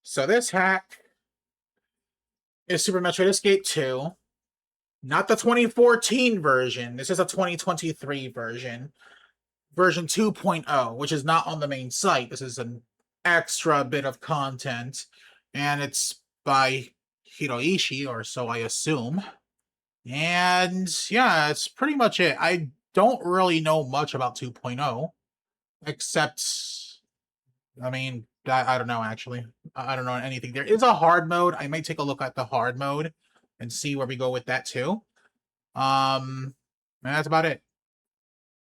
So this hack is Super Metroid Escape 2. Not the 2014 version. This is a 2023 version. Version 2.0, which is not on the main site. This is an extra bit of content. And it's by Hiroishi, or so I assume. And yeah, it's pretty much it. I don't really know much about 2.0, except, I don't know actually. I don't know anything. There is a hard mode. I might take a look at the hard mode and see where we go with that too. And that's about it.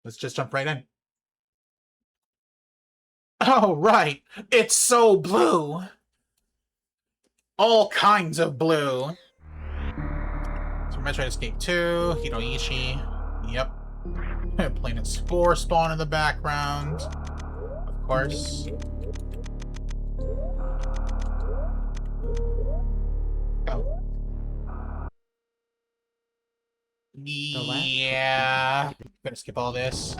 Let's just jump right in. Oh, right. It's so blue. All kinds of blue. So Metroid Escape 2, Hiroishi. Yep. Planet Spore spawn in the background. Of course. Oh. Yeah. Gonna skip all this.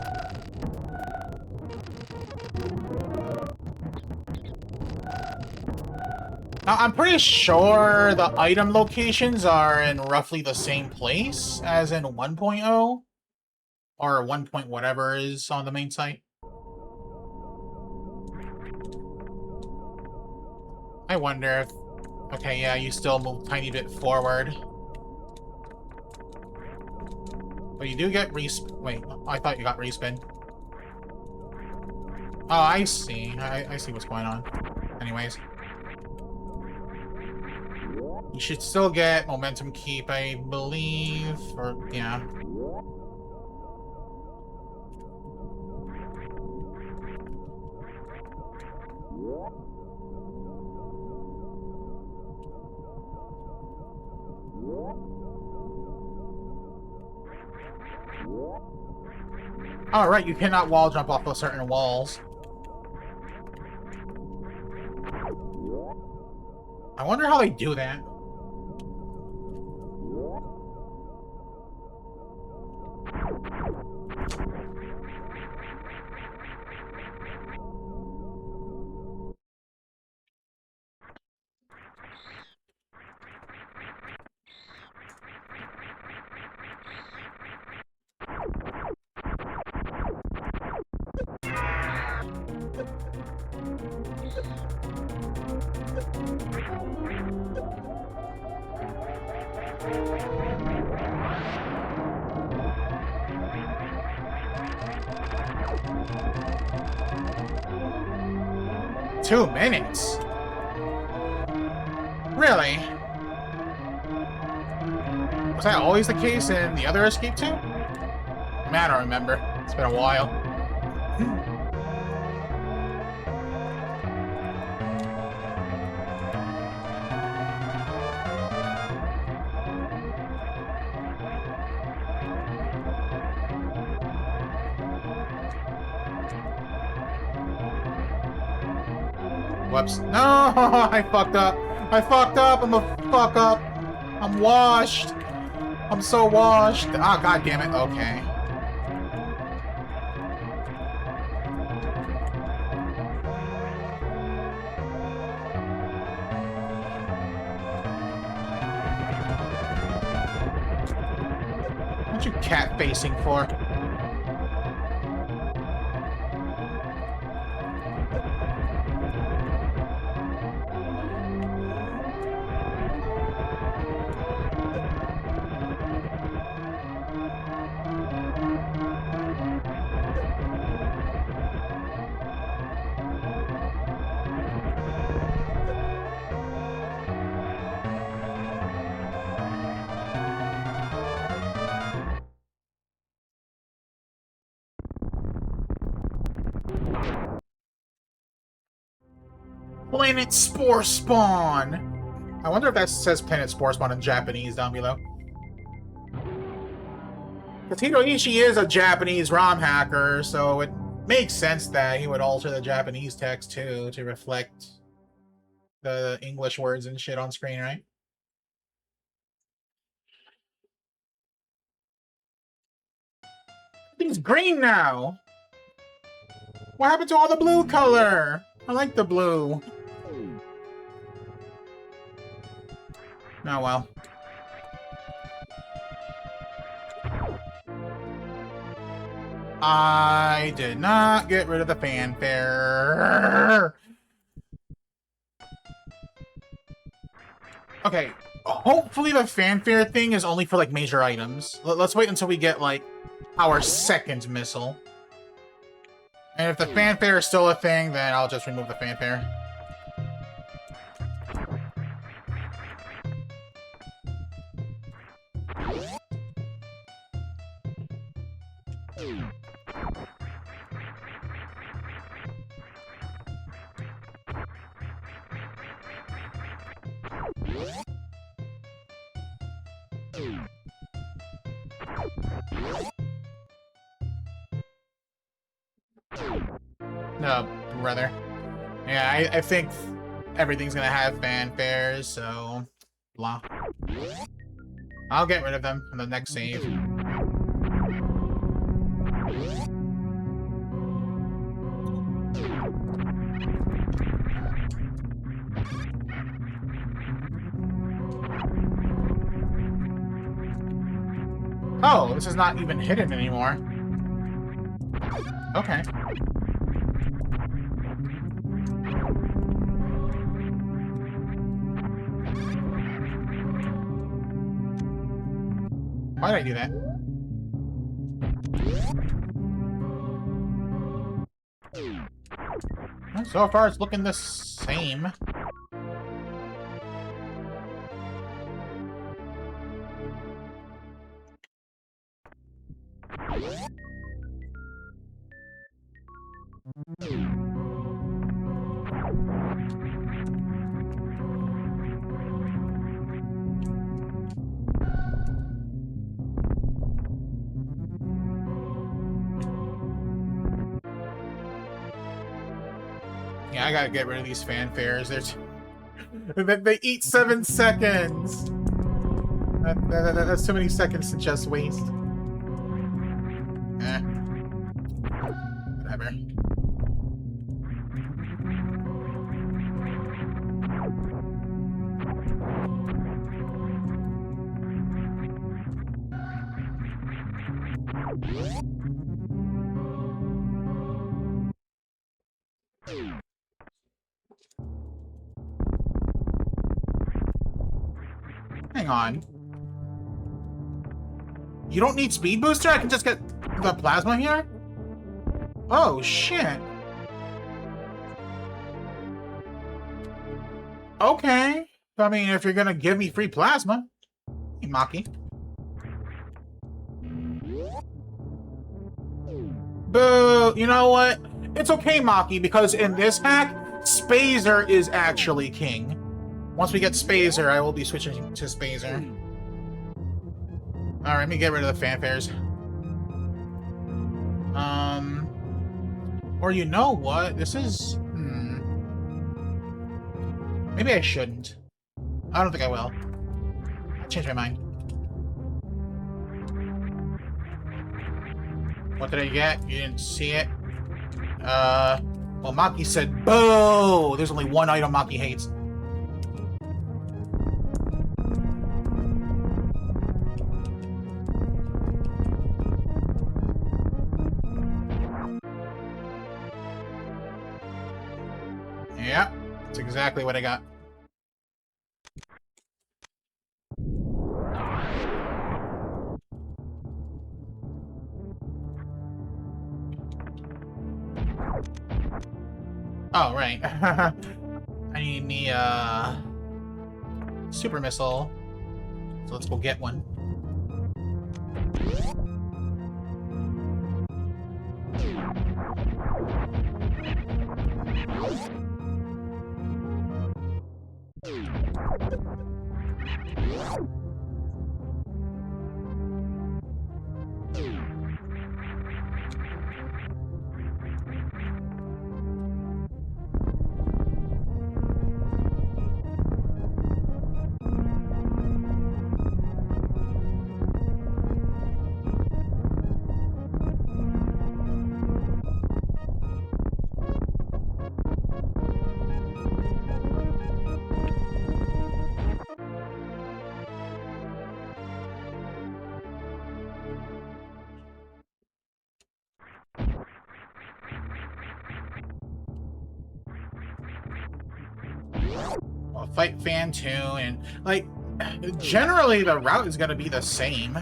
Now, I'm pretty sure the item locations are in roughly the same place as in 1.0. Or 1 point whatever is on the main site. I wonder if... Okay, yeah, you still move a tiny bit forward. But you do get resp... Wait, I thought you got respin. Oh, I see. I see what's going on. Anyways. You should still get momentum keep, I believe. Or, yeah. Alright, you cannot wall jump off of certain walls. I wonder how they do that. Two minutes? Really? Was that always the case in the other Escape 2? I don't remember. It's been a while. Whoops. No! I fucked up! I fucked up! I'm a fuck up! I'm washed! I'm so washed! Ah, god damn it. Okay. What you cat facing for? Planet Spore Spawn! I wonder if that says Planet Spore Spawn in Japanese down below. Because Hiroishi is a Japanese ROM hacker, so it makes sense that he would alter the Japanese text too to reflect the English words and shit on screen, right? Everything's green now! What happened to all the blue color? I like the blue. Oh well. I did not get rid of the fanfare. Okay, hopefully the fanfare thing is only for, like, major items. Let's wait until we get, like, our second missile. And if the fanfare is still a thing, then I'll just remove the fanfare. No, brother. Yeah, I think everything's gonna have fanfares, so... blah. I'll get rid of them in the next save. Oh, this is not even hidden anymore. Okay. Why did I do that? Well, so far, it's looking the same. Yeah, I gotta get rid of these fanfares. They eat 7 seconds! That's too many seconds to just waste. Eh. Whatever. Hang on. You don't need speed booster? I can just get the plasma here? Oh, shit. Okay. I mean, if you're gonna give me free plasma. Hey, Maki. Boo! You know what? It's okay, Maki, because in this hack, Spazer is actually king. Once we get Spazer, I will be switching to Spazer. Alright, let me get rid of the fanfares. Or you know what? This is... Maybe I shouldn't. I don't think I will. I'll change my mind. What did I get? You didn't see it? Well, Maki said, boo! There's only one item Maki hates. Yeah, that's exactly what I got. Oh, right. I need me, super missile. So let's go get one. Well, fight Fantoon, and like generally the route is gonna be the same,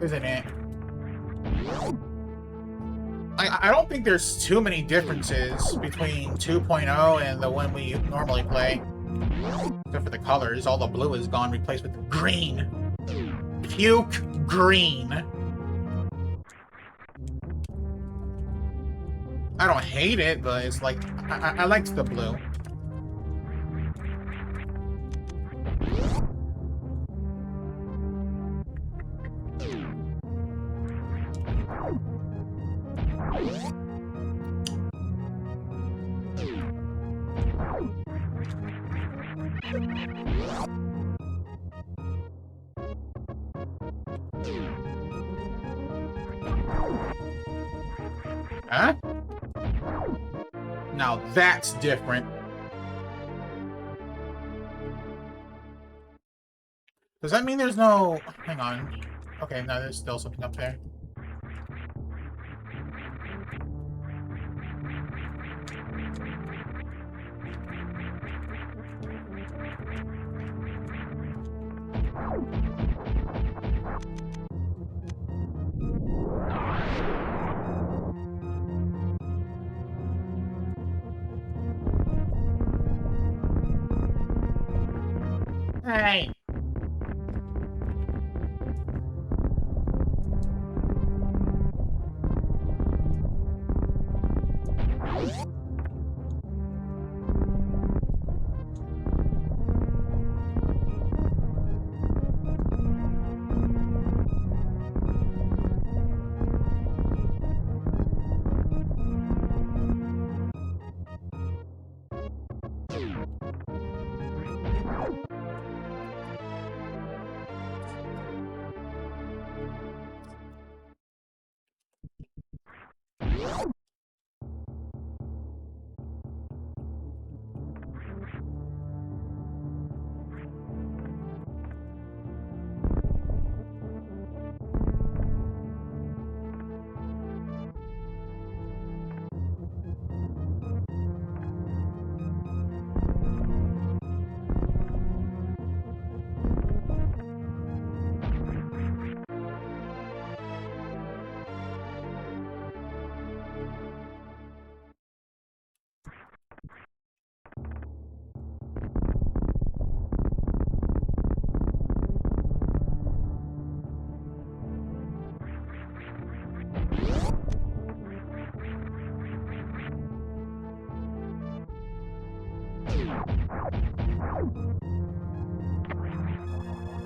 isn't it? I don't think there's too many differences between 2.0 and the one we normally play. Except for the colors, all the blue is gone, replaced with green. Puke green. I don't hate it, but it's like, I liked the blue. Huh? Now that's different. Does that mean there's no... Hang on. Okay, no, there's still something up there. Hey!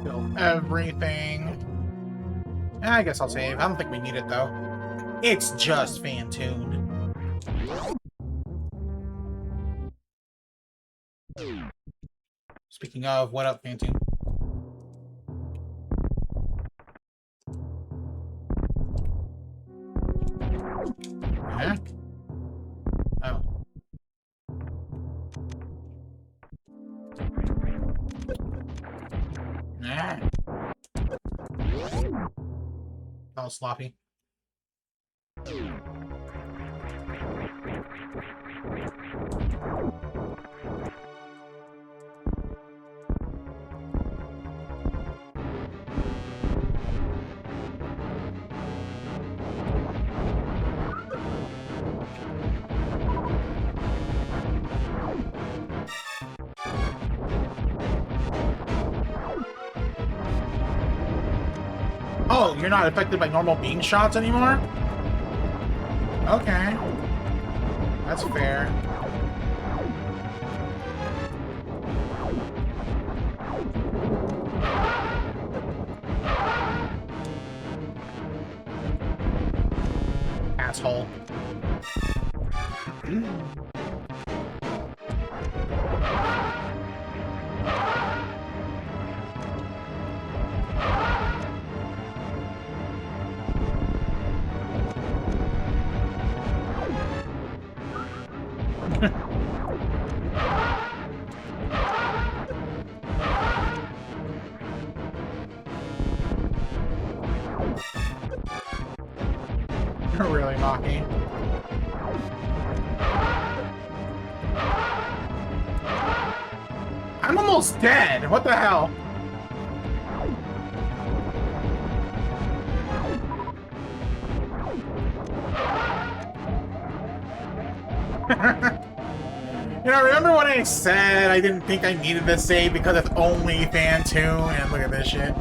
Kill everything. I guess I'll save. I don't think we need it, though. It's just Fantoon. Speaking of, what up, Fantoon? Huh? Oh. Nah. That was sloppy. Oh, you're not affected by normal beam shots anymore? Okay. That's fair. Asshole. You're really mocking. I'm almost dead. What the hell? You know, remember when I said I didn't think I needed this save because it's only Fan 2? And look at this shit.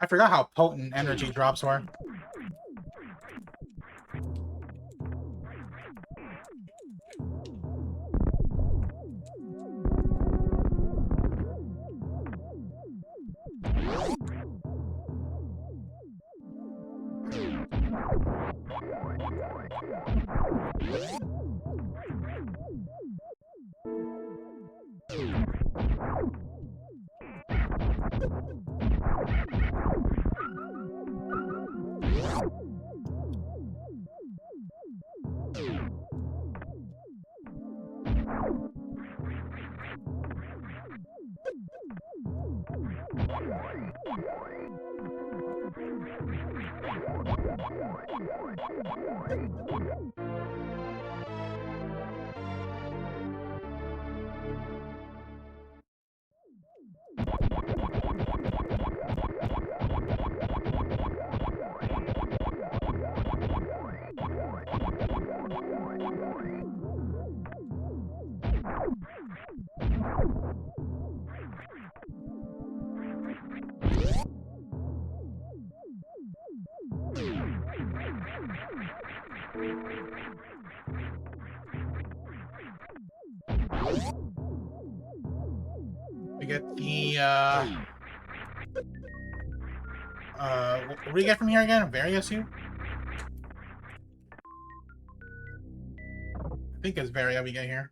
I forgot how potent energy drops were. We get the, what do we get from here again? Various here? I think it's Varia we get here.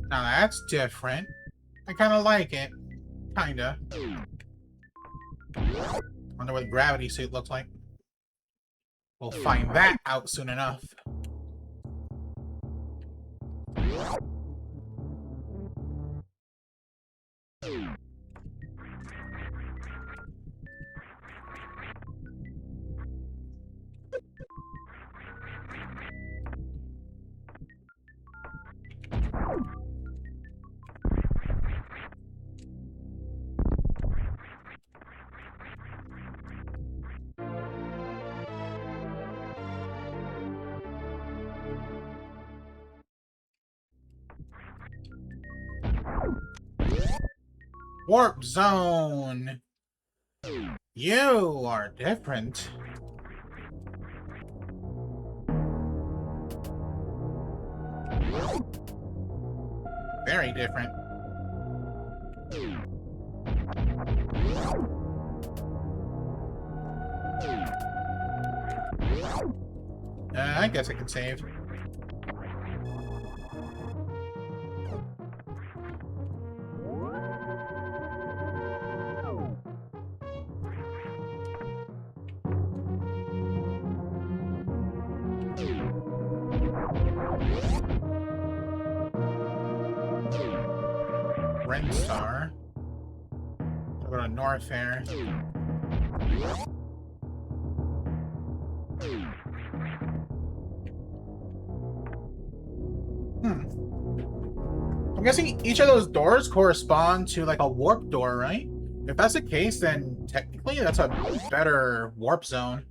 Now that's different. I kind of like it. Kinda. Wonder what the gravity suit looks like. We'll find that out soon enough. Warp zone! You are different. Very different. I guess I can save. Star. We'll go to North there. I'm guessing each of those doors correspond to like a warp door, right? If that's the case, then technically that's a better warp zone.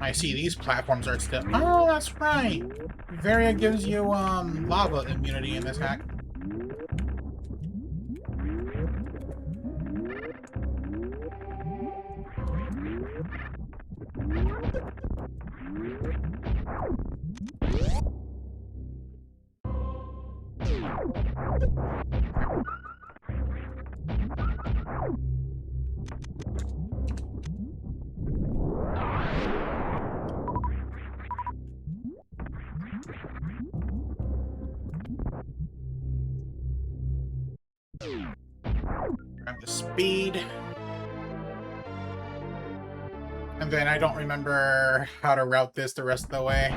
I see these platforms are still... Oh, that's right! Varia gives you, lava immunity in this hack. Grab the speed. And then I don't remember how to route this the rest of the way.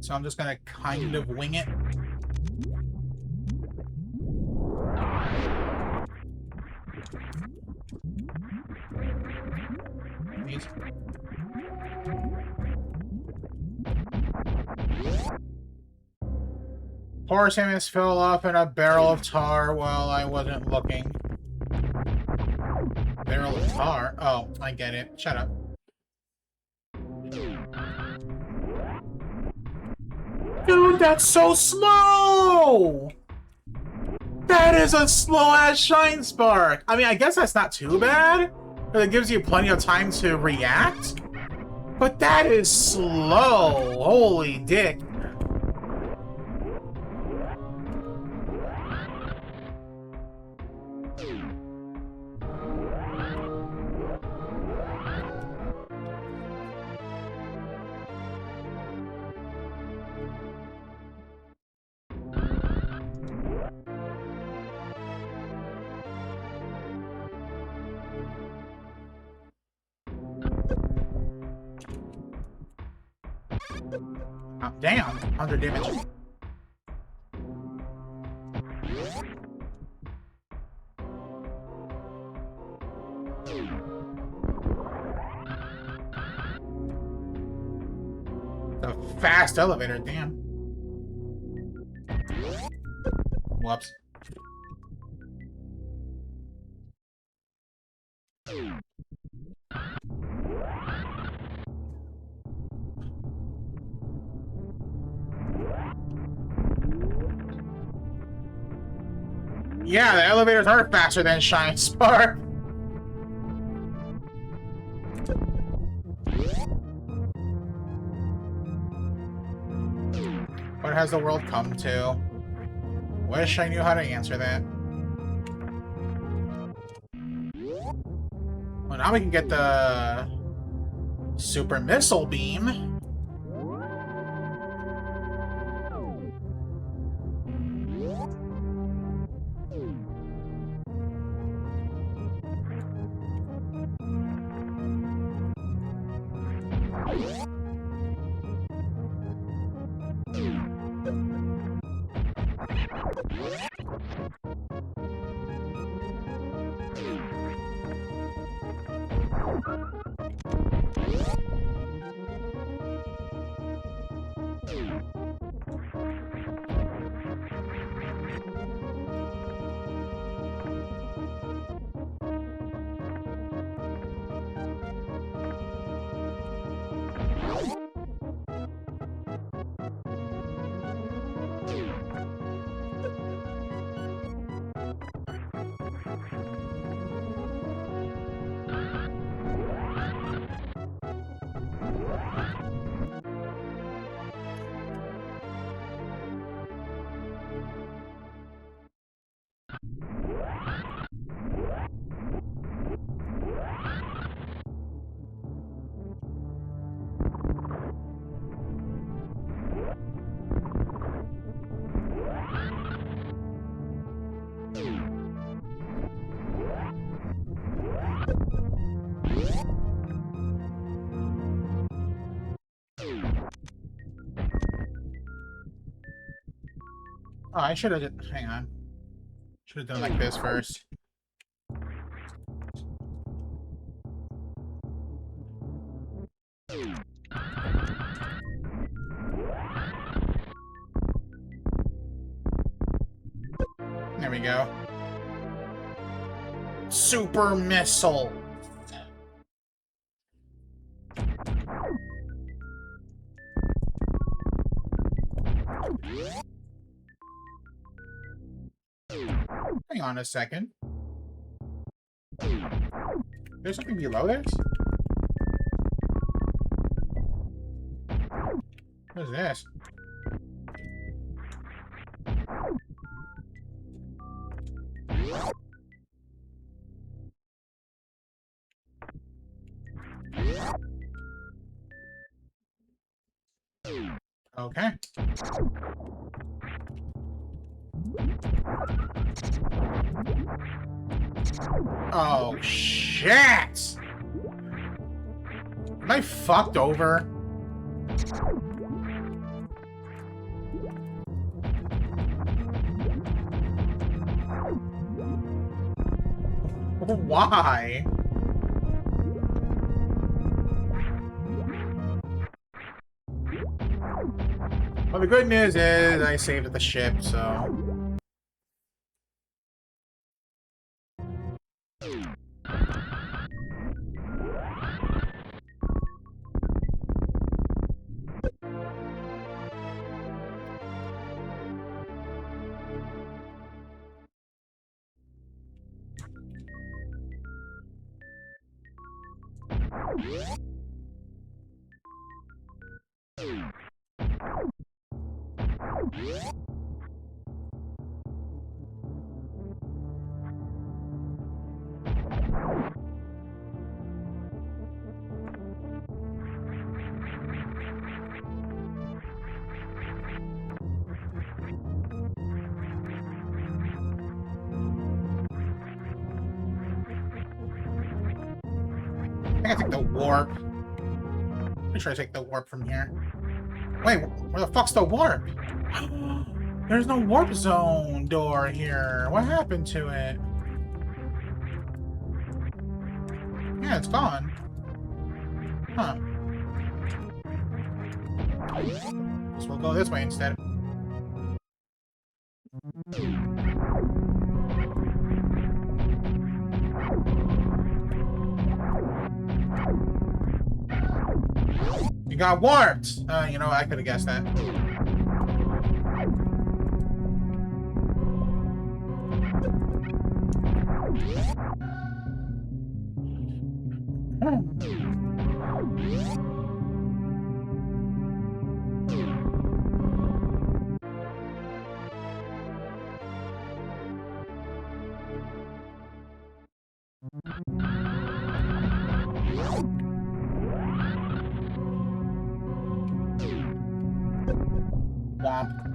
So I'm just gonna kind of wing it. These. Poor Samus fell off in a barrel of tar while I wasn't looking. Barrel of tar? Oh, I get it. Shut up. Dude, that's so slow! That is a slow-ass Shine Spark! I mean, I guess that's not too bad. It gives you plenty of time to react. But that is slow! Holy dick. Oh, damn, 100 damage. The fast elevator, damn. Whoops. Yeah, the elevators are faster than Shine Spark. What has the world come to? Wish I knew how to answer that. Well, now we can get the Super Missile Beam. Oh, I should have just... Hang on. Should have done like this first. There we go. Super missile. Hang on a second. There's something below this? What is this? Okay. Oh, shit! Am I fucked over? Why? Well, the good news is I saved at the ship, so... I think I take the warp. Pretty sure I take the warp from here. Wait, where the fuck's the warp? There's no warp zone door here. What happened to it? Yeah, it's gone. Huh. Guess we'll go this way instead. You got warped! You know, I could have guessed that. Womp.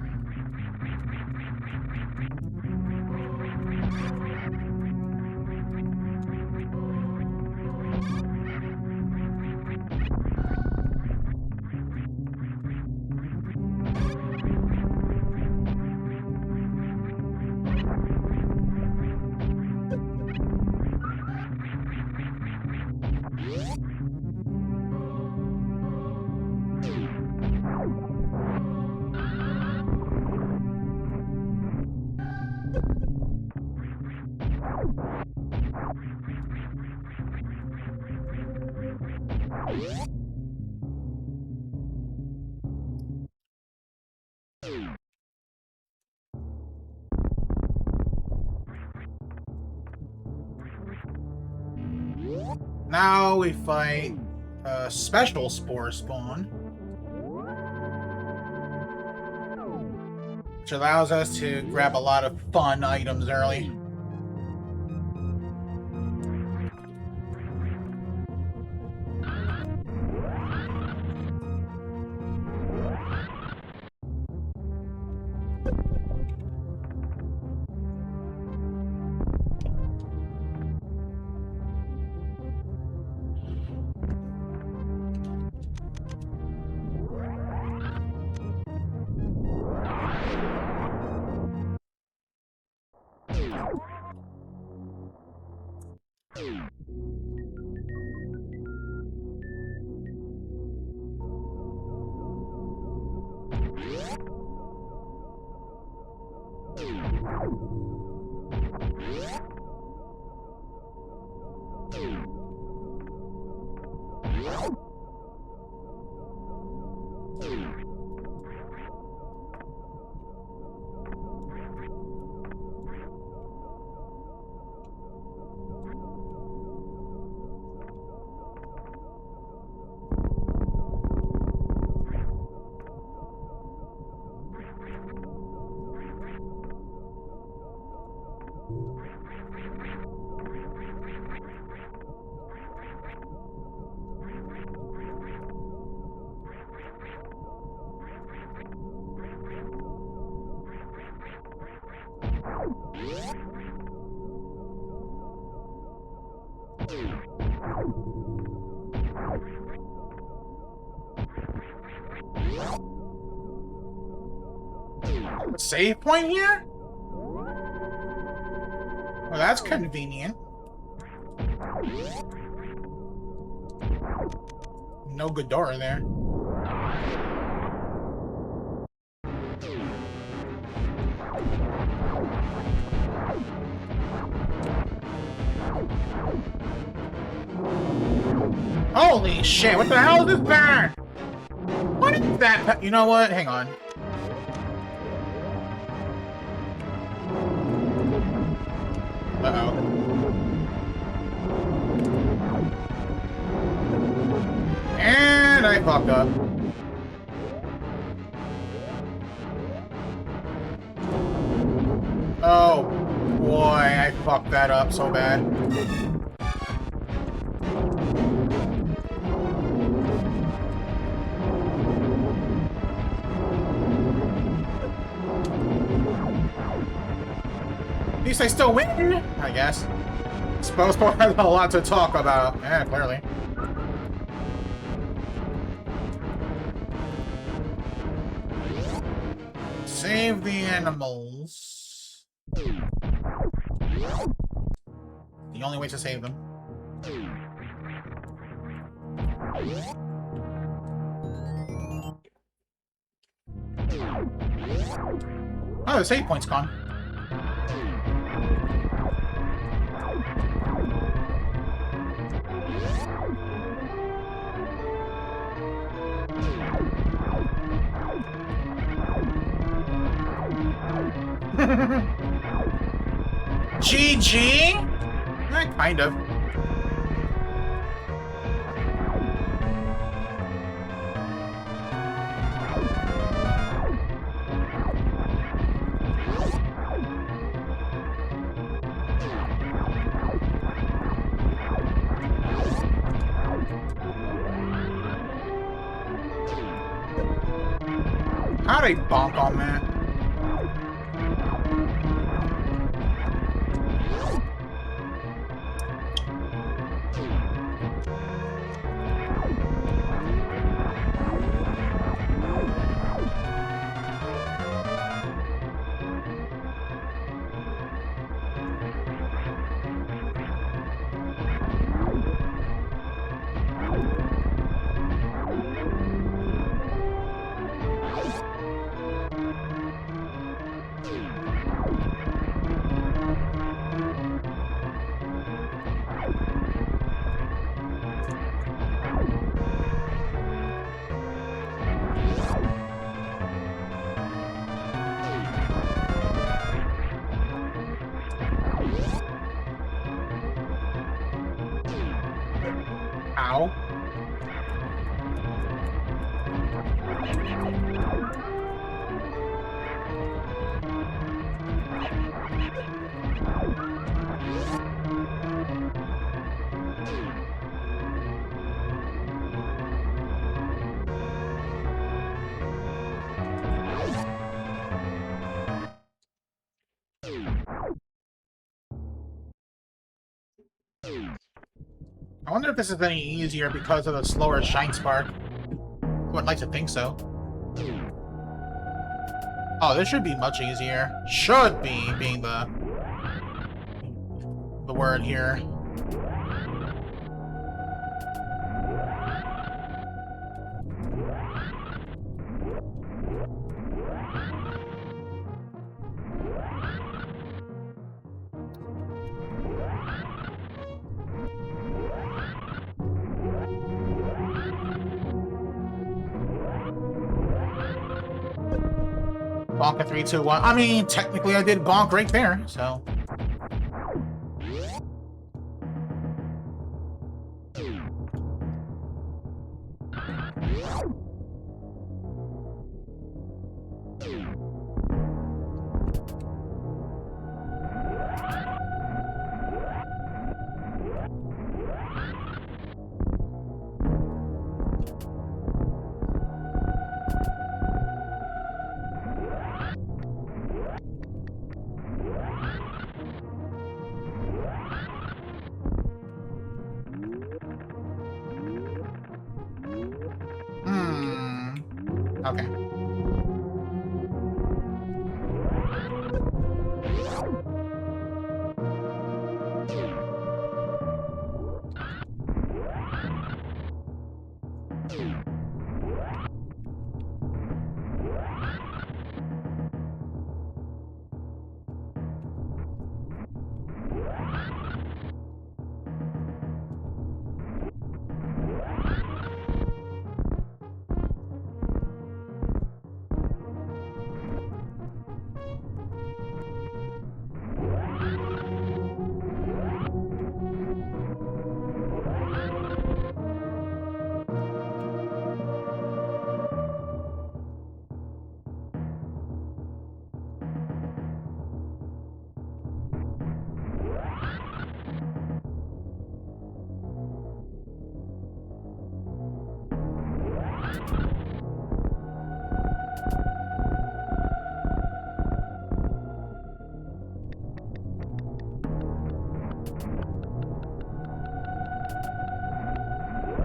Now we fight a special spore spawn, which allows us to grab a lot of fun items early. Save point here? Well, that's convenient. No good door in there. Holy shit, what the hell is this pattern? What is that? You know what? Hang on. Uh-oh. And I fucked up. Oh, boy, I fucked that up so bad. At least I still win, I guess. Suppose Paul has a lot to talk about. Yeah, clearly. Save the animals. The only way to save them. Oh, the save point's gone. GG? Kind of. How'd I bonk on that? Ow. I wonder if this is any easier because of the slower Shine Spark. I would like to think so. Oh, this should be much easier. Should be, being the word here. Bonk a 3, 2, 1. I mean, technically I did bonk right there, so. Okay.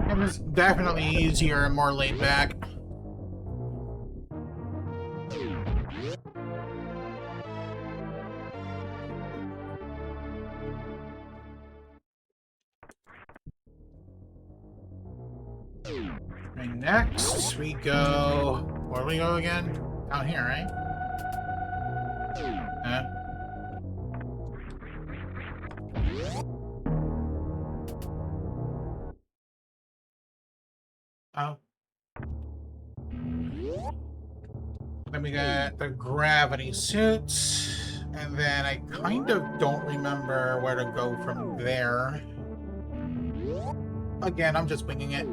It was definitely easier and more laid back. And next we go. Where do we go again? Down here, right? Oh. Then we got the gravity suits. And then I kind of don't remember where to go from there. Again, I'm just winging it.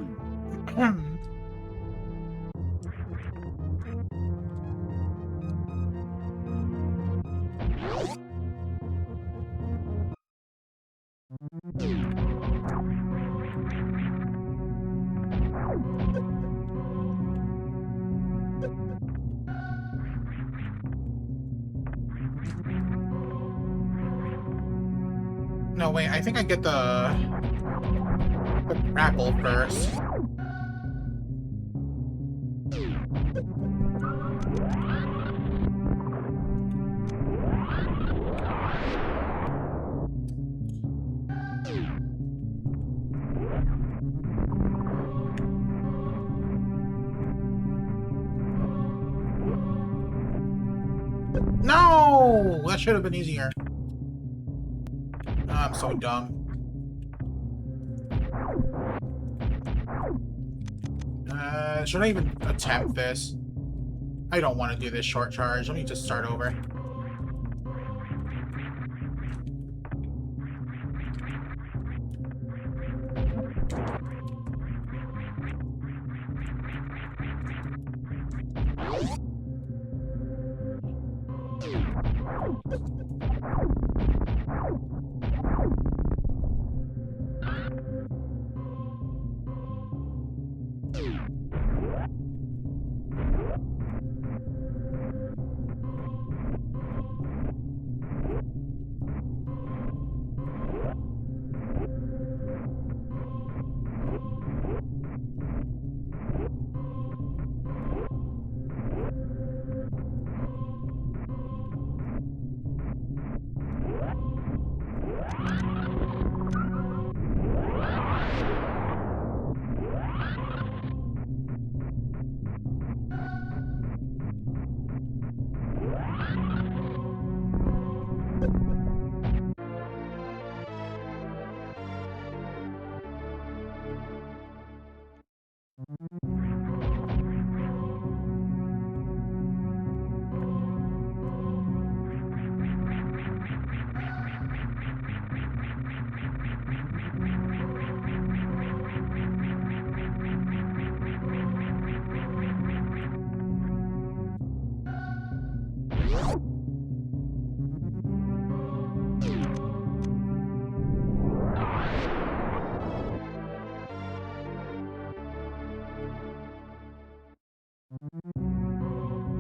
No, wait, I think I get the grapple first. No! That should have been easier. Oh, I'm so dumb. Should I even attempt this? I don't want to do this short charge. Let me just start over.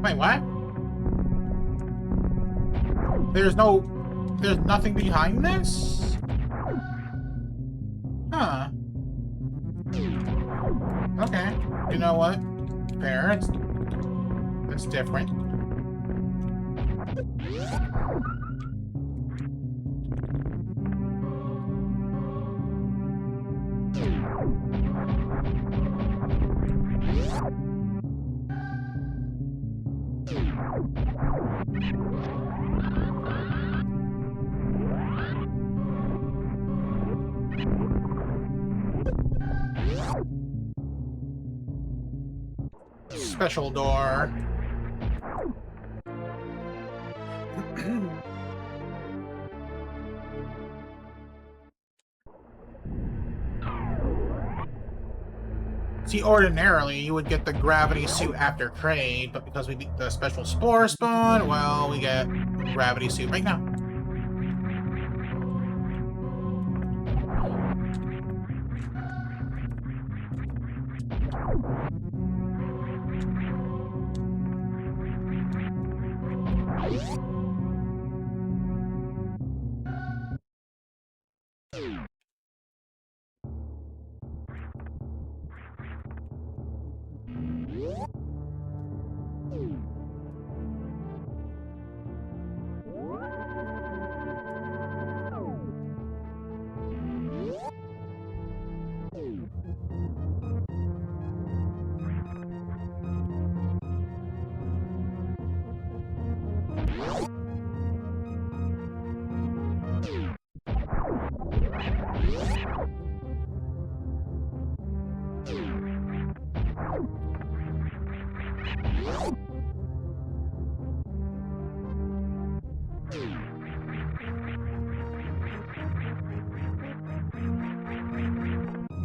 Wait, what? There's nothing behind this? Huh. Okay. You know what? Fair. It's different. Special door. See, ordinarily, you would get the gravity suit after Kraid, but because we beat the special Spore Spawn, well, we get gravity suit right now.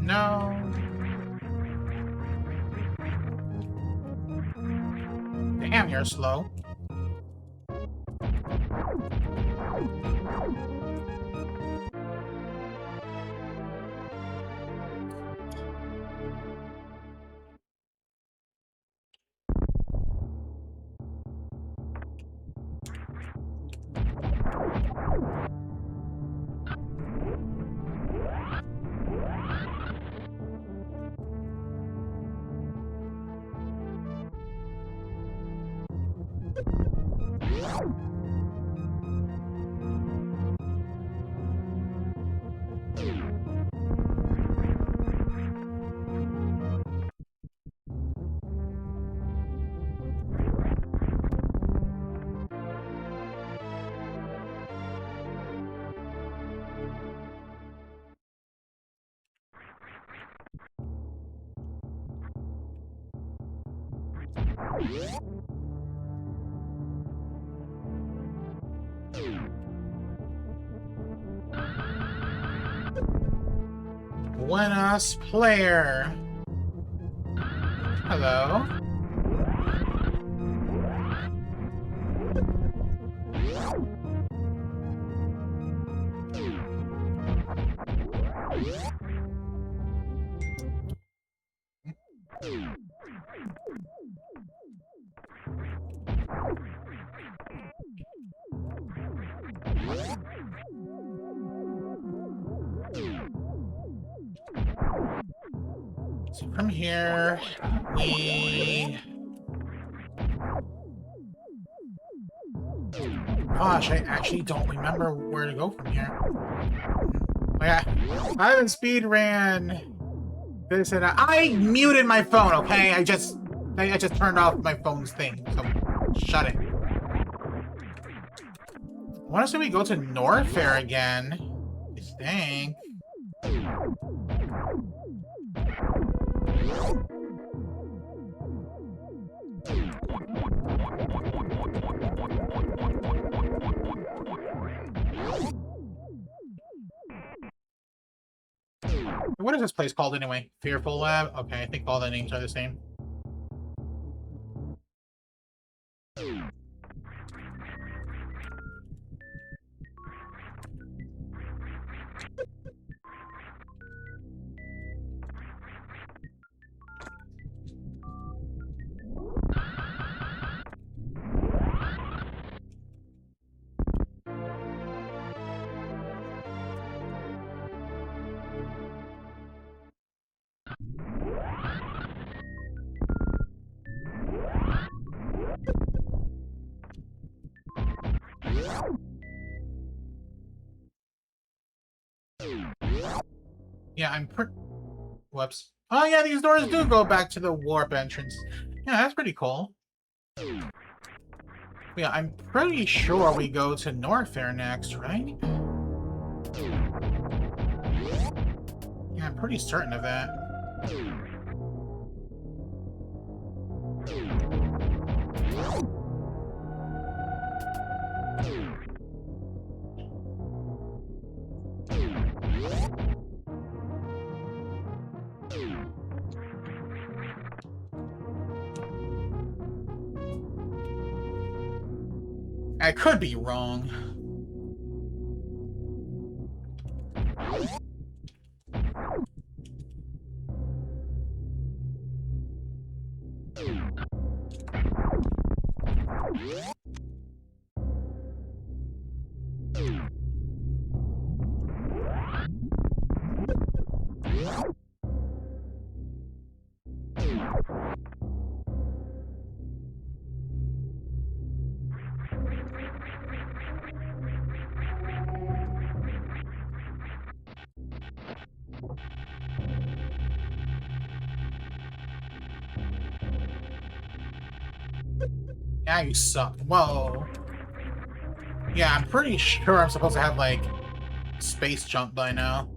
No. Damn, you're slow. Buenos player. Hello. So from here, we... Gosh, I actually don't remember where to go from here. Yeah, I haven't speed ran this, and I muted my phone. Okay, I just turned off my phone's thing, so shut it. I want to say we go to Norfair again. I think. What is this place called anyway? Fearful Lab? Okay, I think all the names are the same. Yeah, Whoops. Oh yeah, these doors do go back to the warp entrance. Yeah, that's pretty cool. Yeah, I'm pretty sure we go to Norfair next, right? Yeah, I'm pretty certain of that. I could be wrong. Yeah, you suck. Whoa. Yeah, I'm pretty sure I'm supposed to have, like, space jump by now.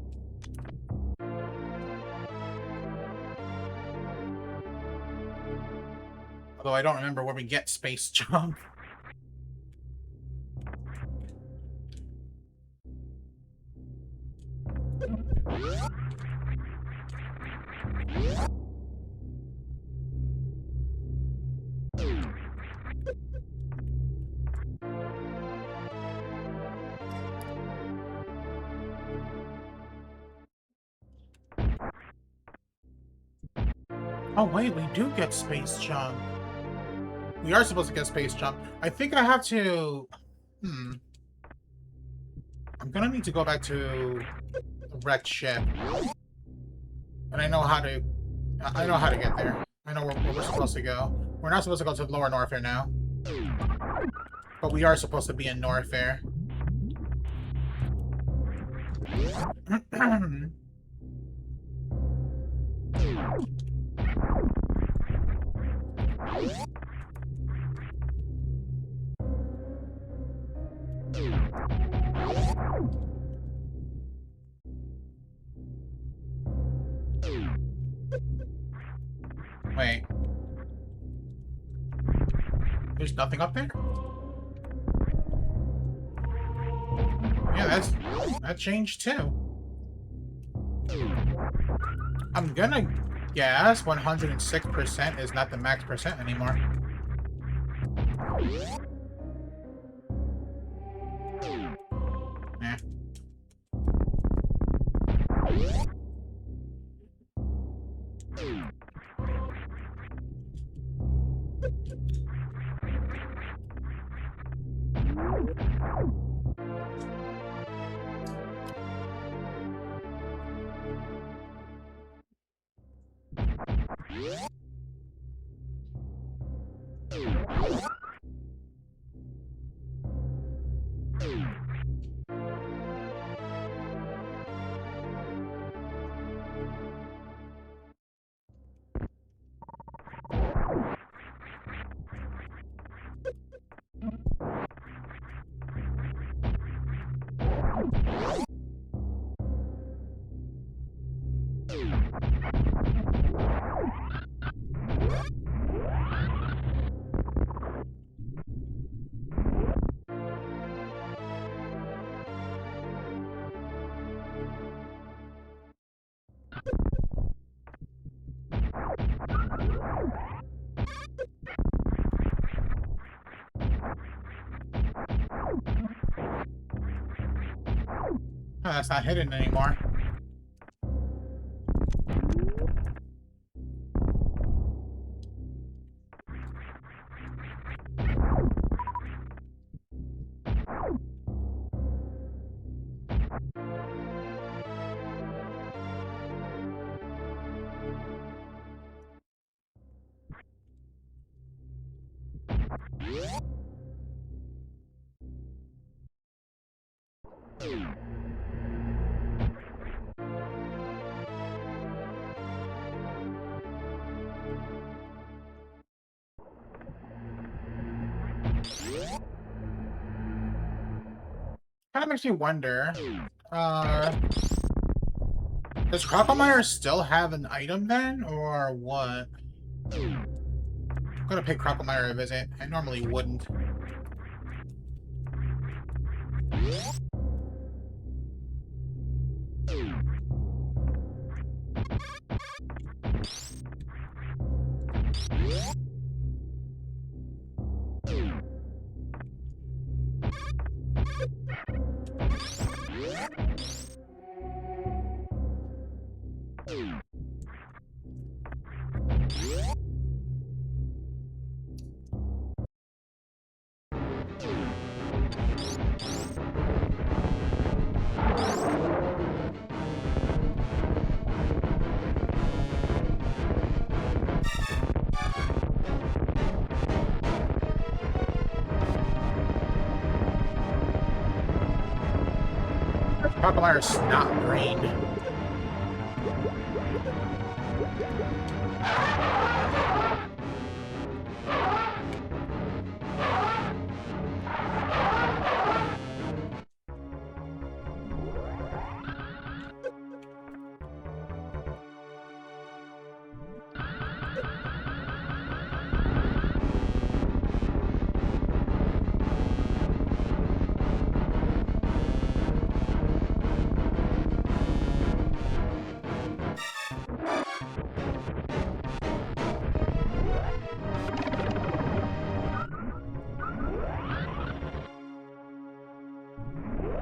Although I don't remember where we get space jump. Oh wait, we do get space jump. We are supposed to get space jump. I think I have to... I'm gonna need to go back to the wrecked ship. And I know how to... I know how to get there. I know where we're supposed to go. We're not supposed to go to Lower Norfair now. But we are supposed to be in Norfair. Wait. There's nothing up there? Yeah, that changed too. I'm gonna guess 106% is not the max percent anymore. Nah. Oh, that's not hidden anymore. Kind of makes me wonder, uh, does Crocomire still have an item then, or what? I'm gonna pay Crocomire a visit. I normally wouldn't. Crocomire is not green.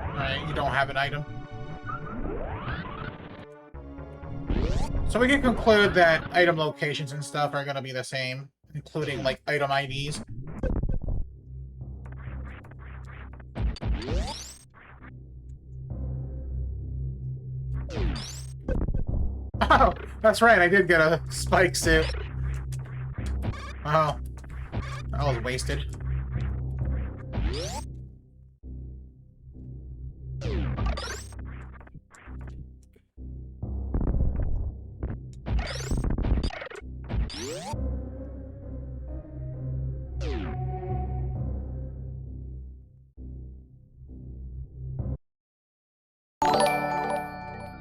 Alright, you don't have an item. So we can conclude that item locations and stuff are gonna be the same, including, like, item IDs. Oh, that's right, I did get a spike suit. Oh, that was wasted.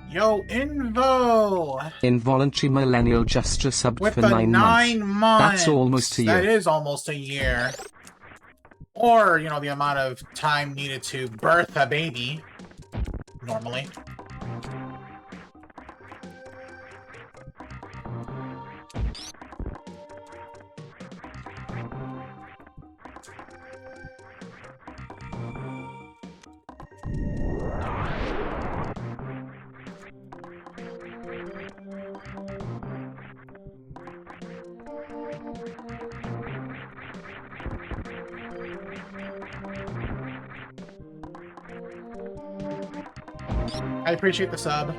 Yo, Invo! Involuntary Millennial Gesture subbed With for the 9 months. That's almost a year. That is almost a year. Or, you know, the amount of time needed to birth a baby. Normally. I appreciate the sub.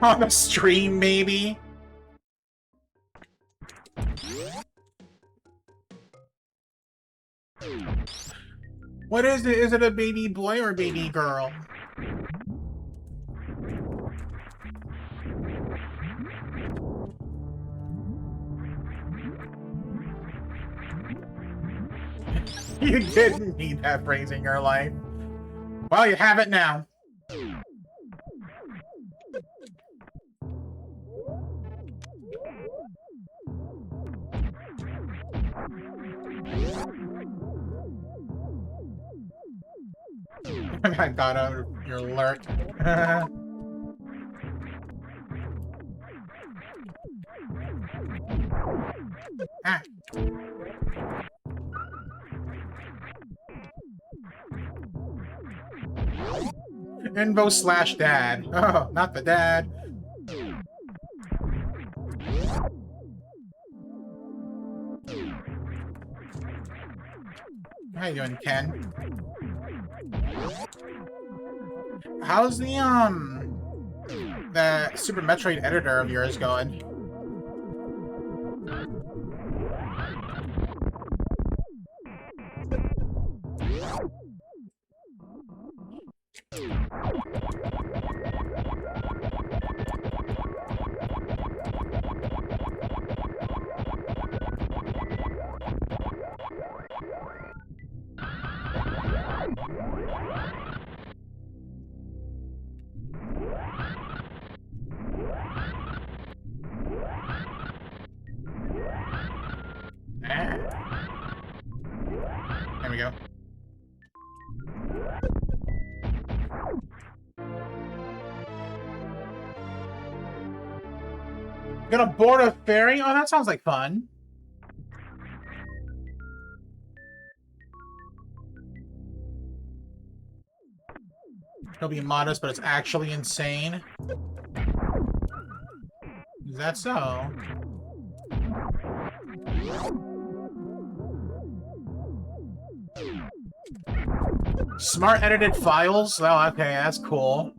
On the stream, maybe? What is it? Is it a baby boy or a baby girl? You didn't need that phrase in your life. Well, you have it now. I got out of your lurk. Ah. Invo/dad. Oh, not the dad. How you doing, Ken? How's the Super Metroid editor of yours going? we go. Gonna board a ferry? Oh, that sounds like fun. It'll be modest, but it's actually insane. Is that so? Smart edited files? Oh, okay, that's cool.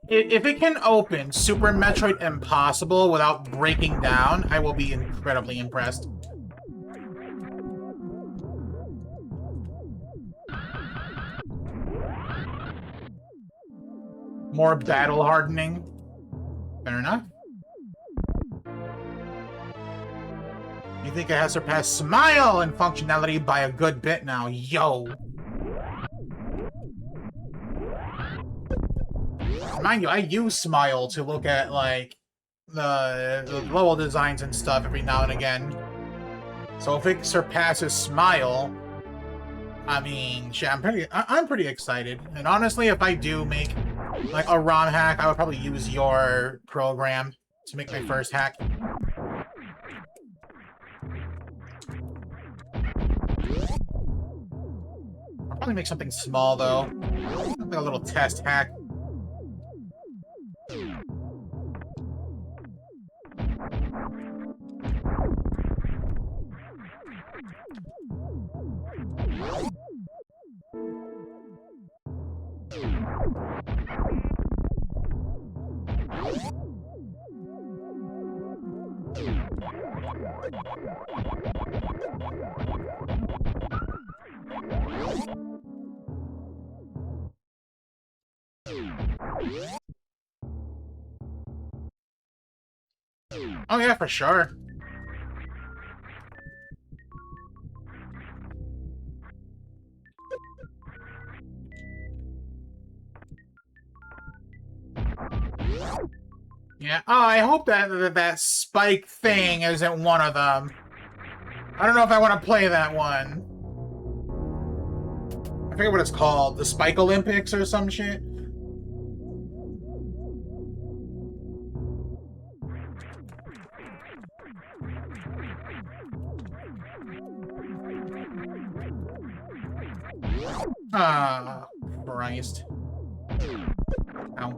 If it can open Super Metroid Impossible without breaking down, I will be incredibly impressed. More battle hardening. Fair enough. You think it has surpassed Smile in functionality by a good bit now. Yo! Mind you, I use Smile to look at, like, the level designs and stuff every now and again. So if it surpasses Smile, I mean, shit, I'm pretty excited. And honestly, if I do make, like, a ROM hack, I would probably use your program to make my first hack. I'll probably make something small, though. Like a little test hack. Oh yeah, for sure. Yeah. Oh, I hope that spike thing isn't one of them. I don't know if I want to play that one. I forget what it's called. The Spike Olympics or some shit. Ah, Christ. Ow.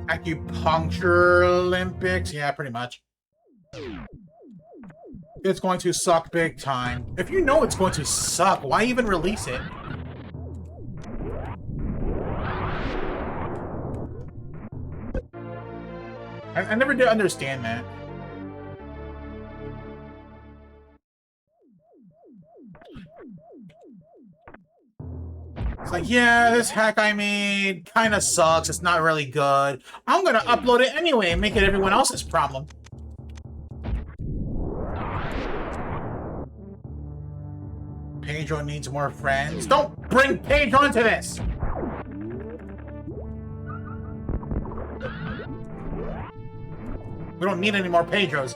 Acupuncture Olympics? Yeah, pretty much. It's going to suck big time. If you know it's going to suck, why even release it? I never did understand that. It's like, yeah, this hack I made kind of sucks. It's not really good. I'm gonna upload it anyway and make it everyone else's problem. Pedro needs more friends. Don't bring Pedro into this! We don't need any more Pedros.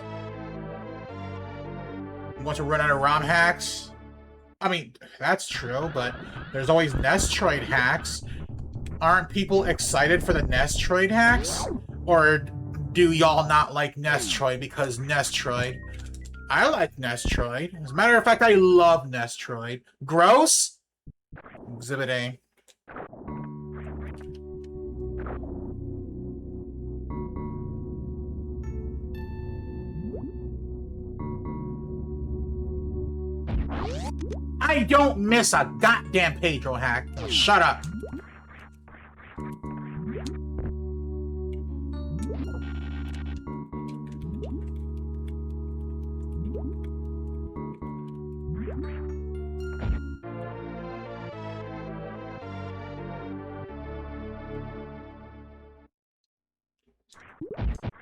You want to run out of ROM hacks? I mean, that's true, but there's always Nestroid hacks. Aren't people excited for the Nestroid hacks? Or do y'all not like Nestroid because Nestroid? I like Nestroid. As a matter of fact, I love Nestroid. Gross? Exhibit A. I don't miss a goddamn Pedro hack. Shut up.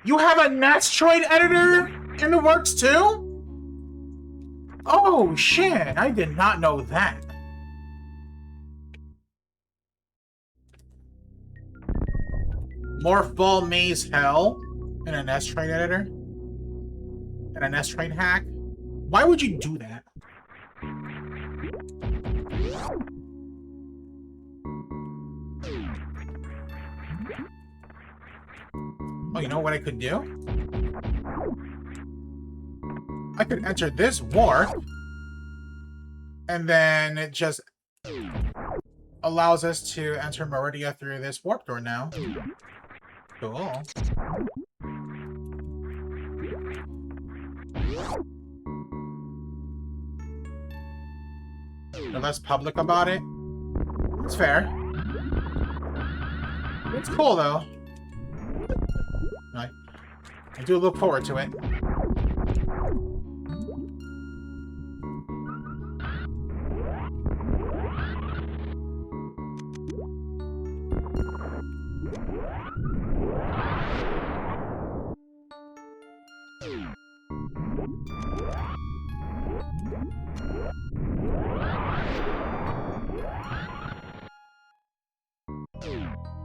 You have a Metroid editor in the works too? Oh shit, I did not know that. Morph Ball Maze Hell in a Metroid editor? And a Metroid hack? Why would you do that? Oh, you know what I could do? I could enter this warp, and then it just allows us to enter Meridia through this warp door now. Cool. They're less public about it. It's fair. It's cool, though. I do look forward to it.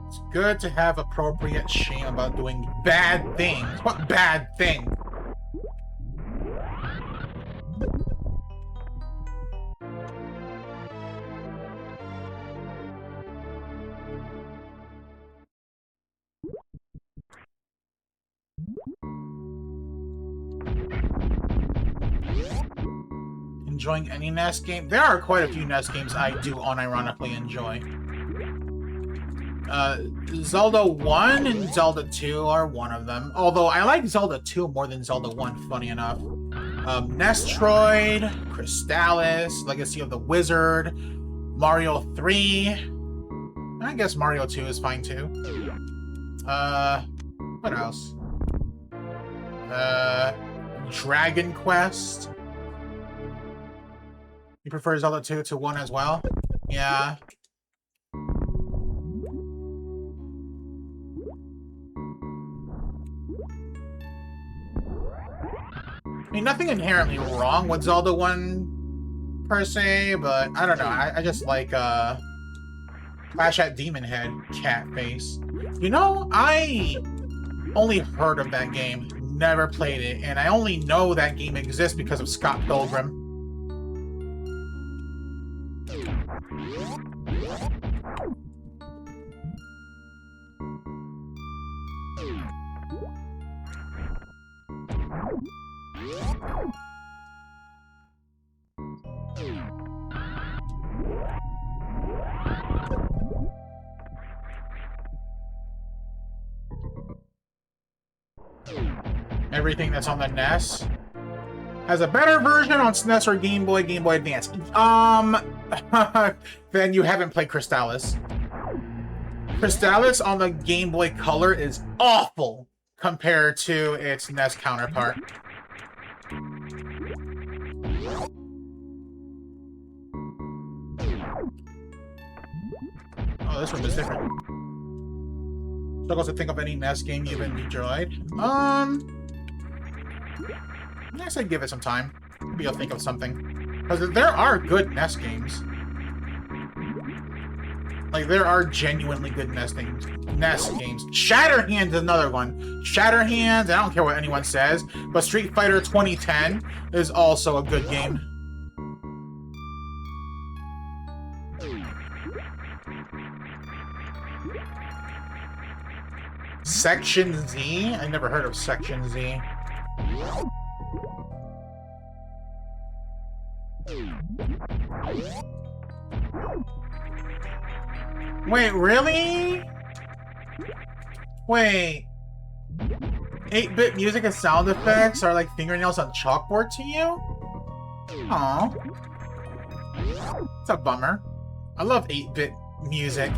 It's good to have appropriate shame about doing bad things. What bad thing? Enjoying any NES game? There are quite a few NES games I do unironically enjoy. Zelda 1 and Zelda 2 are one of them. Although I like Zelda 2 more than Zelda 1, funny enough. Nestroid, Crystallis, Legacy of the Wizard, Mario 3. I guess Mario 2 is fine too. What else? Dragon Quest. You prefer Zelda 2 to 1 as well? Yeah. I mean, nothing inherently wrong with Zelda 1 per se, but I don't know. I just like Flash at Demon Head cat face. You know, I only heard of that game, never played it, and I only know that game exists because of Scott Pilgrim. Everything that's on the NES has a better version on SNES or Game Boy Advance. Then you haven't played Crystallis. Crystallis on the Game Boy Color is awful compared to its NES counterpart. Oh, this one is different. Struggles to think of any NES game you've enjoyed. I guess I'd give it some time. Maybe I'll think of something. Because there are good NES games. Like, there are genuinely good NES games. Shatterhands is another one. Shatterhands, I don't care what anyone says, but Street Fighter 2010 is also a good game. Section Z? I never heard of Section Z. Wait, really? Wait. 8-bit music and sound effects are like fingernails on chalkboard to you? Aw. It's a bummer. I love 8-bit music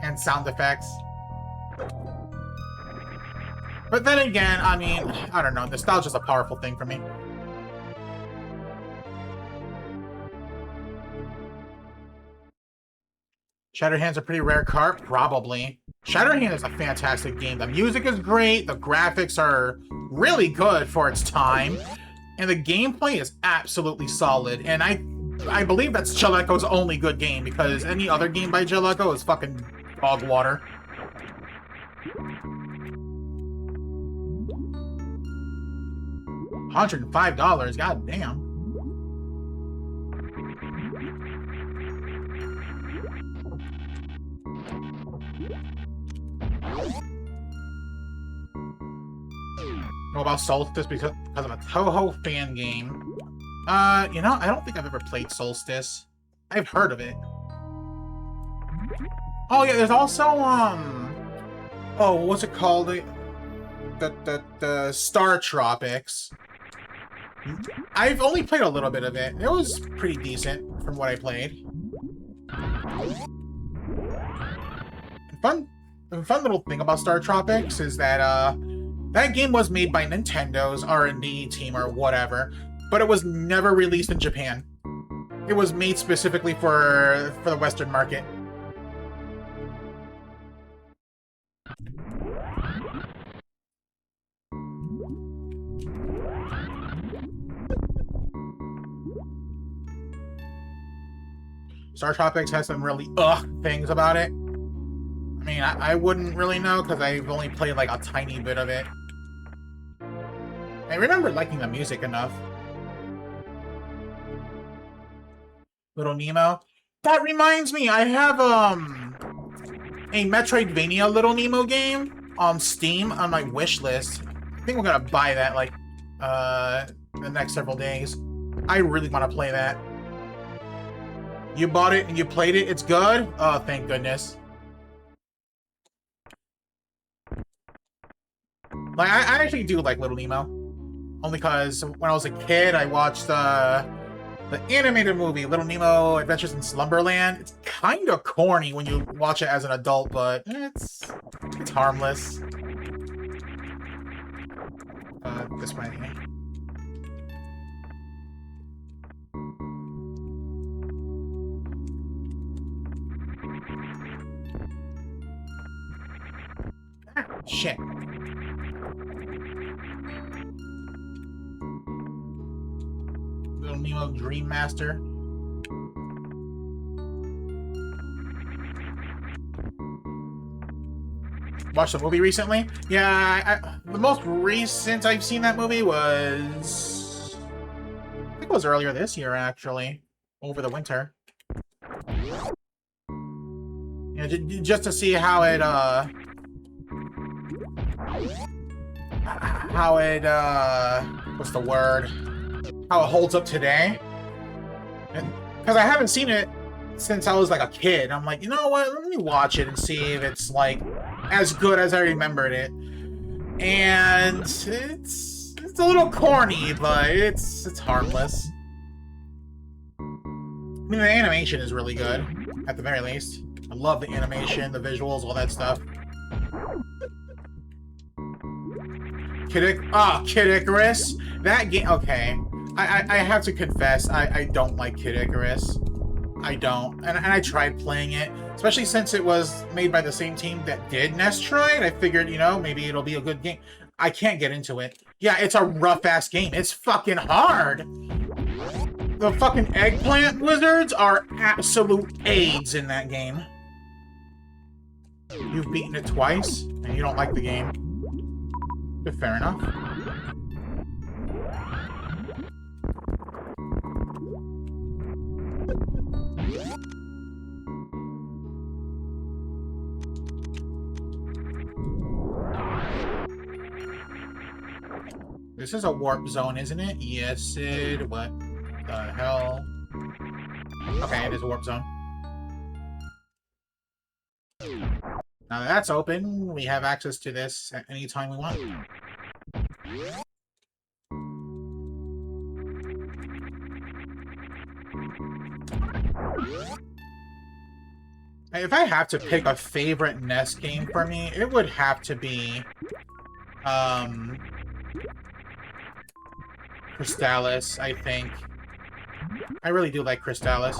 and sound effects. But then again, I mean, I don't know. Nostalgia's a powerful thing for me. Shatterhand's a pretty rare card? Probably. Shatterhand is a fantastic game. The music is great, the graphics are really good for its time, and the gameplay is absolutely solid. And I believe that's Jaleco's only good game, because any other game by Jaleco is fucking dog water. $105, god damn. Know about Solstice because of a Toho fan game. You know, I don't think I've ever played Solstice. I've heard of it. Oh yeah, there's also oh, what's it called? The Star Tropics. I've only played a little bit of it. It was pretty decent from what I played. The fun little thing about Star Tropics is that that game was made by Nintendo's R&D team or whatever, but it was never released in Japan. It was made specifically for the Western market. Star Tropics has some really things about it. I mean, I wouldn't really know because I've only played like a tiny bit of it. I remember liking the music enough. Little Nemo. That reminds me, I have a Metroidvania Little Nemo game on Steam on my wish list. I think we're gonna buy that like the next several days. I really want to play that. You bought it and you played it. It's good? Oh, thank goodness. Like, I actually do like Little Nemo. Only because when I was a kid, I watched the animated movie, Little Nemo Adventures in Slumberland. It's kind of corny when you watch it as an adult, but it's harmless. This way. Ah, shit. Little Nemo Dream Master. Watched the movie recently? Yeah, the most recent I've seen that movie was... I think it was earlier this year, actually. Over the winter. Yeah, just to see how it, what's the word? How it holds up today. Because I haven't seen it since I was like a kid. I'm like, you know what? Let me watch it and see if it's like as good as I remembered it. And it's a little corny, but it's harmless. I mean, the animation is really good, at the very least. I love the animation, the visuals, all that stuff. Kid Icarus? That game, okay. I have to confess, I don't like Kid Icarus. I don't. And I tried playing it, especially since it was made by the same team that did Nestroid. I figured, you know, maybe it'll be a good game. I can't get into it. Yeah, it's a rough-ass game. It's fucking hard. The fucking eggplant wizards are absolute AIDS in that game. You've beaten it twice, and you don't like the game. Fair enough. This is a warp zone, isn't it? Yes, it... What the hell? Okay, it is a warp zone. Now that that's open, we have access to this at any time we want. If I have to pick a favorite NES game for me, it would have to be... Crystallis, I think. I really do like Crystallis.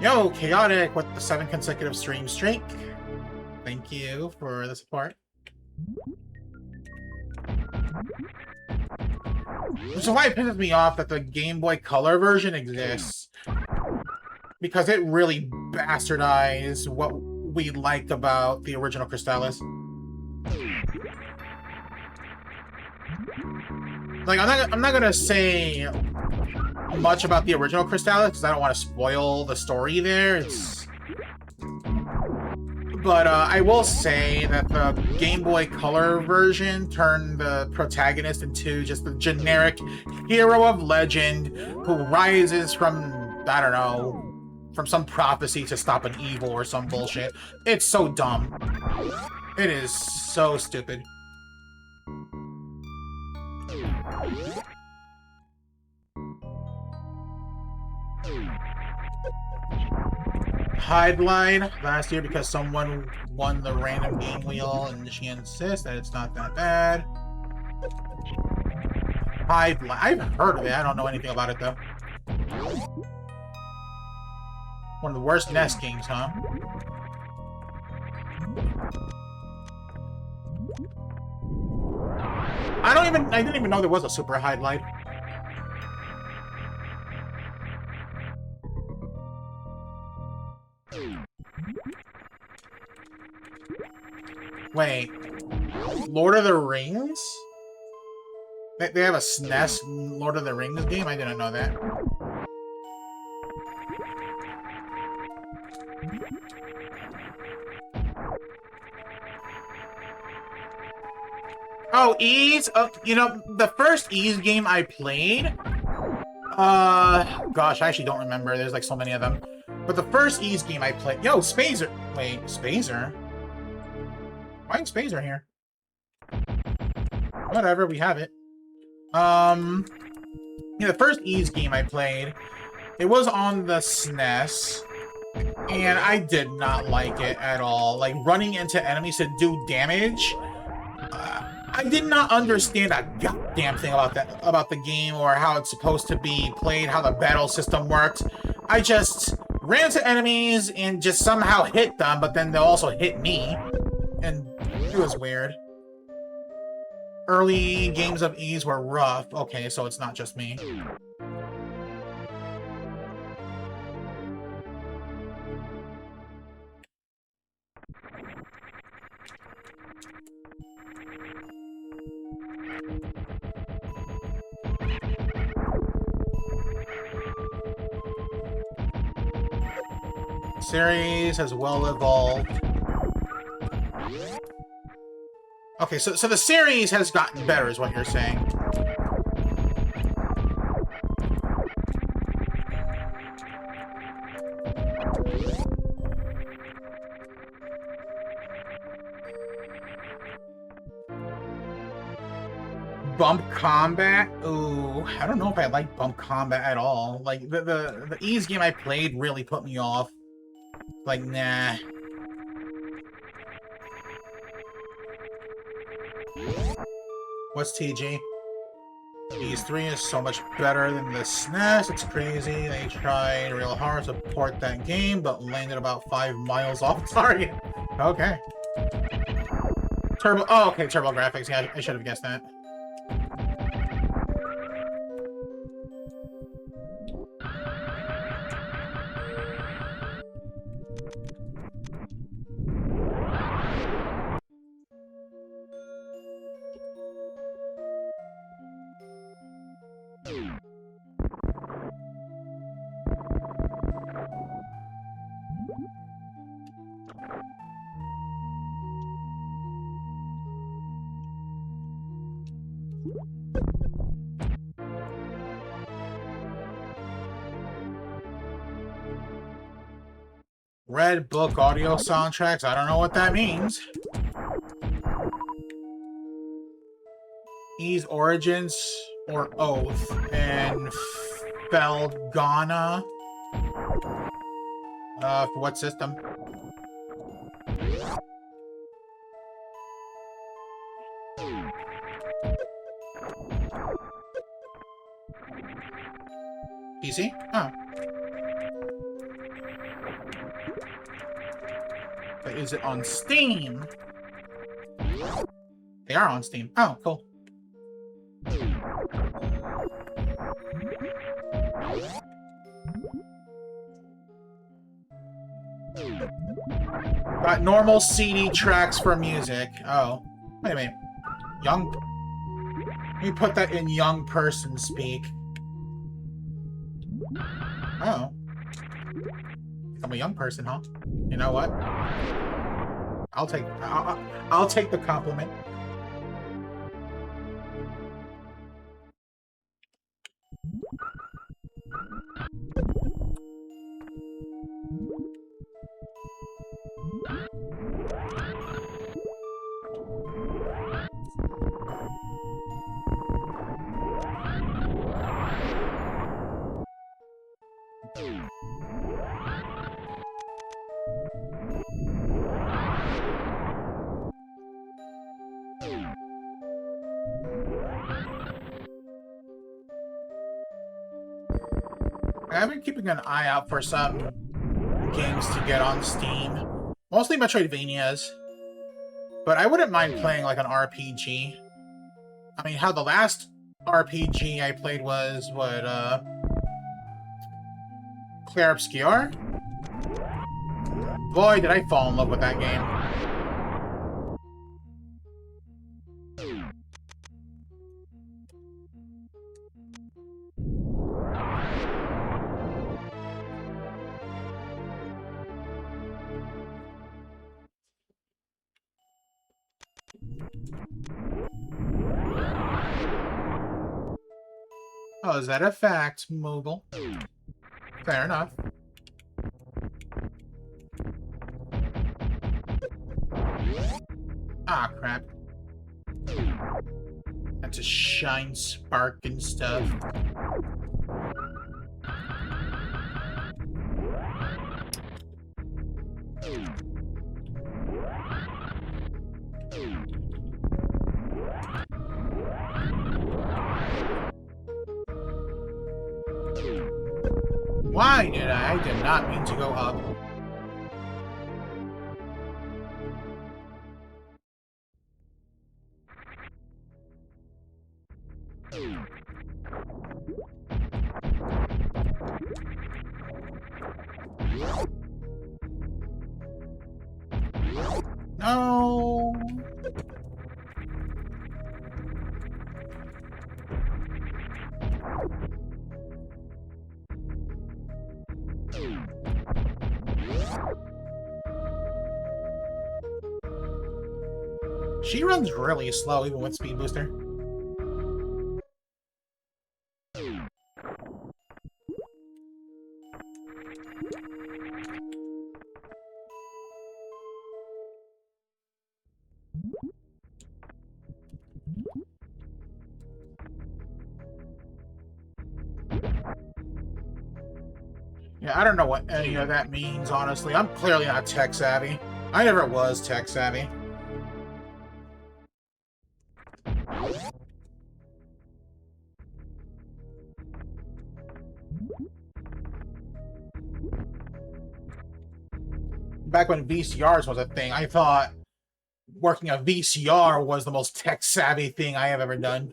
Yo, Chaotic with the 7 consecutive stream streak. Thank you for the support. Which is why it pisses me off that the Game Boy Color version exists. Because it really bastardized what we liked about the original Crystallis. Like, I'm not gonna say much about the original Crystallis because I don't want to spoil the story there. But I will say that the Game Boy Color version turned the protagonist into just a generic hero of legend who rises from, I don't know, from some prophecy to stop an evil or some bullshit. It's so dumb. It is so stupid. Hideline last year because someone won the random game wheel and she insists that it's not that bad. Hideline, I've heard of it. I don't know anything about it though. One of the worst NES games, huh? I didn't even know there was a Super Hideline. Wait, Lord of the Rings? They have a SNES Lord of the Rings game? I didn't know that. Oh, Ys? You know, the first Ys game I played... gosh, I actually don't remember. There's like so many of them. But the first Ys game I played... Yo, Spazer! Wait, Spazer? Why is Spazer here? Whatever, we have it. Yeah, the first Ys game I played, it was on the SNES, and I did not like it at all. Like, running into enemies to do damage, I did not understand a goddamn thing about the game or how it's supposed to be played, how the battle system worked. I just ran into enemies and just somehow hit them, but then they'll also hit me, and it was weird. Early games of Ys were rough. Okay, so it's not just me. Series has well evolved. Okay, so the series has gotten better, is what you're saying. Bump combat? Ooh, I don't know if I like bump combat at all. Like, the Ys game I played really put me off. Like, nah. What's TG? Ys 3 is so much better than the SNES, it's crazy. They tried real hard to port that game, but landed about 5 miles off target. Okay. Turbo, oh, okay, Turbo Graphics, yeah, I should have guessed that. Red Book audio soundtracks, I don't know what that means. Ys Origins or Oath and Feldgana. For what system? PC? Oh. But is it on Steam? They are on Steam. Oh, cool. Got normal CD tracks for music. Oh. Wait a minute. Young... Let me put that in young person speak. Oh. I'm a young person, huh? You know what? I'll take the compliment. I've been keeping an eye out for some games to get on Steam. Mostly Metroidvanias. But I wouldn't mind playing like an RPG. I mean, how the last RPG I played was, what, Claire Obscure? Boy, did I fall in love with that game. Oh, is that a fact, Moogle? Fair enough. Ah, crap. That's a shine spark and stuff. Why did I? I did not mean to go up. No. She runs really slow even with Speed Booster. Yeah, I don't know what any of that means, honestly. I'm clearly not tech savvy. I never was tech savvy. Back when VCRs was a thing, I thought working a VCR was the most tech savvy thing I have ever done.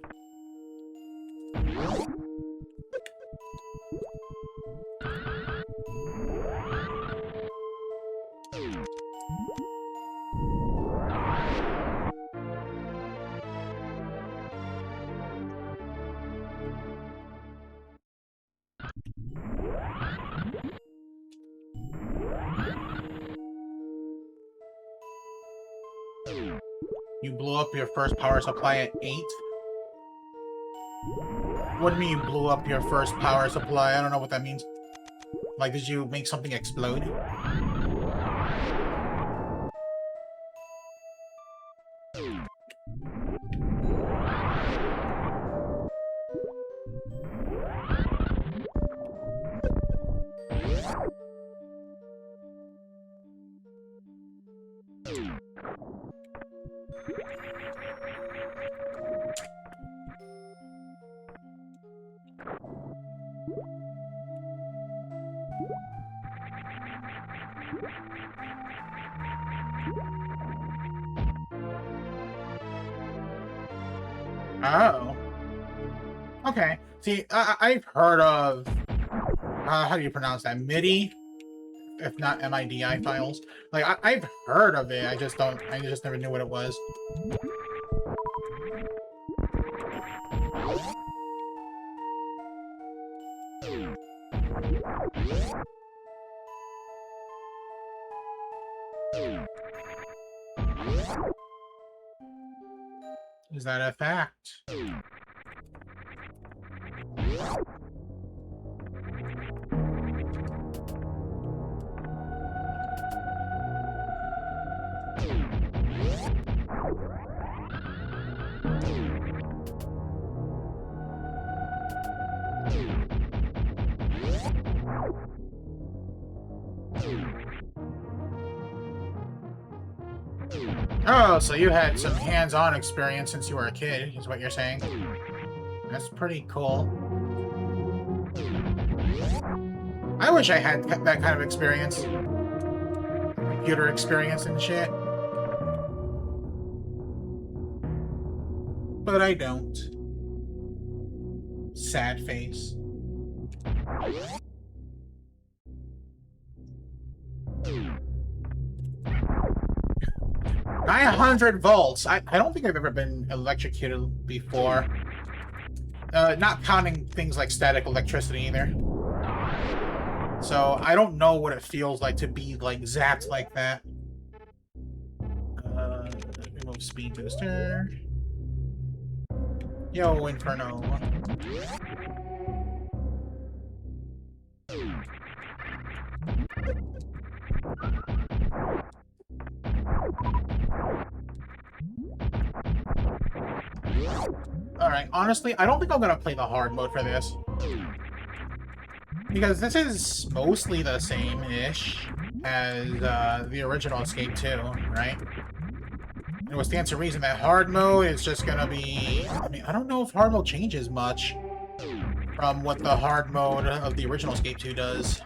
You blew up your first power supply at 8? What do you mean you blew up your first power supply? I don't know what that means. Like, did you make something explode? Oh. Okay. See, I've heard of... how do you pronounce that? MIDI? If not MIDI files. Like, I've heard of it, I just never knew what it was. Is that a fact? Oh, so you had some hands-on experience since you were a kid, is what you're saying. That's pretty cool. I wish I had that kind of experience. Computer experience and shit. But I don't. Sad face. 900 volts. I don't think I've ever been electrocuted before. Not counting things like static electricity either. So I don't know what it feels like to be like zapped like that. Remove speed booster. Yo, Inferno. Alright, honestly, I don't think I'm gonna play the hard mode for this. Because this is mostly the same-ish as the original Escape 2, right? And what stands to reason that hard mode is just gonna be... I mean, I don't know if hard mode changes much from what the hard mode of the original Escape 2 does.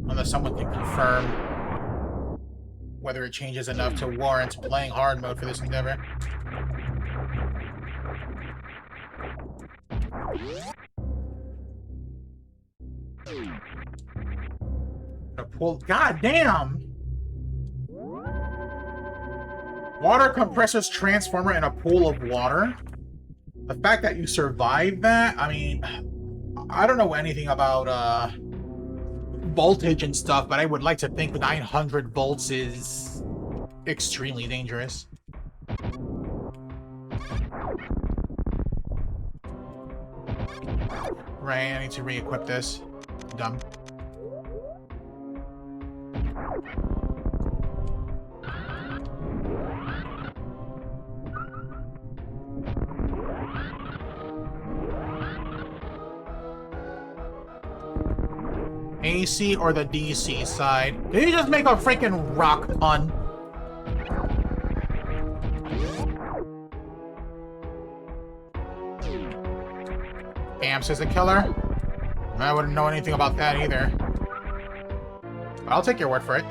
Unless someone can confirm whether it changes enough to warrant playing hard mode for this endeavor. God damn! Water compressor's transformer in a pool of water? The fact that you survived that, I mean, I don't know anything about voltage and stuff, but I would like to think 900 volts is extremely dangerous. Right, I need to re-equip this. Dumb. AC or the DC side? Did he just make a freaking rock pun? Amps is a killer? I wouldn't know anything about that either. But I'll take your word for it.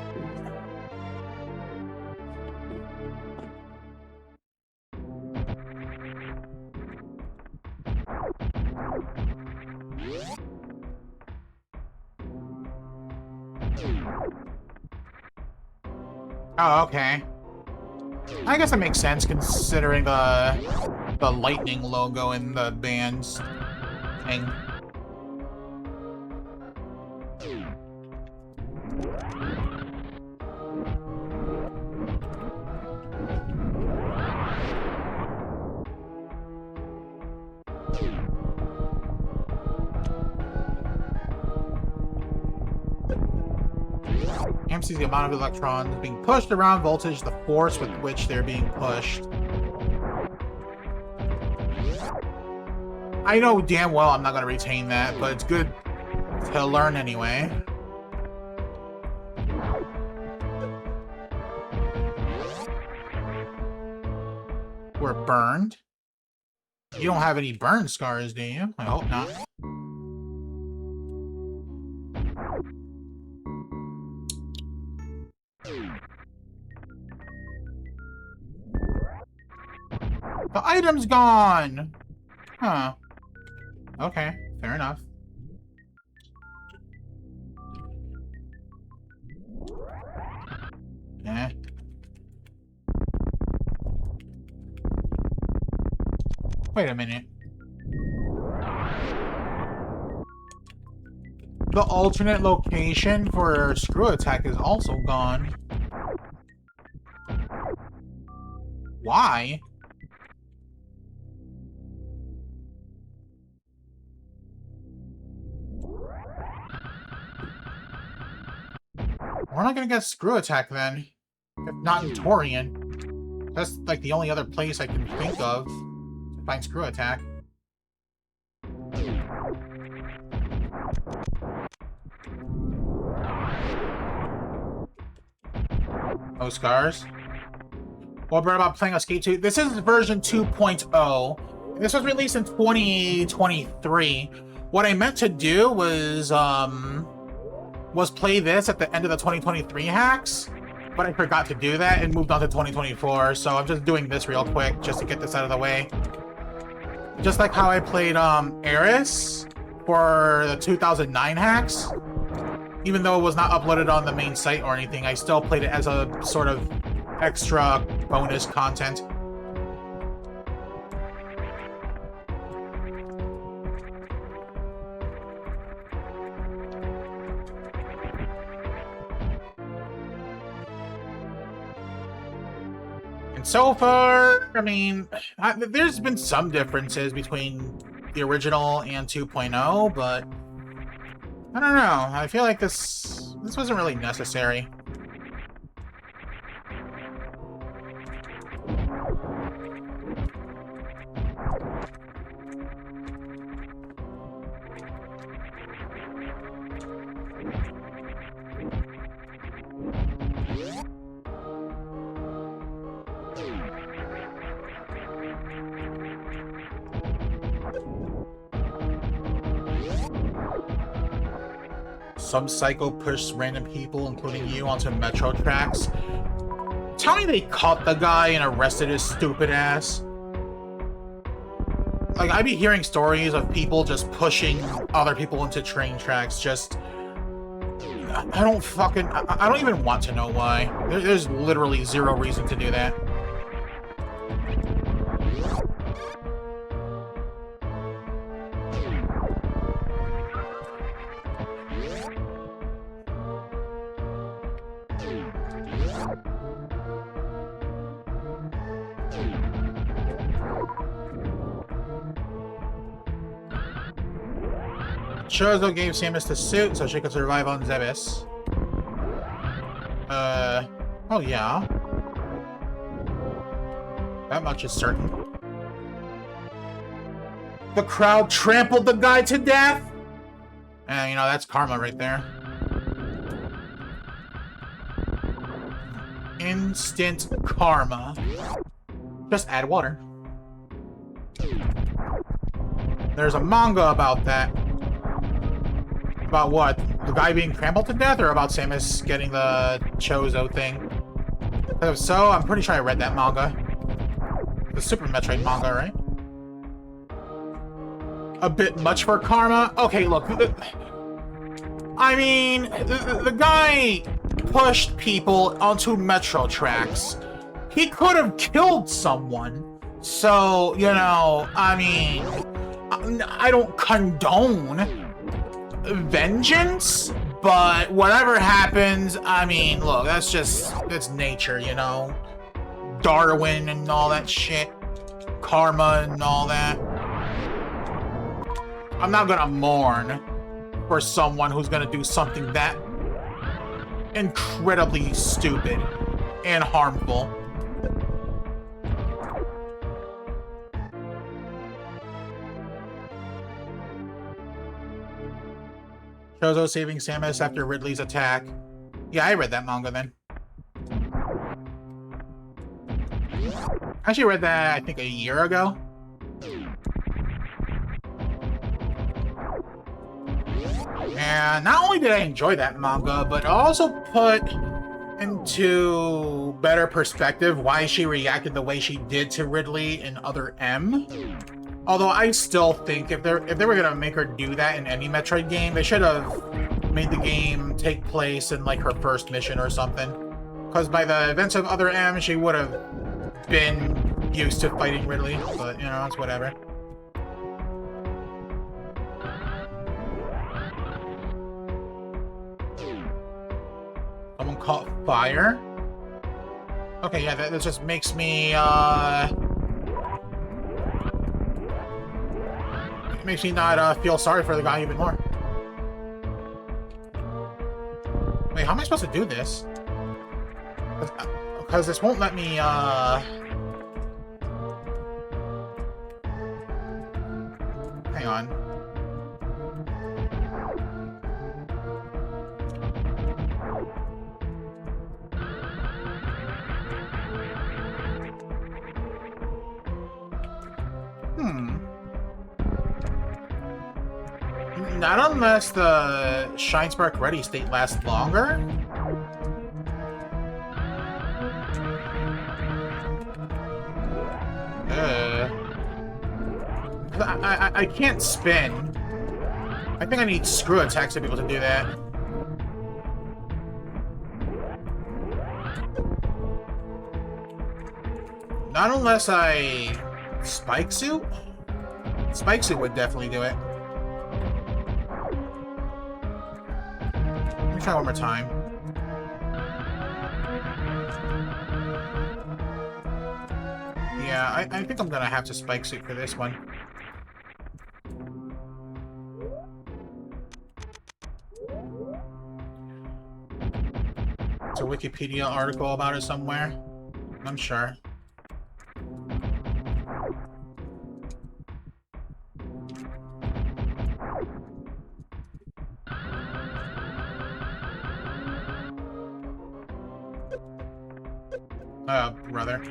Oh, okay. I guess that makes sense considering the lightning logo in the band's thing. Amps is the amount of electrons being pushed around, voltage, the force with which they're being pushed. I know damn well I'm not going to retain that, but it's good to learn anyway. We're burned. You don't have any burn scars, do you? I hope not. The item's gone! Huh. Okay, fair enough. Eh. Wait a minute. The alternate location for Screw Attack is also gone. Why? We're not gonna get Screw Attack then. If not in Torian. That's like the only other place I can think of to find Screw Attack. No scars. What about playing Escape 2? This is version 2.0. This was released in 2023. What I meant to do was play this at the end of the 2023 hacks, but I forgot to do that and moved on to 2024, so I'm just doing this real quick just to get this out of the way. Just like how I played Eris for the 2009 hacks. Even though it was not uploaded on the main site or anything, I still played it as a sort of extra bonus content. And so far, I mean, there's been some differences between the original and 2.0, but I don't know. I feel like this wasn't really necessary. Some psycho pushed random people, including you, onto metro tracks. Tell me they caught the guy and arrested his stupid ass. Like, I'd be hearing stories of people just pushing other people into train tracks. Just, I don't even want to know why. There's literally zero reason to do that. Chozo gave Samus the suit so she could survive on Zebes. Oh yeah. That much is certain. The crowd trampled the guy to death? And, you know, that's karma right there. Instant karma. Just add water. There's a manga about that. About what? The guy being trampled to death, or about Samus getting the Chozo thing? If so, I'm pretty sure I read that manga. The Super Metroid manga, right? A bit much for karma? Okay, look. I mean, the guy pushed people onto metro tracks. He could have killed someone. So, you know, I mean, I don't condone vengeance, but whatever happens, I mean, look, that's nature, you know? Darwin and all that shit. Karma and all that. I'm not gonna mourn for someone who's gonna do something that incredibly stupid and harmful. Chozo saving Samus after Ridley's attack. Yeah, I read that manga then. I actually read that, I think, a year ago. And not only did I enjoy that manga, but I also put into better perspective why she reacted the way she did to Ridley in Other M. Although I still think if they were gonna make her do that in any Metroid game, they should have made the game take place in like her first mission or something. Because by the events of Other M, she would have been used to fighting Ridley. But you know, it's whatever. Someone caught fire. Okay, yeah, that just makes me, it makes me not, feel sorry for the guy even more. Wait, how am I supposed to do this? Because this won't let me, hang on. Not unless the Shine Spark Ready state lasts longer? I can't spin. I think I need screw attacks to be able to do that. Not unless I... Spike Suit? Spike Suit would definitely do it. Let me try one more time. Yeah, I think I'm gonna have to Spike Suit for this one. There's a Wikipedia article about it somewhere. I'm sure. Brother.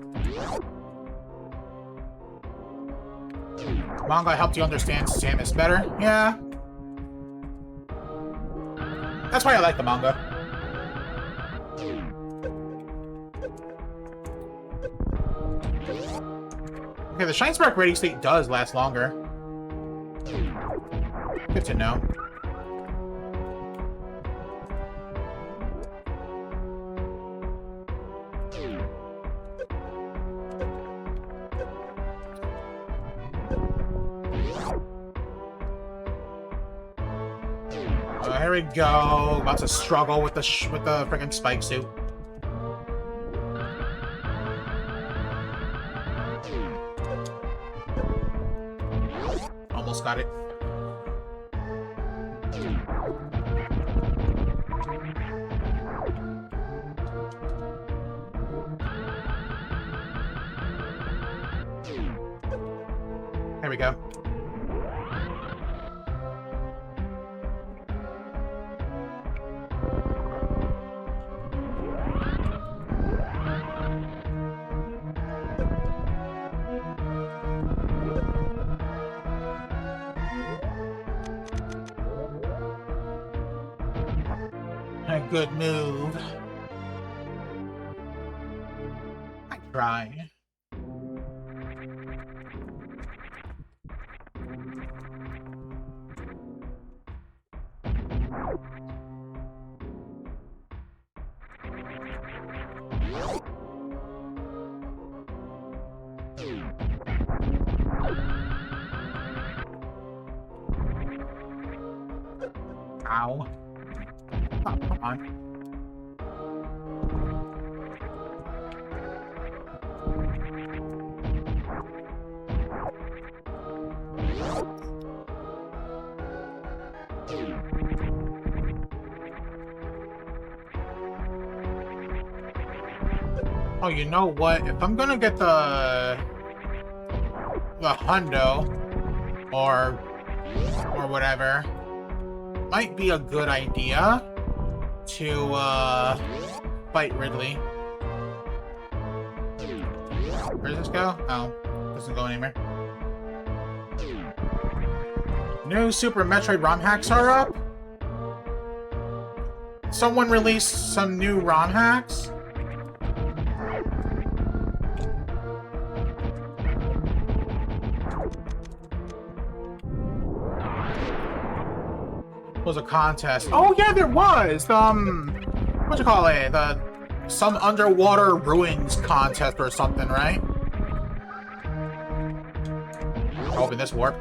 Manga helped you understand Samus better? Yeah. That's why I like the manga. Okay, the Shine Spark Ready state does last longer. Good to know. Here we go. About to struggle with the freaking Spike Suit. Almost got it. There we go. A good move. I try. Ow. Oh, come on. Oh, you know what? If I'm gonna get the hundo or whatever, might be a good idea to fight Ridley. Where does this go? Oh, doesn't go anywhere. New Super Metroid Rom hacks are up. Someone released some new ROM hacks. Was a contest. Oh yeah, there was. What you call it? Some underwater ruins contest or something, right? Open this warp.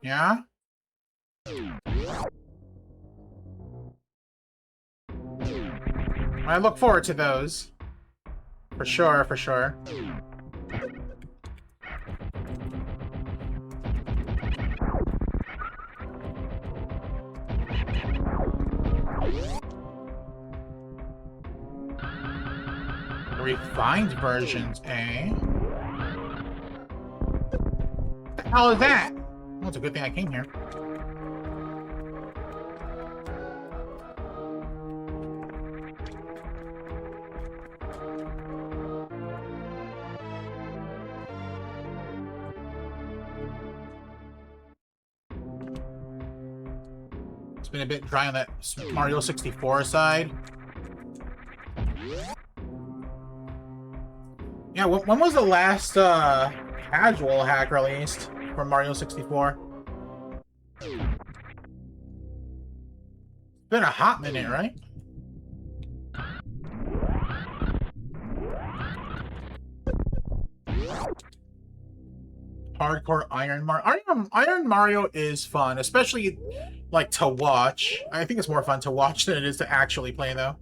Yeah. I look forward to those. For sure, for sure. Refined versions, eh? What the hell is that? Well, it's a good thing I came here. It's been a bit dry on that Mario 64 side. Yeah, when was the last casual hack released for Mario 64? It's been a hot minute, right? Hardcore Iron Mario. Iron Mario is fun, especially like to watch. I think it's more fun to watch than it is to actually play, though.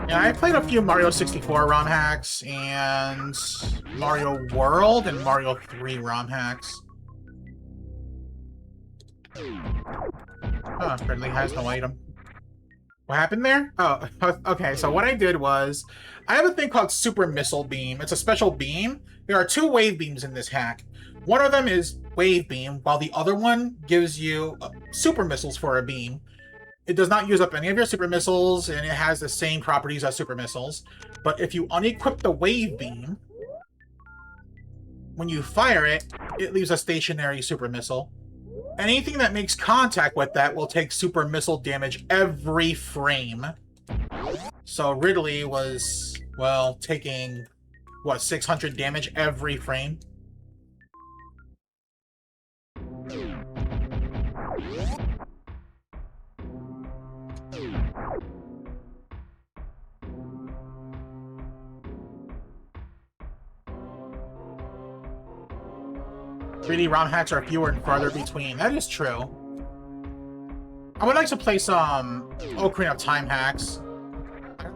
Yeah, I played a few Mario 64 ROM hacks, and Mario World and Mario 3 ROM hacks. Oh, Ridley has no item. What happened there? Oh, okay, so what I did was, I have a thing called Super Missile Beam. It's a special beam. There are two wave beams in this hack. One of them is wave beam, while the other one gives you super missiles for a beam. It does not use up any of your super missiles, and it has the same properties as super missiles. But if you unequip the wave beam, when you fire it, it leaves a stationary super missile. Anything that makes contact with that will take super missile damage every frame. So Ridley was, well, taking, what, 600 damage every frame? ROM hacks are fewer and farther between. That is true. I would like to play some Ocarina of Time hacks.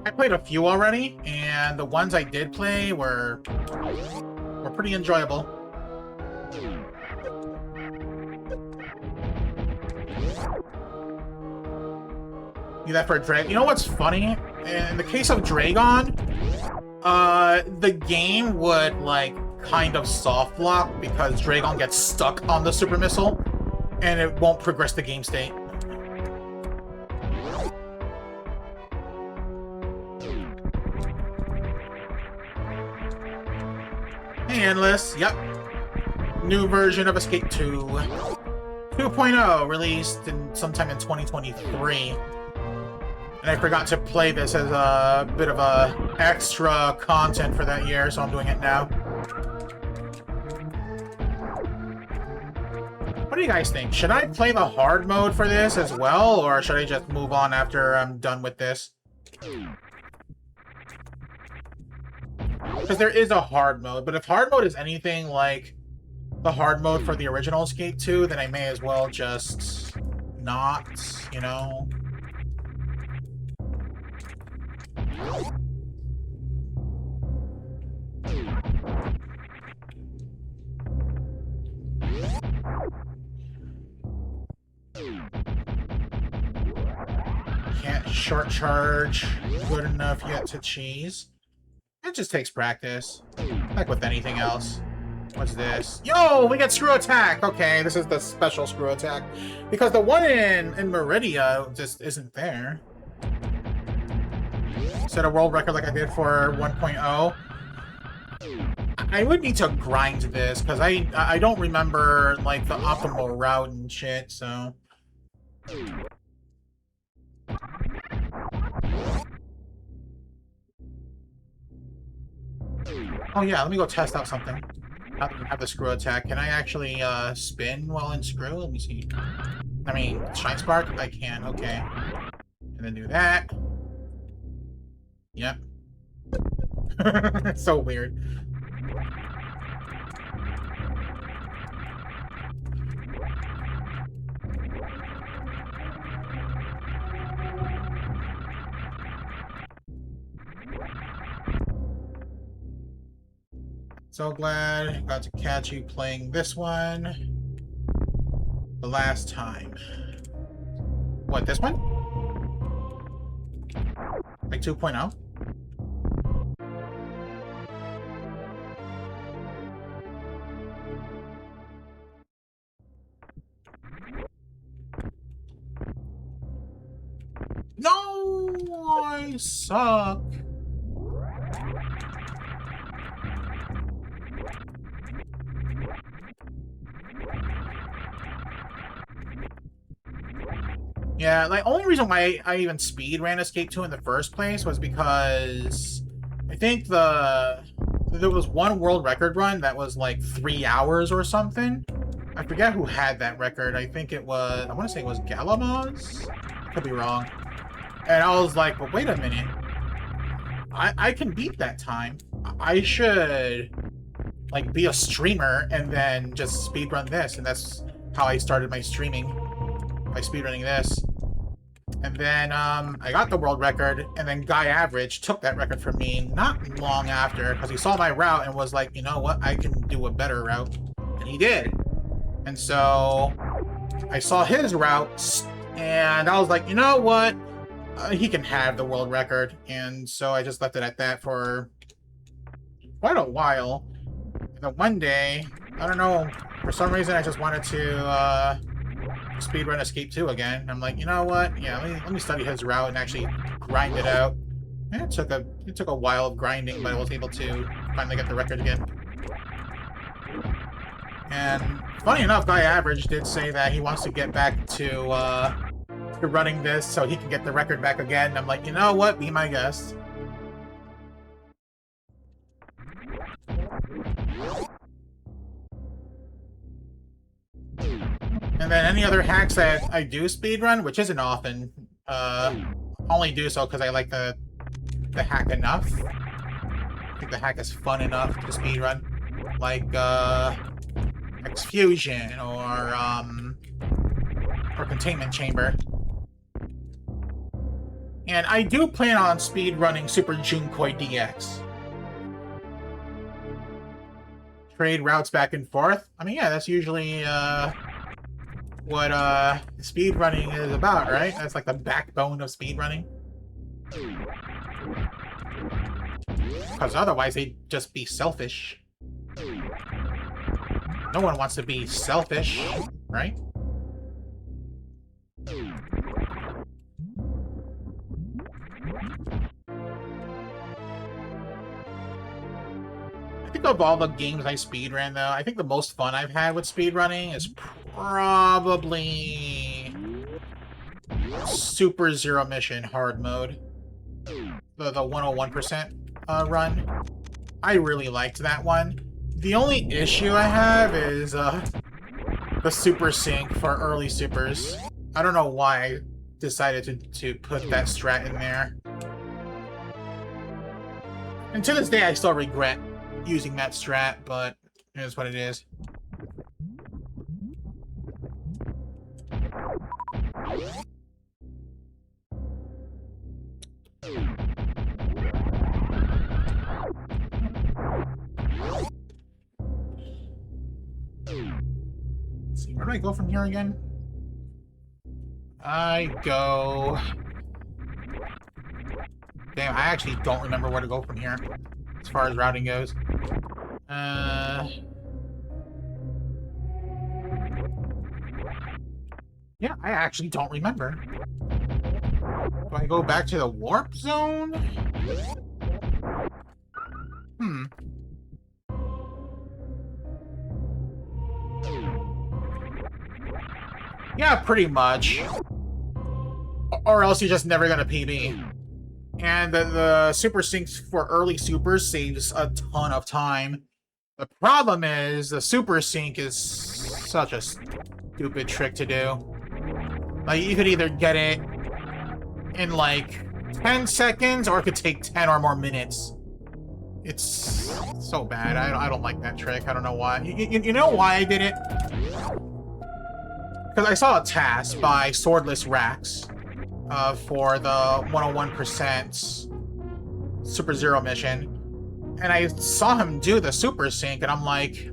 I played a few already, and the ones I did play were pretty enjoyable. Do that for a Dragon. You know what's funny? In the case of Dragon, the game would, like, kind of soft lock because Dragon gets stuck on the super missile and it won't progress the game state. Hey, Endless. Yep. New version of Escape 2. 2.0, released sometime in 2023. And I forgot to play this as a bit of extra content for that year, so I'm doing it now. What do you guys think? Should I play the hard mode for this as well, or should I just move on after I'm done with this? Because there is a hard mode, but if hard mode is anything like the hard mode for the original Skate 2, then I may as well just not, you know? Can't short charge good enough yet to cheese. It just takes practice. Like with anything else. What's this? Yo, we get screw attack! Okay, this is the special screw attack. Because the one in Meridia just isn't there. Set a world record like I did for 1.0. I would need to grind this because I don't remember like the optimal route and shit. So. Oh yeah, let me go test out something. Now that we have the screw attack, can I actually spin while in screw? Let me see. I mean, Shine Spark? I can, okay. And then do that. Yep. So weird. So glad I got to catch you playing this one the last time. What, this one? Like 2.0? No, I suck. Yeah, like, only reason why I even speed ran Escape 2 in the first place was because I think there was one world record run that was like 3 hours or something. I forget who had that record. I think it was, I want to say it was Galamaz? Could be wrong. And I was like, but wait a minute. I can beat that time. I should like be a streamer and then just speedrun this, and that's how I started my streaming. By speedrunning this. And then I got the world record, and then Guy Average took that record from me not long after, because he saw my route and was like, you know what, I can do a better route. And he did. And so I saw his route, and I was like, you know what, he can have the world record. And so I just left it at that for quite a while. And then one day, I don't know, for some reason I just wanted to speedrun Escape 2 again. I'm like, you know what? Yeah, let me study his route and actually grind it out. And it took a while of grinding, but I was able to finally get the record again. And funny enough, Guy Average did say that he wants to get back to running this so he can get the record back again. And I'm like, you know what? Be my guest. And then any other hacks that I do speedrun, which isn't often, only do so because I like the hack enough. I think the hack is fun enough to speedrun. Like, X-Fusion or Containment Chamber. And I do plan on speedrunning Super Junkoi DX. Trade routes back and forth. I mean, yeah, that's usually, what speedrunning is about, right? That's like the backbone of speedrunning. Because otherwise they'd just be selfish. No one wants to be selfish, right? I think of all the games I speedran, though, I think the most fun I've had with speedrunning is probably Super Zero Mission Hard Mode. The 101% run. I really liked that one. The only issue I have is the super sync for early supers. I don't know why I decided to put that strat in there. And to this day, I still regret using that strat, but it is what it is. Let's see, where do I go from here again? I go... Damn, I actually don't remember where to go from here, as far as routing goes. Yeah, I actually don't remember. Do I go back to the warp zone? Yeah, pretty much. Or else you're just never gonna PB. And the Super Sync for early Supers saves a ton of time. The problem is, the Super Sync is such a stupid trick to do. Like, you could either get it in, like, 10 seconds, or it could take 10 or more minutes. It's so bad. I don't like that trick. I don't know why. You know why I did it? Because I saw a task by Swordless Rax for the 101% Super Zero mission. And I saw him do the Super Sync, and I'm like,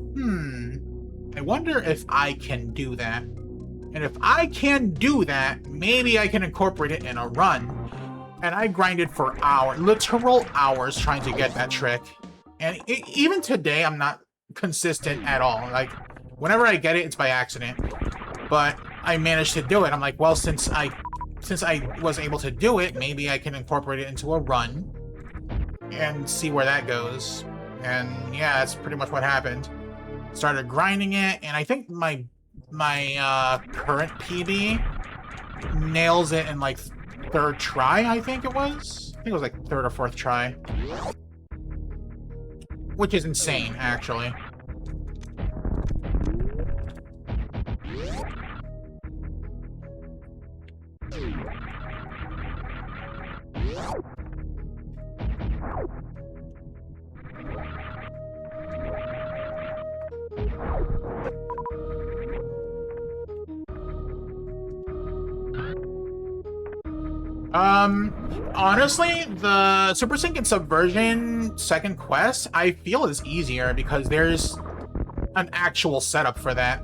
I wonder if I can do that. And if I can do that, maybe I can incorporate it in a run. And I grinded for hours, literal hours, trying to get that trick. And even today, I'm not consistent at all. Like, whenever I get it, it's by accident. But I managed to do it. I'm like, well, since I was able to do it, maybe I can incorporate it into a run and see where that goes. And yeah, that's pretty much what happened. Started grinding it, and I think my current PB nails it in like third try, I think it was. I think it was like third or fourth try. Which is insane, actually. Honestly, the Super Sync and Subversion second quest, I feel is easier because there's an actual setup for that.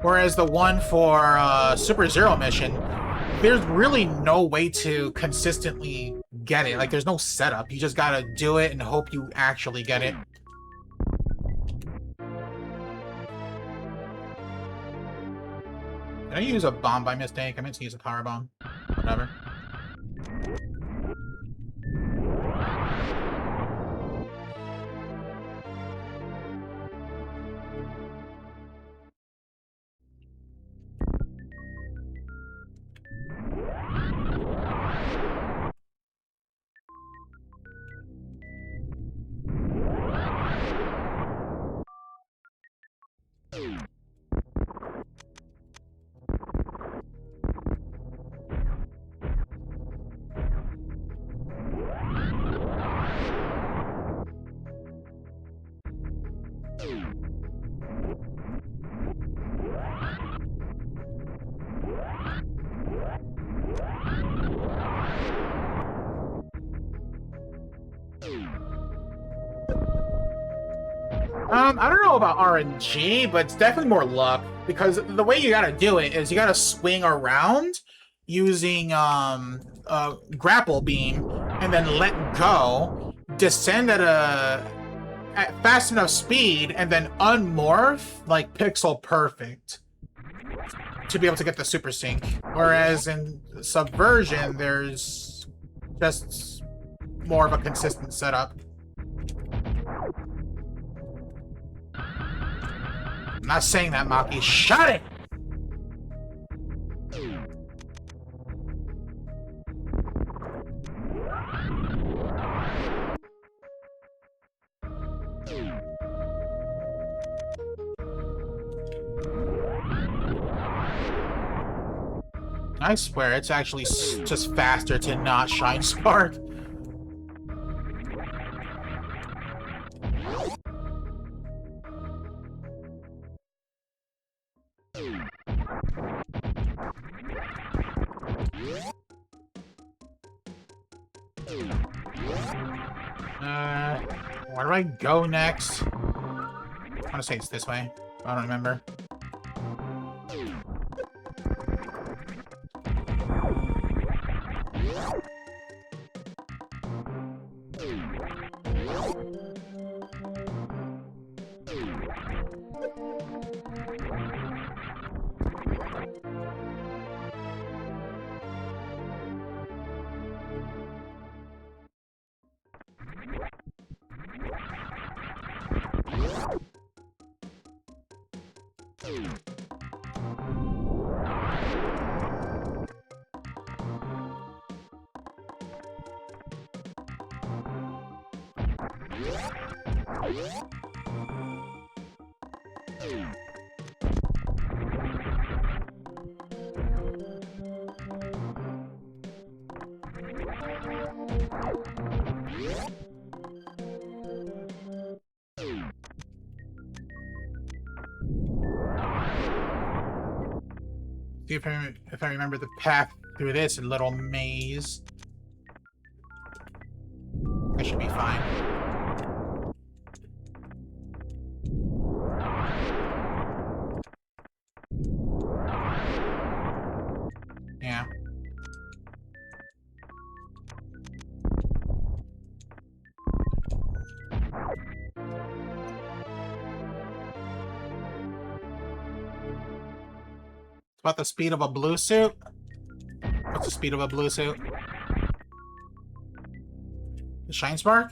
Whereas the one for Super Zero mission, there's really no way to consistently get it. Like, there's no setup. You just gotta do it and hope you actually get it. Did I use a bomb by mistake? I meant to use a power bomb. Whatever. I don't know about RNG, but it's definitely more luck, because the way you gotta do it is you gotta swing around using grapple beam, and then let go, descend at fast enough speed, and then unmorph like pixel perfect to be able to get the super sync. Whereas in Subversion, there's just more of a consistent setup. I'm not saying that, Maki. Shut it! I swear, it's actually just faster to not Shine Spark. Where do I go next? I want to say it's this way. I don't remember. See if I remember the path through this little maze. I should be fine. Yeah. It's about the speed of a blue suit. What's the speed of a blue suit? The Shine Spark?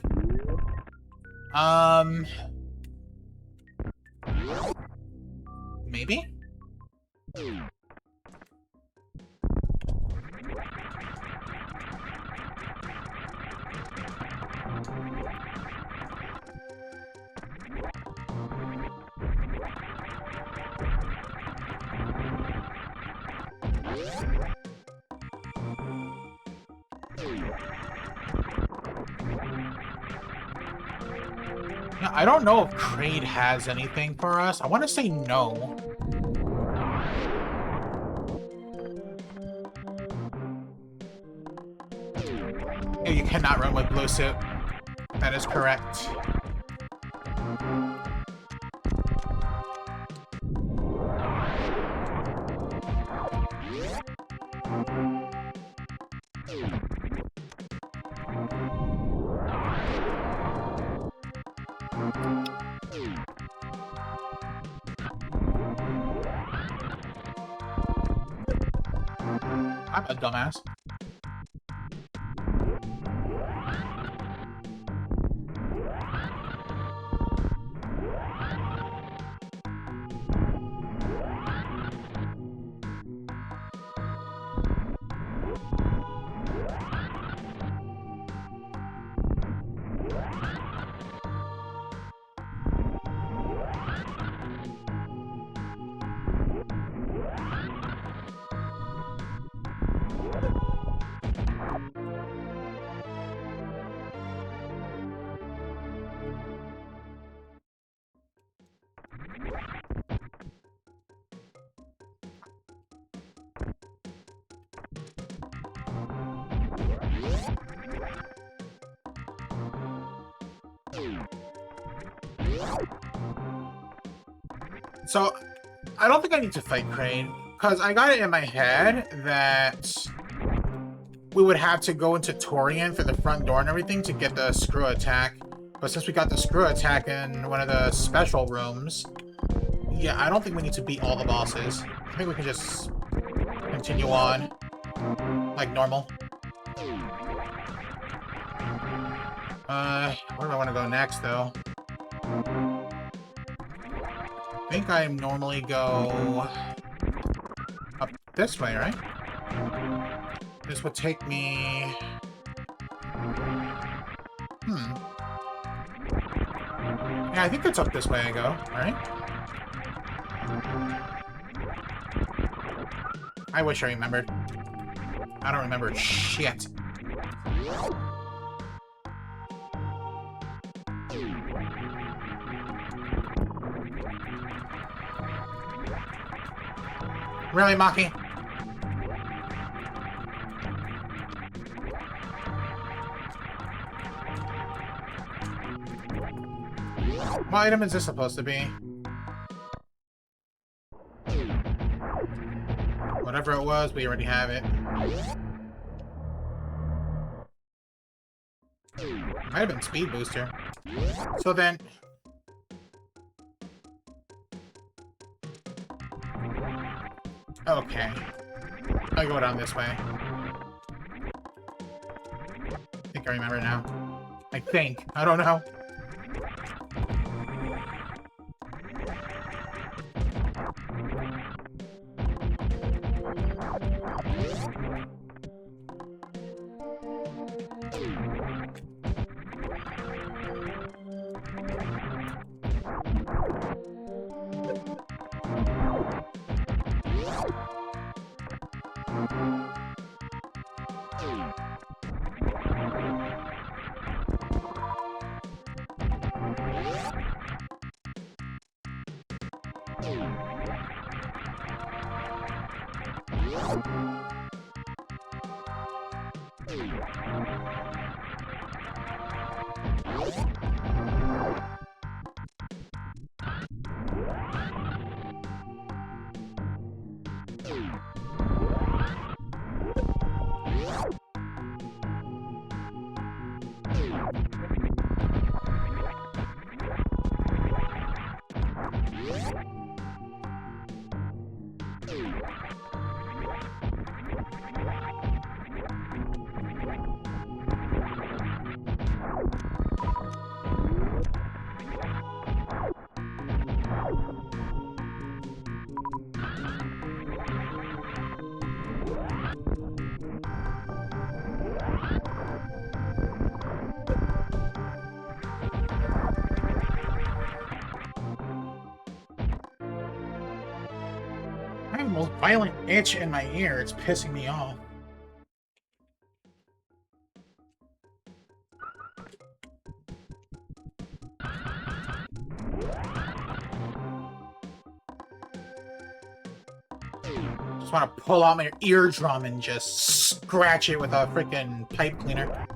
Maybe? Yeah, I don't know if Kraid has anything for us. I want to say no. Yeah, you cannot run with blue suit. That is correct. I'm a dumbass. So, I don't think I need to fight Kraid, because I got it in my head that we would have to go into Torian for the front door and everything to get the screw attack. But since we got the screw attack in one of the special rooms, yeah, I don't think we need to beat all the bosses. I think we can just continue on like normal. Where do I want to go next, though? I think I normally go up this way, right? This would take me... Yeah, I think it's up this way I go, alright? I wish I remembered. I don't remember shit. Really, Maki? What item is this supposed to be? Whatever it was, we already have it. Might have been speed booster. So then... Okay. I go down this way. I think I remember now. I think. I don't know. I have the most violent itch in my ear. It's pissing me off. Just want to pull out my eardrum and just scratch it with a freaking pipe cleaner.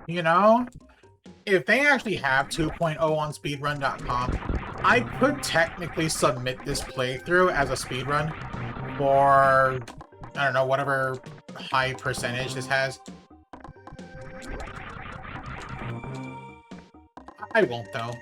You know, if they actually have 2.0 on speedrun.com, I could technically submit this playthrough as a speedrun for, I don't know, whatever high percentage this has. I won't, though.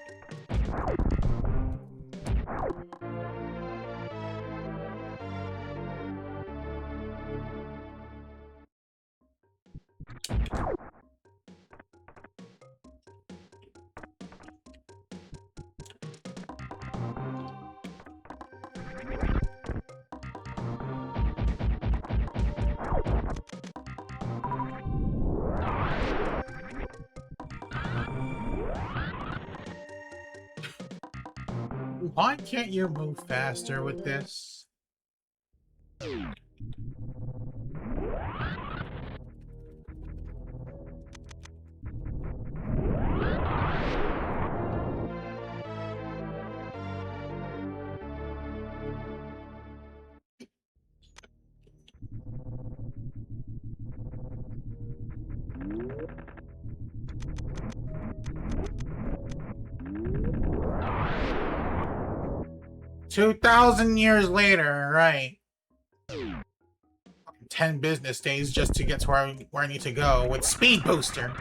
Why can't you move faster with this? 2,000 years later, right? 10 business days just to get to where I need to go with Speed Booster.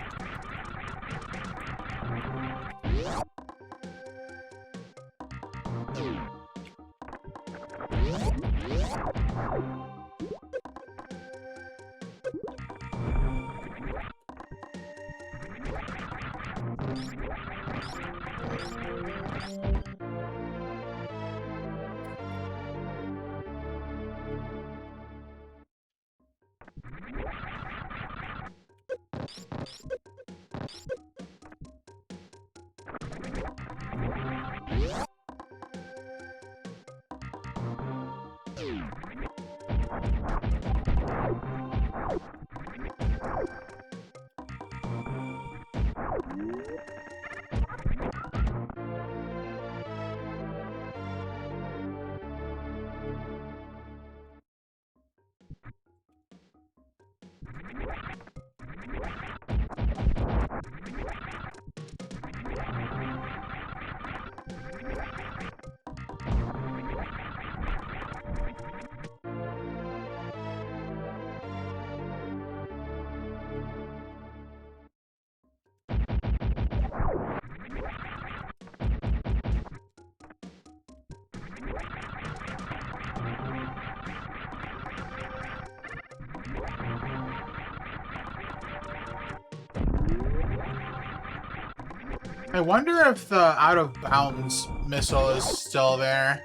I wonder if the out-of-bounds missile is still there.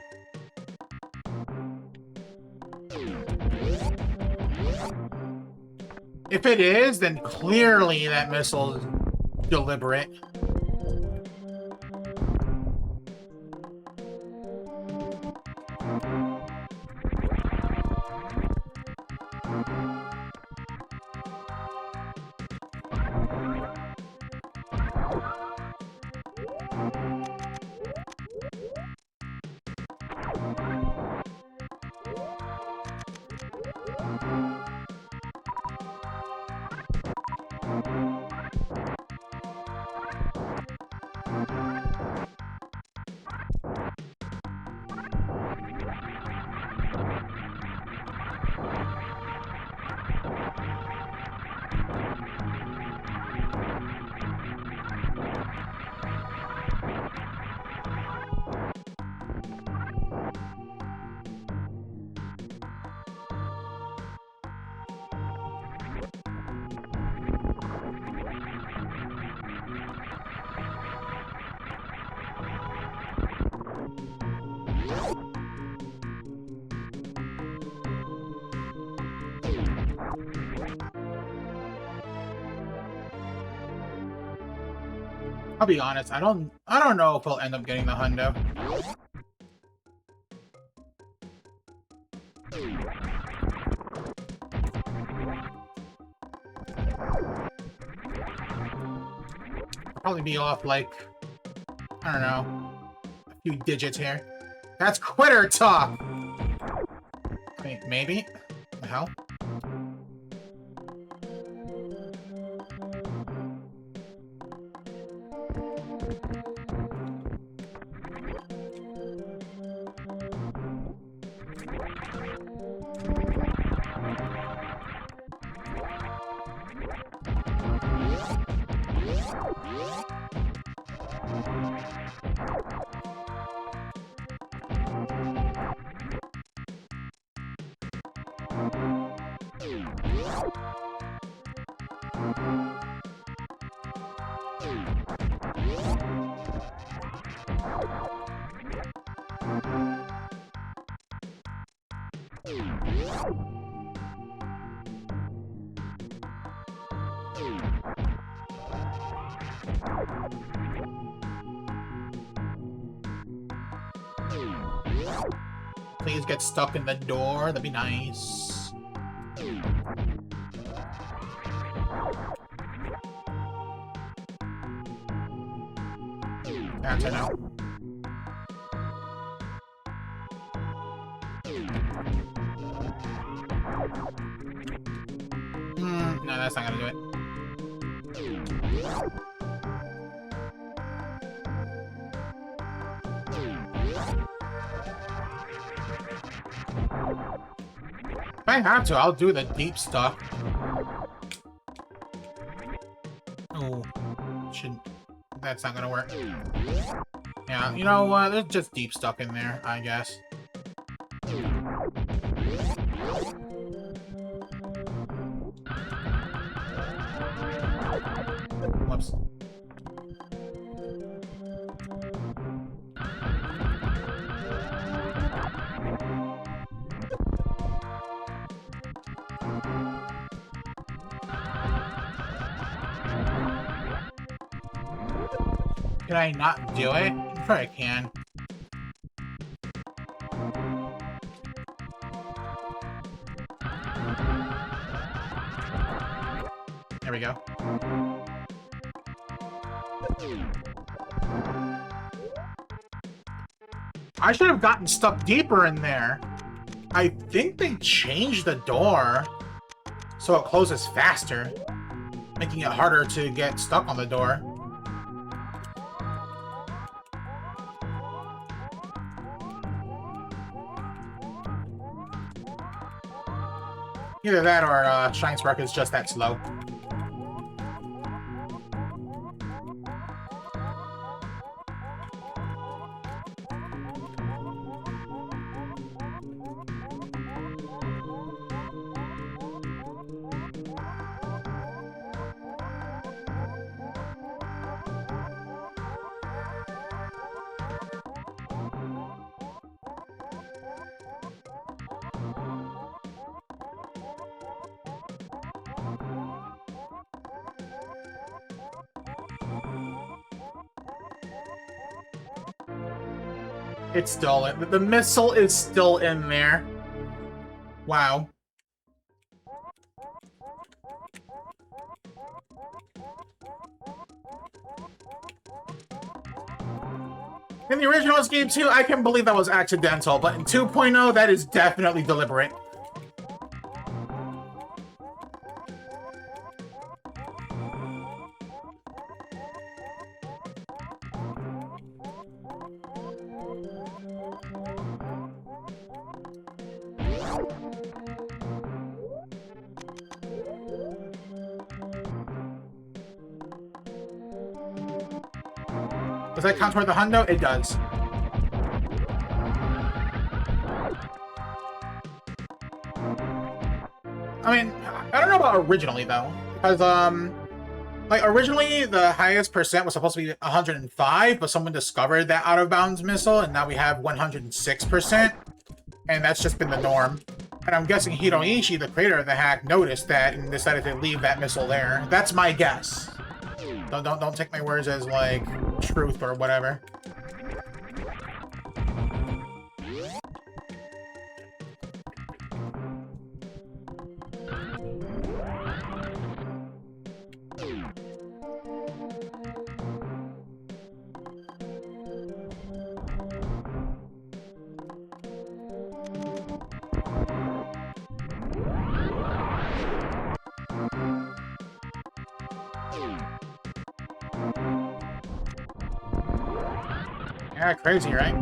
If it is, then clearly that missile is deliberate. I'll be honest, I don't know if we'll end up getting the hundo. Probably be off like, I don't know, a few digits here. That's quitter talk! Wait, maybe? The hell? Please get stuck in the door, that'd be nice. That's a no. No, that's not gonna do it. If I have to, I'll do the deep stuff. Oh, that's not gonna work. Yeah, you know what? There's just deep stuff in there, I guess. Whoops. Can I not do it? I'm sure I can. There we go. I should have gotten stuck deeper in there. I think they changed the door so it closes faster, making it harder to get stuck on the door. Either that or Shine Spark is just that slow. It's still the missile is still in there. Wow. In the original game 2, I can believe that was accidental, but in 2.0, that is definitely deliberate. Does that count toward the hundo? It does. I mean, I don't know about originally, though. Because, like, originally, the highest percent was supposed to be 105, but someone discovered that out-of-bounds missile, and now we have 106%. And that's just been the norm. And I'm guessing Hiroishi, the creator of the hack, noticed that and decided to leave that missile there. That's my guess. Don't take my words as, like, truth or whatever. Yeah, crazy, right?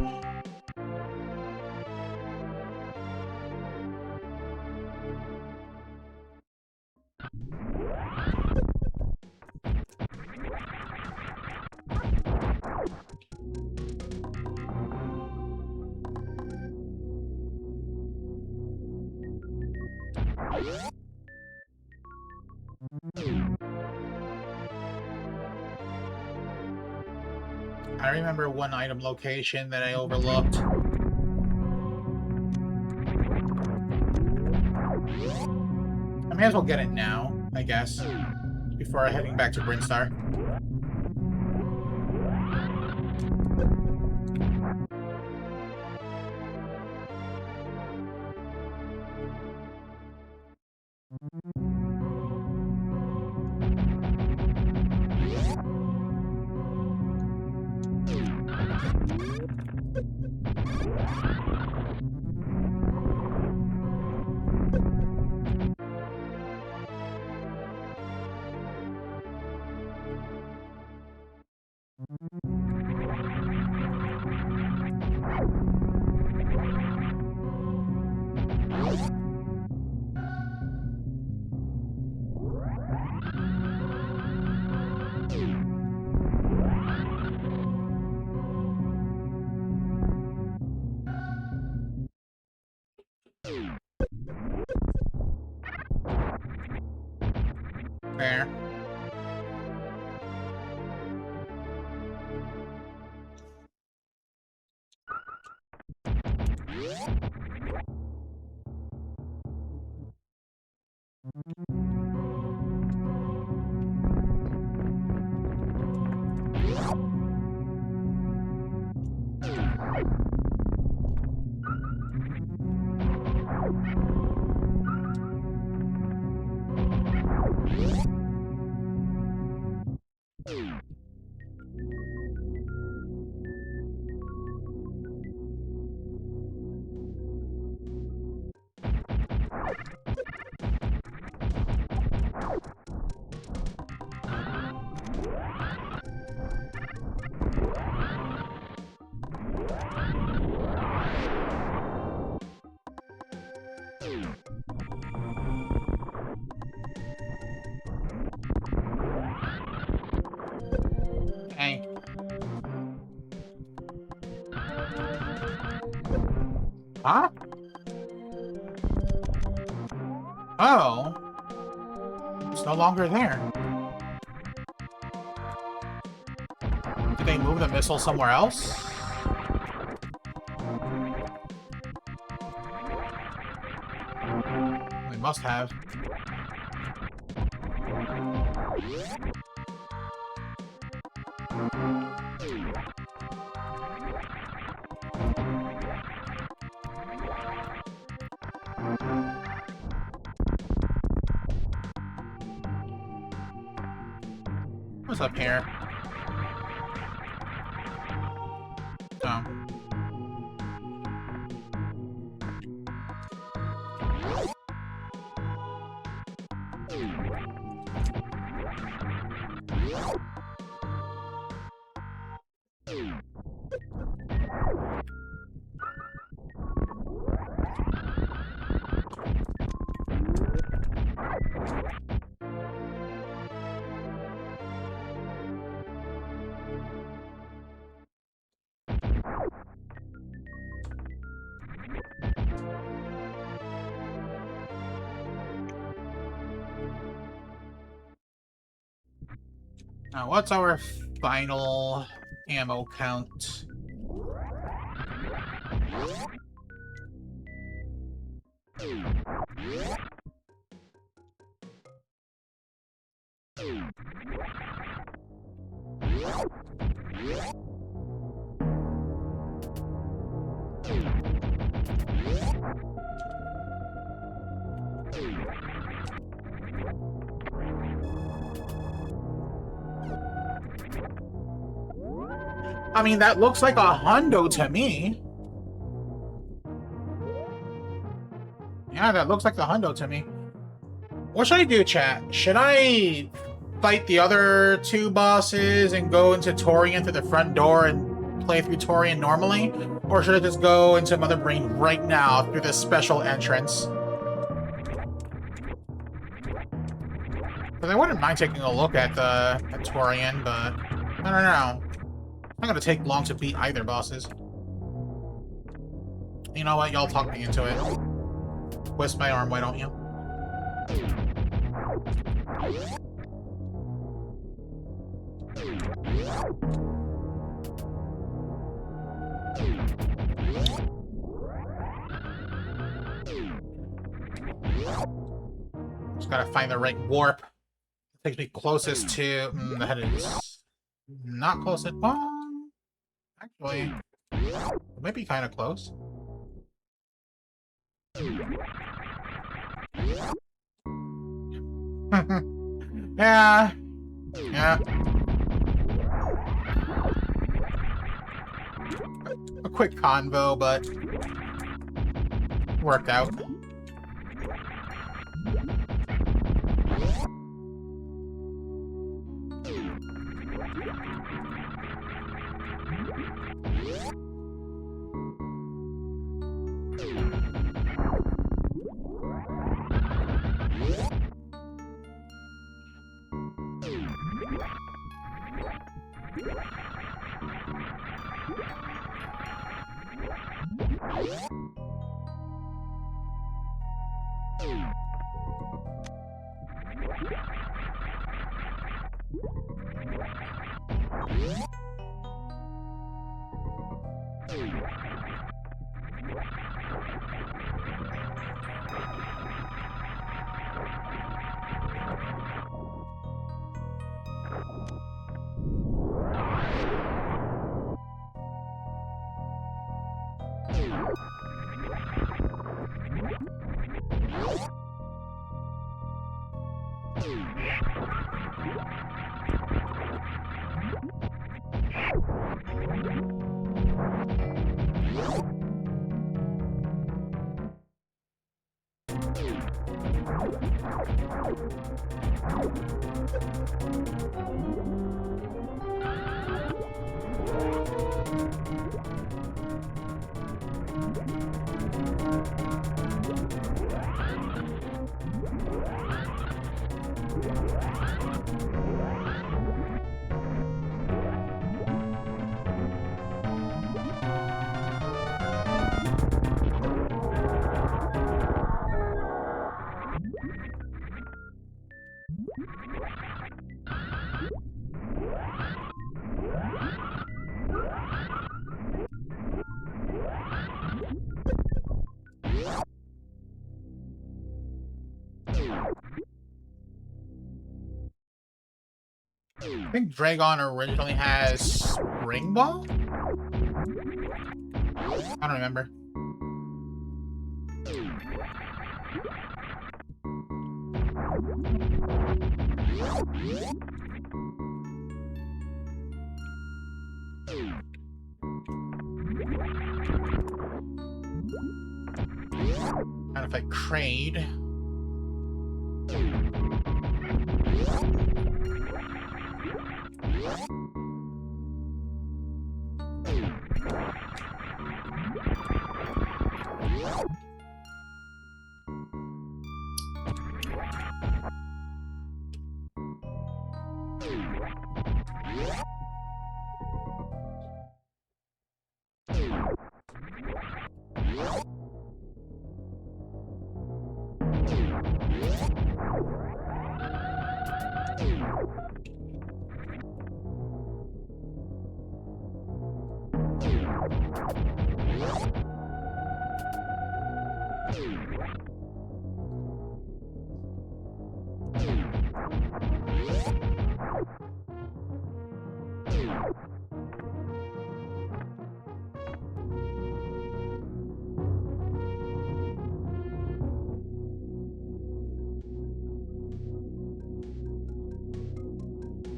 I remember one item location that I overlooked. I may as well get it now, I guess, before heading back to Brinstar. Fair. Dang. Huh? Oh. It's no longer there. Did they move the missile somewhere else? They must have. What's up here? Oh. Now, what's our final ammo count? I mean, that looks like a hundo to me. Yeah, that looks like a hundo to me. What should I do, chat? Should I fight the other two bosses and go into Torian through the front door and play through Torian normally? Or should I just go into Mother Brain right now through this special entrance? Because I wouldn't mind taking a look at Torian, but I don't know. It's not gonna take long to beat either bosses. You know what? Y'all talk me into it. Twist my arm, why don't you? Just gotta find the right warp. It takes me closest to... that is... not close at all. Actually, it might be kind of close. Yeah. Yeah. A quick convo, but worked out. I think Dragon originally has Spring Ball? I don't remember. gotta fight Kraid.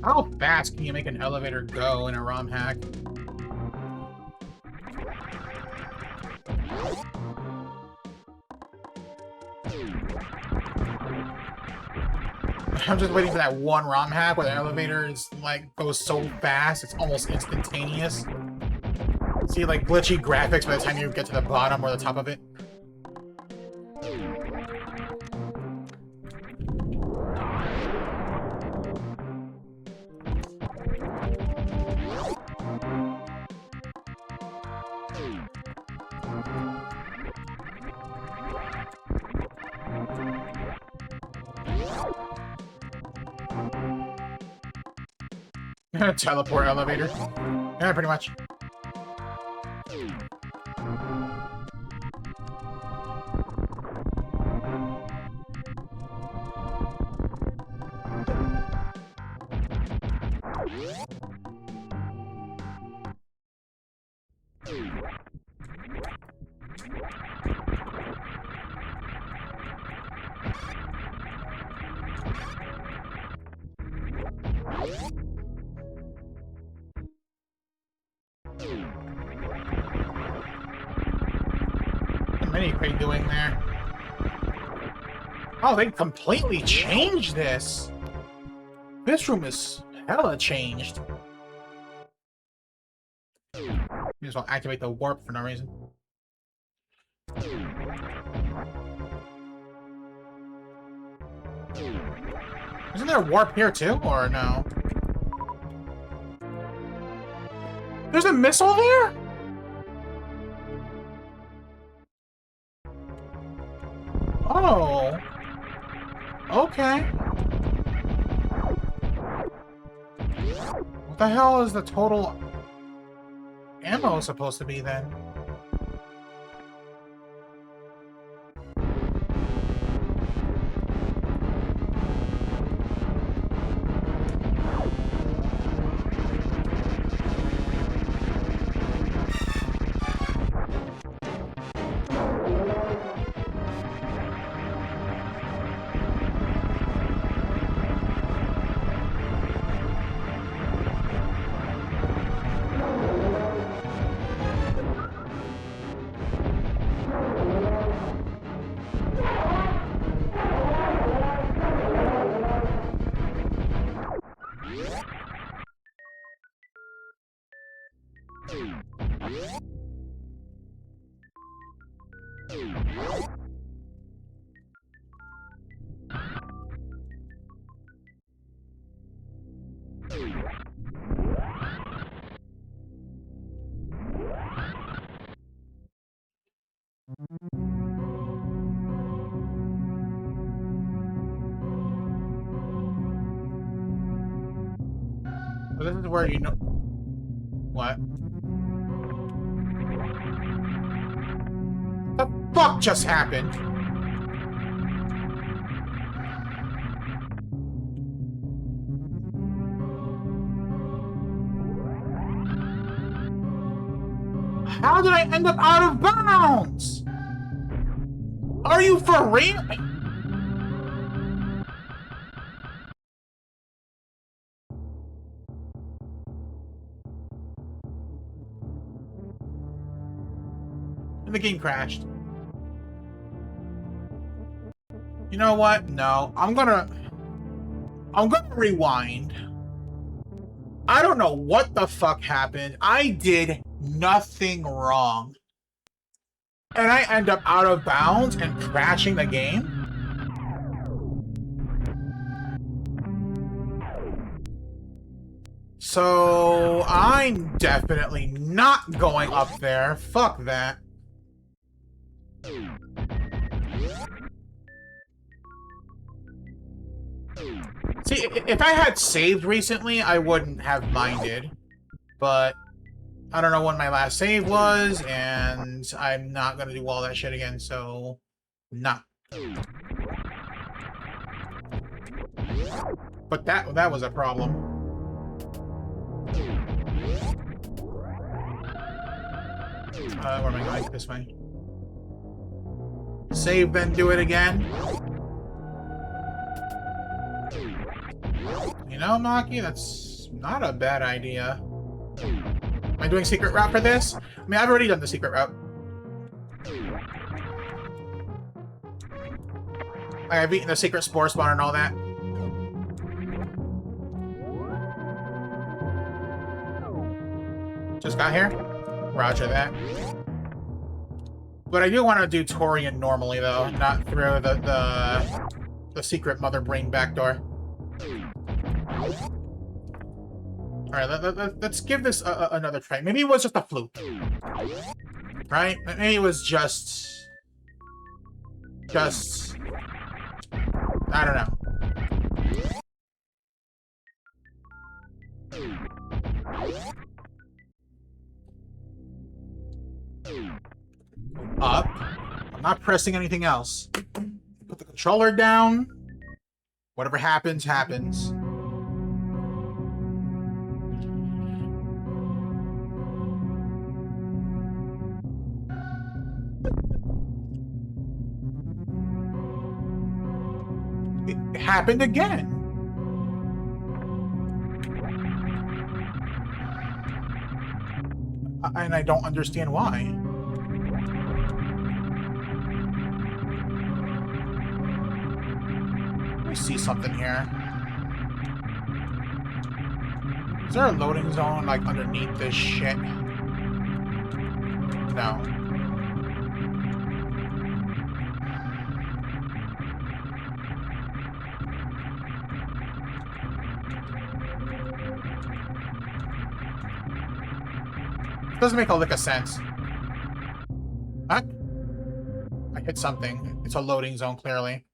How fast can you make an elevator go in a ROM hack? I'm just waiting for that one ROM hack where the elevator is like goes so fast it's almost instantaneous. See like glitchy graphics by the time you get to the bottom or the top of it. Teleport elevator. Yeah, pretty much. What are you doing there? Oh, they completely changed this. This room is hella changed. You just want to activate the warp for no reason. Isn't there a warp here too, or no? There's a missile there? Oh. Okay. What the hell is the total ammo supposed to be then? So this is where you know... What? What the fuck just happened? How did I end up out of bounds? Are you for real? And the game crashed. You know what? No, I'm gonna rewind. I don't know what the fuck happened. I did nothing wrong. And I end up out of bounds and crashing the game? So, I'm definitely not going up there. Fuck that. See, if I had saved recently, I wouldn't have minded. But I don't know when my last save was, and I'm not gonna do all that shit again, so... Nah. But that was a problem. Where am I going? This way. Save, then do it again. You know, Maki, that's not a bad idea. Am I doing secret route for this? I mean, I've already done the secret route. I've eaten the secret spore spawn and all that. Just got here? Roger that. But I do want to do Torian normally, though, not through the secret mother brain backdoor. Alright, let's give this another try. Maybe it was just a fluke. Right? Maybe it was just... I don't know. Up. I'm not pressing anything else. Put the controller down. Whatever happens, happens. It happened again. And I don't understand why. Let me see something here. Is there a loading zone, like, underneath this shit? No. Doesn't make a lick of sense. Huh? I hit something. It's a loading zone, clearly.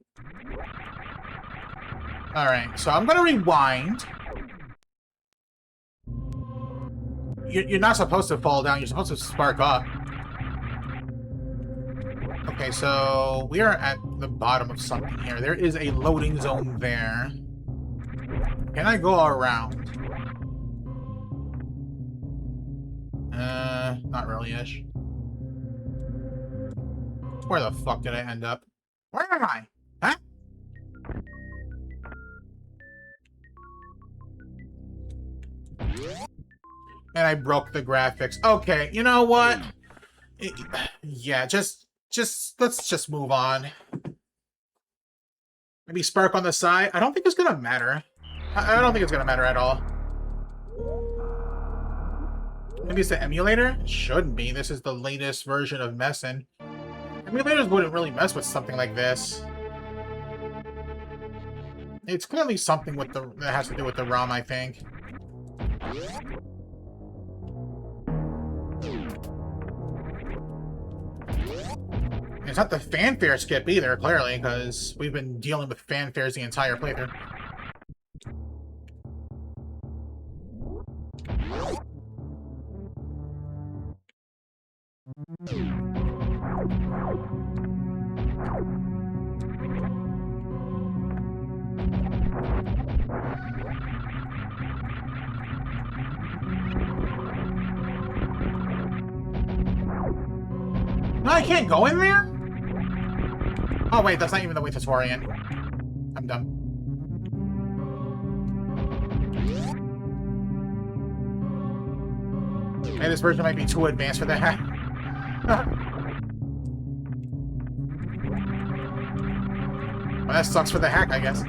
Alright, so I'm gonna rewind. You're not supposed to fall down, you're supposed to spark up. Okay, so we are at the bottom of something here. There is a loading zone there. Can I go around? Not really-ish. Where the fuck did I end up? Where am I? Huh? And I broke the graphics. Okay, you know what? Yeah, let's just move on. Maybe spark on the side. I don't think it's gonna matter. I don't think it's gonna matter at all. Maybe it's the emulator? It shouldn't be. This is the latest version of messing. Emulators wouldn't really mess with something like this. It's clearly something with that has to do with the ROM, I think. It's not the fanfare skip either, clearly, because we've been dealing with fanfares the entire playthrough. No, I can't go in there? Oh wait, that's not even the way to Torian. I'm dumb. Hey, this version might be too advanced for that. Well, That sucks for the hack, I guess.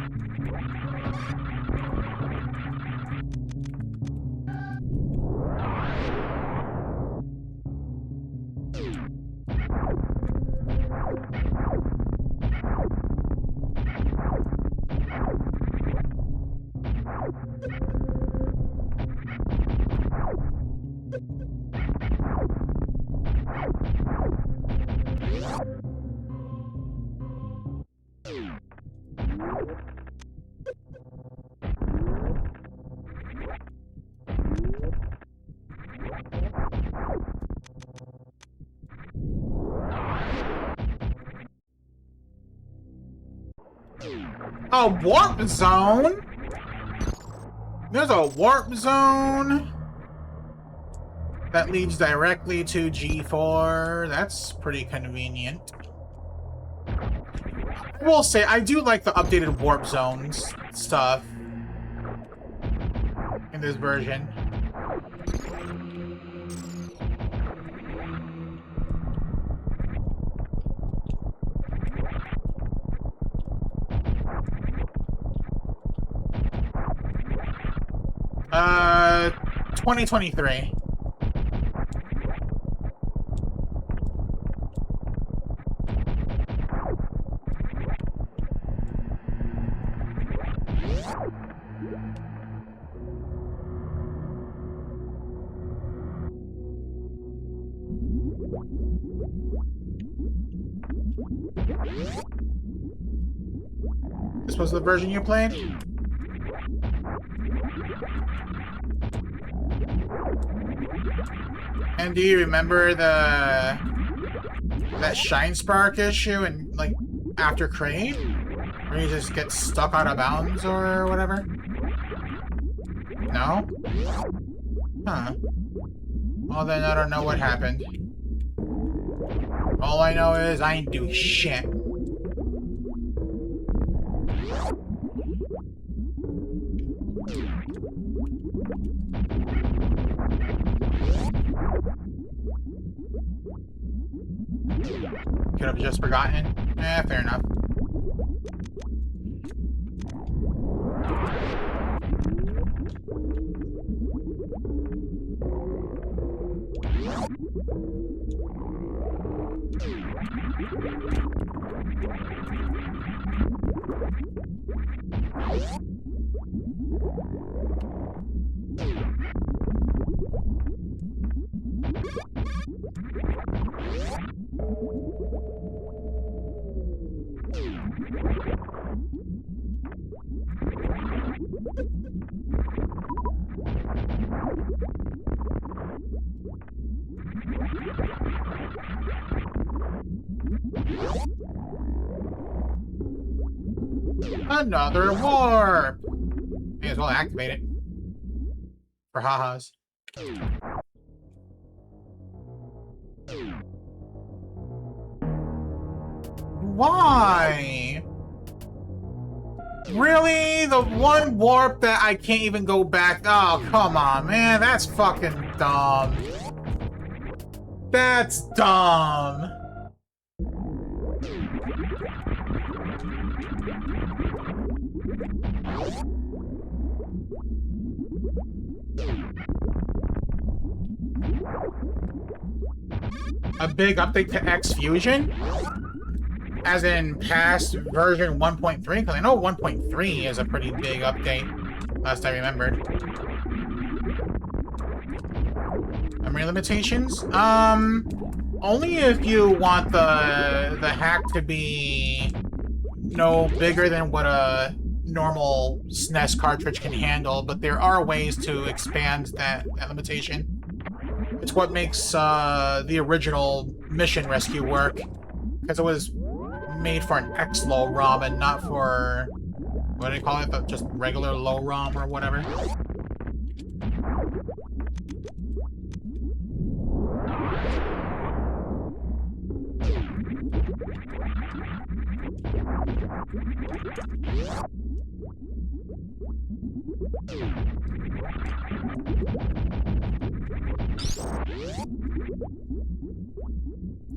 A warp zone? There's a warp zone that leads directly to G4. That's pretty convenient. I will say, I do like the updated warp zones stuff in this version. Uh, 2023. This was the version you played? And do you remember that Shine Spark issue and like after Crane? Where you just get stuck out of bounds or whatever? No? Huh. Well then I don't know what happened. All I know is I ain't do shit. Could have just forgotten. Eh, fair enough. Another warp! May as well activate it. For ha-has. Why? Really? The one warp that I can't even go back? Oh, come on, man. That's fucking dumb. That's dumb. A big update to X Fusion? As in past version 1.3? Because I know 1.3 is a pretty big update, last I remembered. Memory limitations? Only if you want the hack to be no bigger than what a normal SNES cartridge can handle, but there are ways to expand that limitation. It's what makes the original Mission Rescue work, because it was made for an X-Low ROM and not for, what do they call it, just regular low ROM or whatever.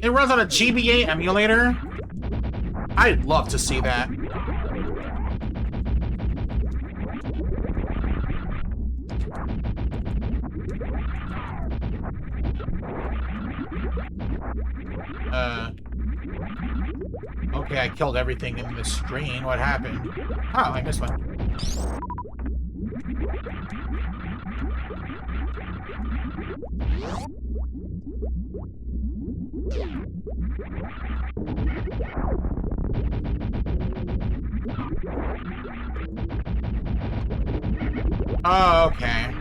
It runs on a GBA emulator? I'd love to see that. Okay, I killed everything in the screen. What happened? Oh, I missed one. Oh, okay.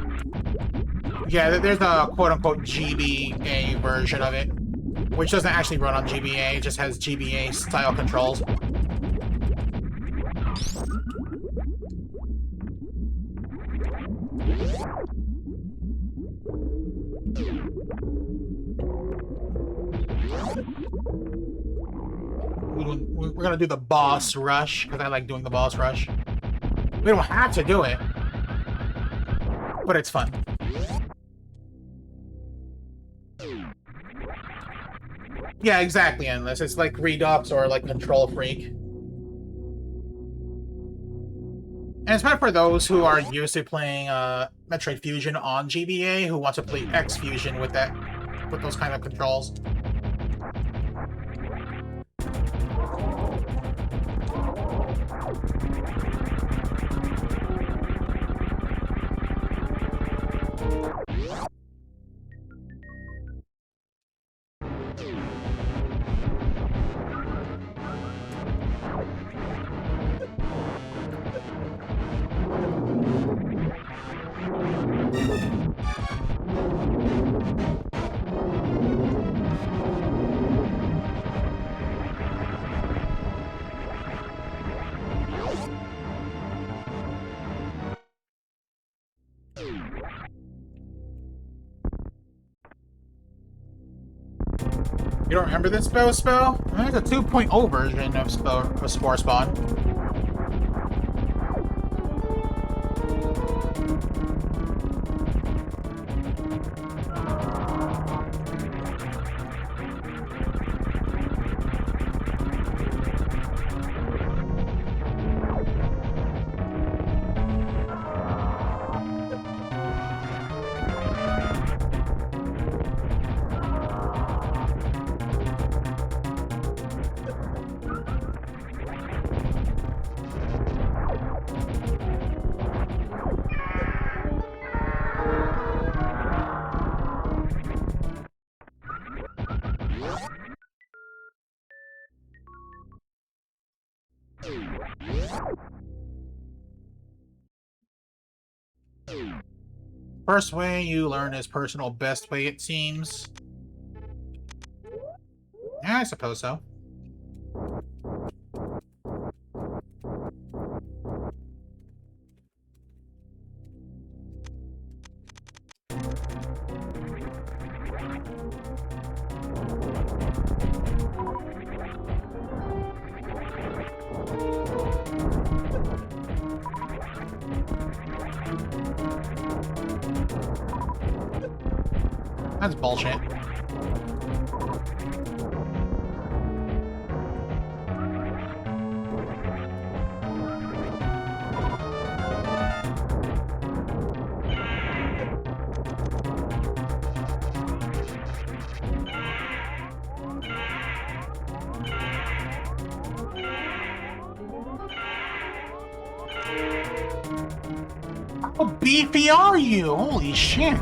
Yeah, there's a quote-unquote GBA version of it, which doesn't actually run on GBA, it just has GBA-style controls. We're gonna do the boss rush, because I like doing the boss rush. We don't have to do it, but it's fun. Yeah, exactly, Endless. It's like Redux or like Control Freak. And it's meant for those who are used to playing Metroid Fusion on GBA, who want to play X Fusion with those kind of controls. You don't remember this spell? It's a 2.0 version of Spore Spawn. First way you learn is personal best way, it seems. Yeah, I suppose so. That's bullshit. How beefy are you? Holy shit.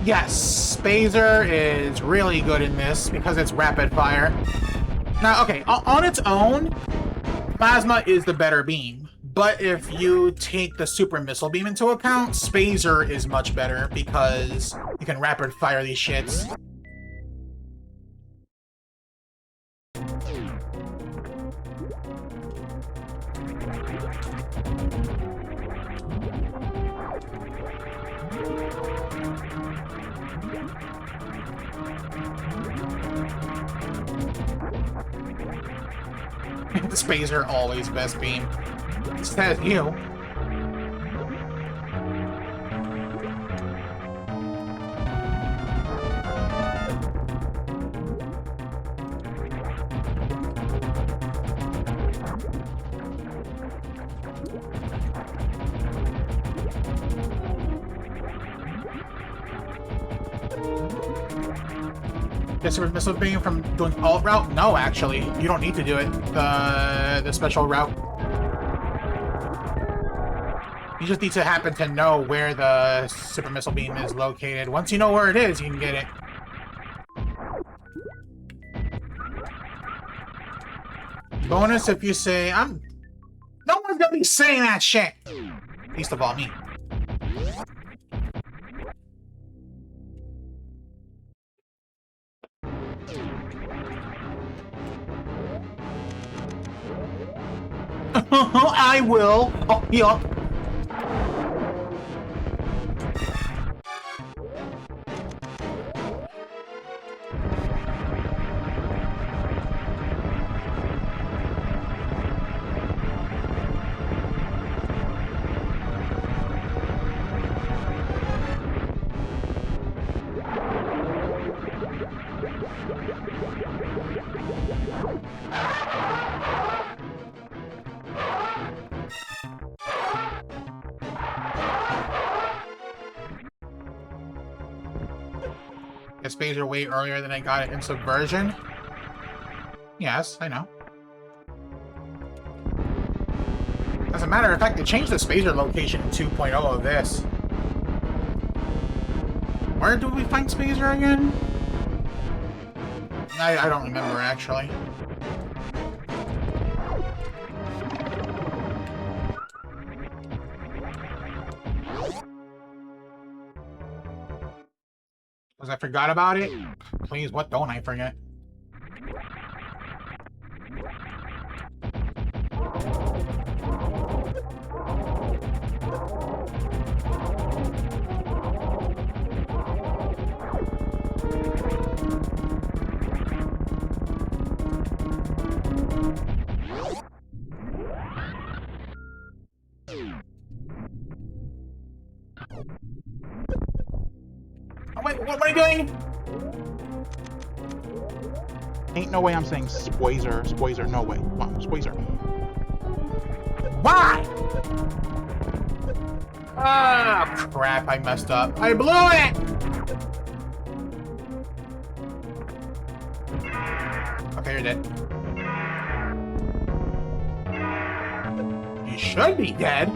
Yes, Spazer is really good in this because it's rapid fire. Now, okay, on its own, Plasma is the better beam, But if you take the super missile beam into account, Spazer is much better because you can rapid fire these shits. The Spazer always best beam. Says you. Get super missile beam from doing alt route? No, actually, you don't need to do it. The special route. You just need to happen to know where the super missile beam is located. Once you know where it is, you can get it. Bonus if you say, I'm... No one's gonna be saying that shit! Least of all me. I will. Oh, yup. Spazer way earlier than I got it in Subversion. Yes, I know. As a matter of fact, they changed the Spazer location in 2.0 of this. Where do we find Spazer again? I don't remember, actually. Because I forgot about it? Please, what don't I forget? Oh, wait, what are you doing? Ain't no way I'm saying Spoizer, no way. Wow, Spoizer. Why? Ah, crap, I messed up. I blew it! Okay, you're dead. You should be dead.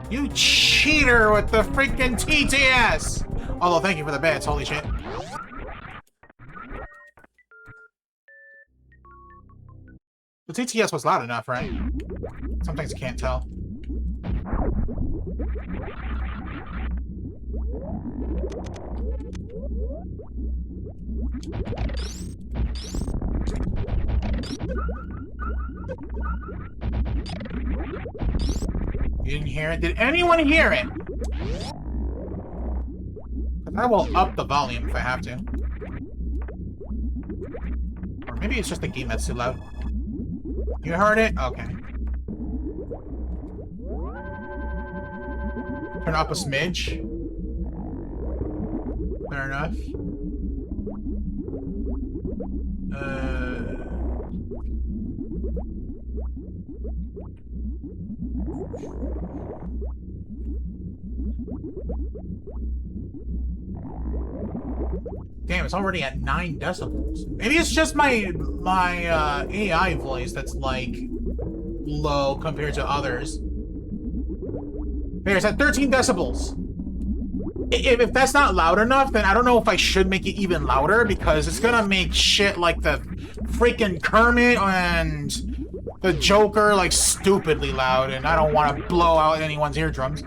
You cheater with the freaking TTS! Although, thank you for the bets, holy shit. The TTS was loud enough, right? Some things you can't tell. You didn't hear it? Did anyone hear it? I will up the volume if I have to. Or maybe it's just the game that's too loud. You heard it? Okay. Turn up a smidge. Fair enough. Damn, it's already at 9 decibels. Maybe it's just my AI voice that's like low compared to others. Here, it's at 13 decibels. If that's not loud enough, then I don't know if I should make it even louder, because it's gonna make shit like the freaking Kermit and the Joker like stupidly loud, and I don't want to blow out anyone's eardrums.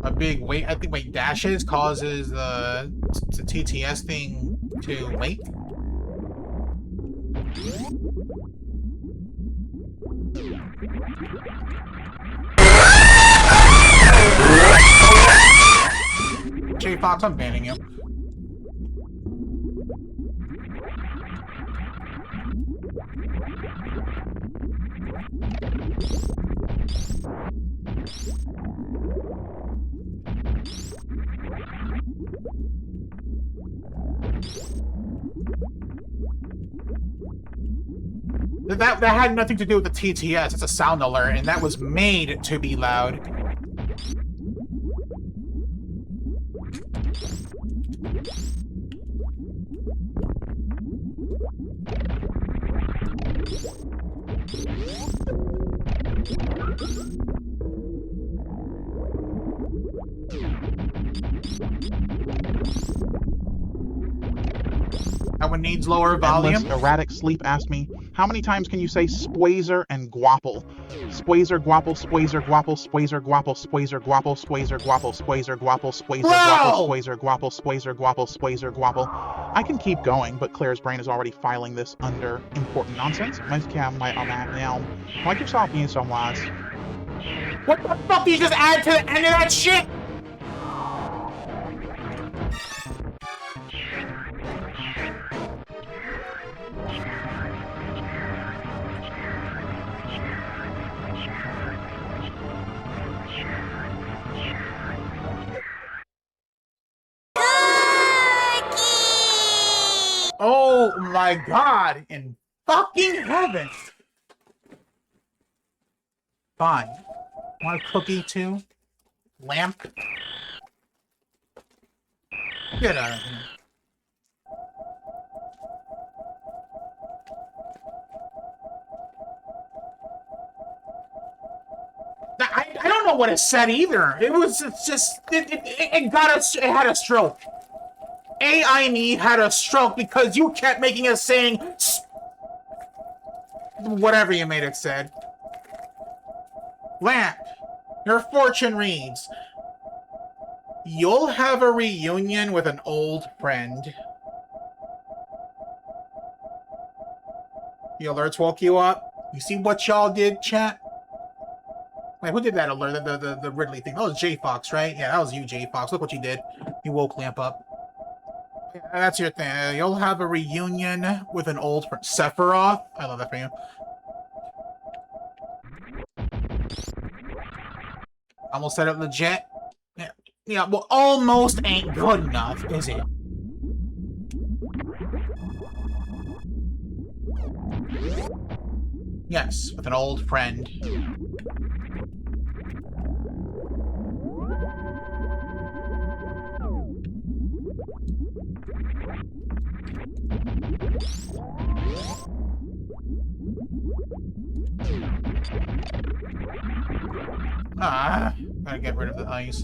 A big wait, I think, wait, dashes causes the TTS thing to wait. J-Fox, I'm banning you. That had nothing to do with the TTS. It's a sound alert, and that was made to be loud. That one needs lower volume. Endless erratic sleep asked me, how many times can you say spoizer and guapple? Spoizer, guapple, spoizer, guapple, spoizer, guapple, spoizer, guapple, spoizer, guapple, spoizer, guapple, spoizer, guapple, spoizer, guapple, spoizer, guapple, spoizer, guapple. I can keep going, but Claire's brain is already filing this under important nonsense. Microsoft news some lies. What the fuck did you just add to the end of that shit? Oh my god, in fucking heaven. Fine. Want a cookie too? Lamp? Get out of here. I don't know what it said either. It was it got us. It had a stroke. AI me had a stroke because you kept making it saying whatever you made it said. Lamp, your fortune reads, you'll have a reunion with an old friend. The alerts woke you up. You see what y'all did, chat? Wait, who did that alert? The Ridley thing. That was J-Fox, right? Yeah, that was you, J-Fox. Look what you did. You woke Lamp up. Yeah, that's your thing. You'll have a reunion with an old friend. Sephiroth? I love that for you. Almost said it legit. Yeah, well, almost ain't good enough, is it? Yes, with an old friend. Ah, gotta get rid of the ice.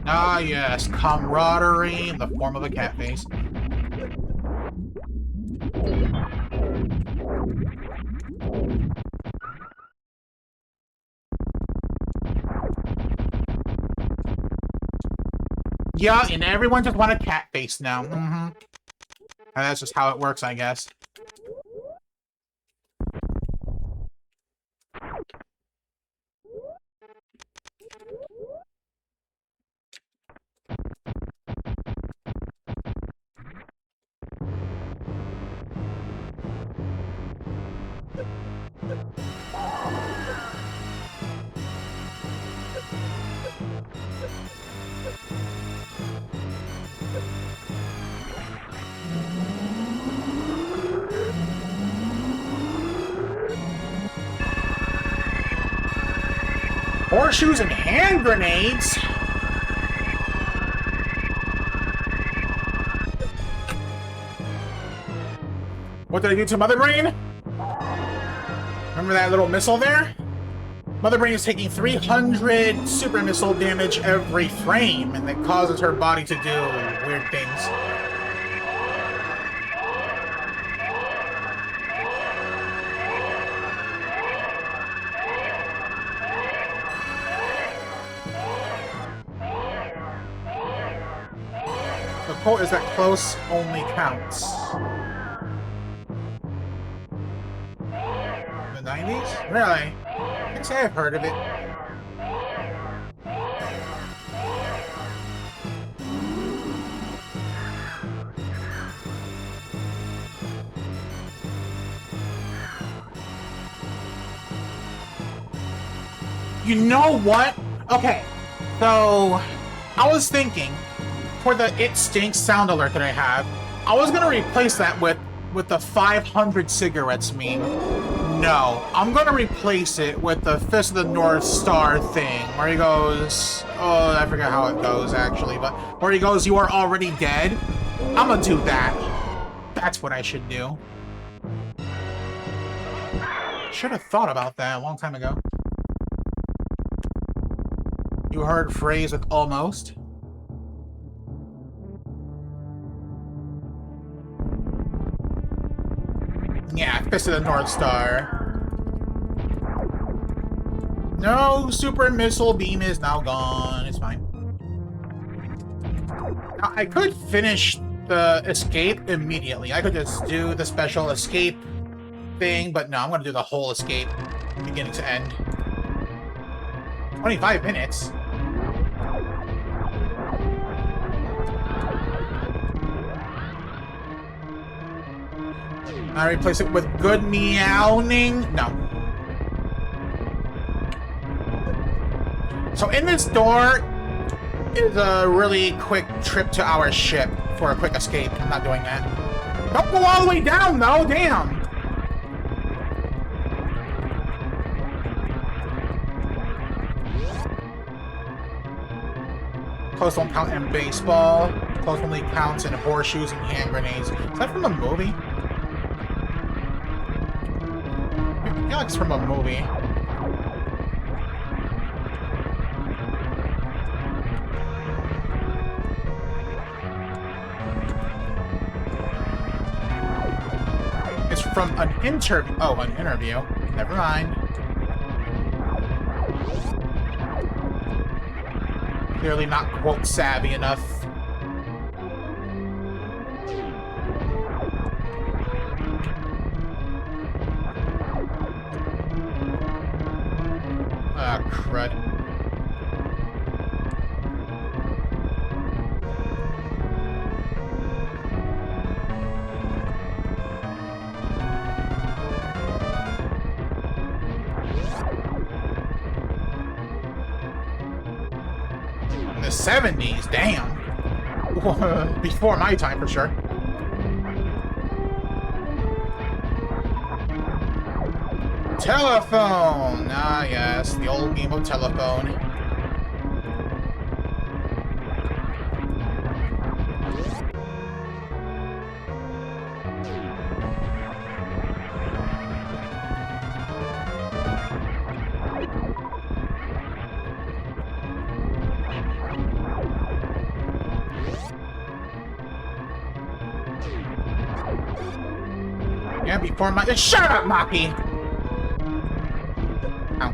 Ah, yes, camaraderie in the form of a cat face. Yeah, and everyone just want a cat face now. Mm-hmm. And that's just how it works, I guess. Horseshoes and hand grenades? What did I do to Mother Brain? Remember that little missile there? Mother Brain is taking 300 super missile damage every frame, and that causes her body to do weird things. The quote is that close only counts. The 90s? Really? I can say I've heard of it. You know what? Okay, so I was thinking for the It Stinks sound alert that I have, I was gonna replace that with the 500 cigarettes meme. No, I'm gonna replace it with the Fist of the North Star thing, where he goes, oh, I forgot how it goes actually, but where he goes, you are already dead. I'm gonna do that. That's what I should do. Should have thought about that a long time ago. You heard phrase with almost? Yeah, Fist of the North Star. No, Super Missile Beam is now gone. It's fine. Now, I could finish the escape immediately. I could just do the special escape thing, but no, I'm gonna do the whole escape, beginning to end. 25 minutes? I replace it with good meowing. No. So in this door is a really quick trip to our ship for a quick escape. I'm not doing that. Don't go all the way down though, damn. Close don't count in baseball. Close only counts in horseshoes and hand grenades. Is that from a movie? I feel like it's from a movie. It's from an interview. Oh, an interview. Never mind. Clearly not quote savvy enough. Ah, crud. In the 70s, damn. Before my time, for sure. Telephone! Ah, yes, the old game of telephone. Yeah, before my— shut up, Maki! Ow.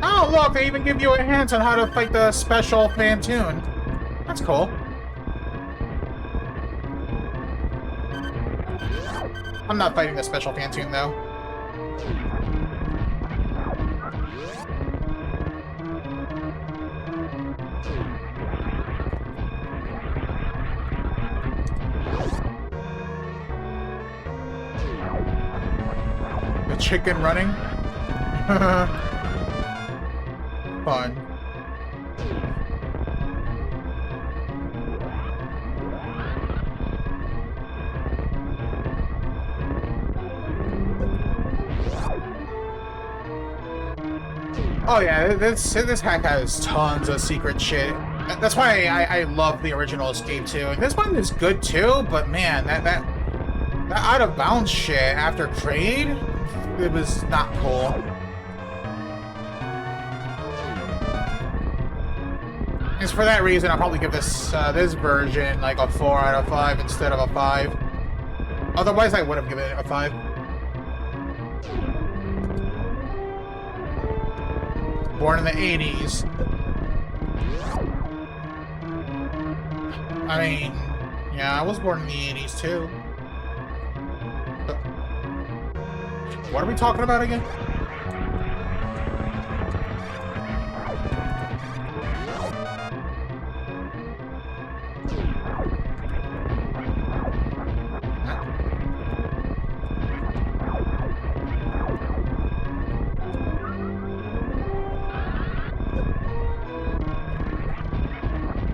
Oh, look, they even give you a hint on how to fight the special Phantoon. That's cool. I'm not fighting the special Phantoon, though. The chicken running? fun. Oh yeah, this hack has tons of secret shit. That's why I love the original Escape 2. And this one is good too, but man, that out of bounds shit after trade, it was not cool. It's for that reason I'll probably give this this version like a 4 out of 5 instead of a 5. Otherwise I would have given it a 5. Born in the 80s. I mean, yeah, I was born in the 80s too. What are we talking about again?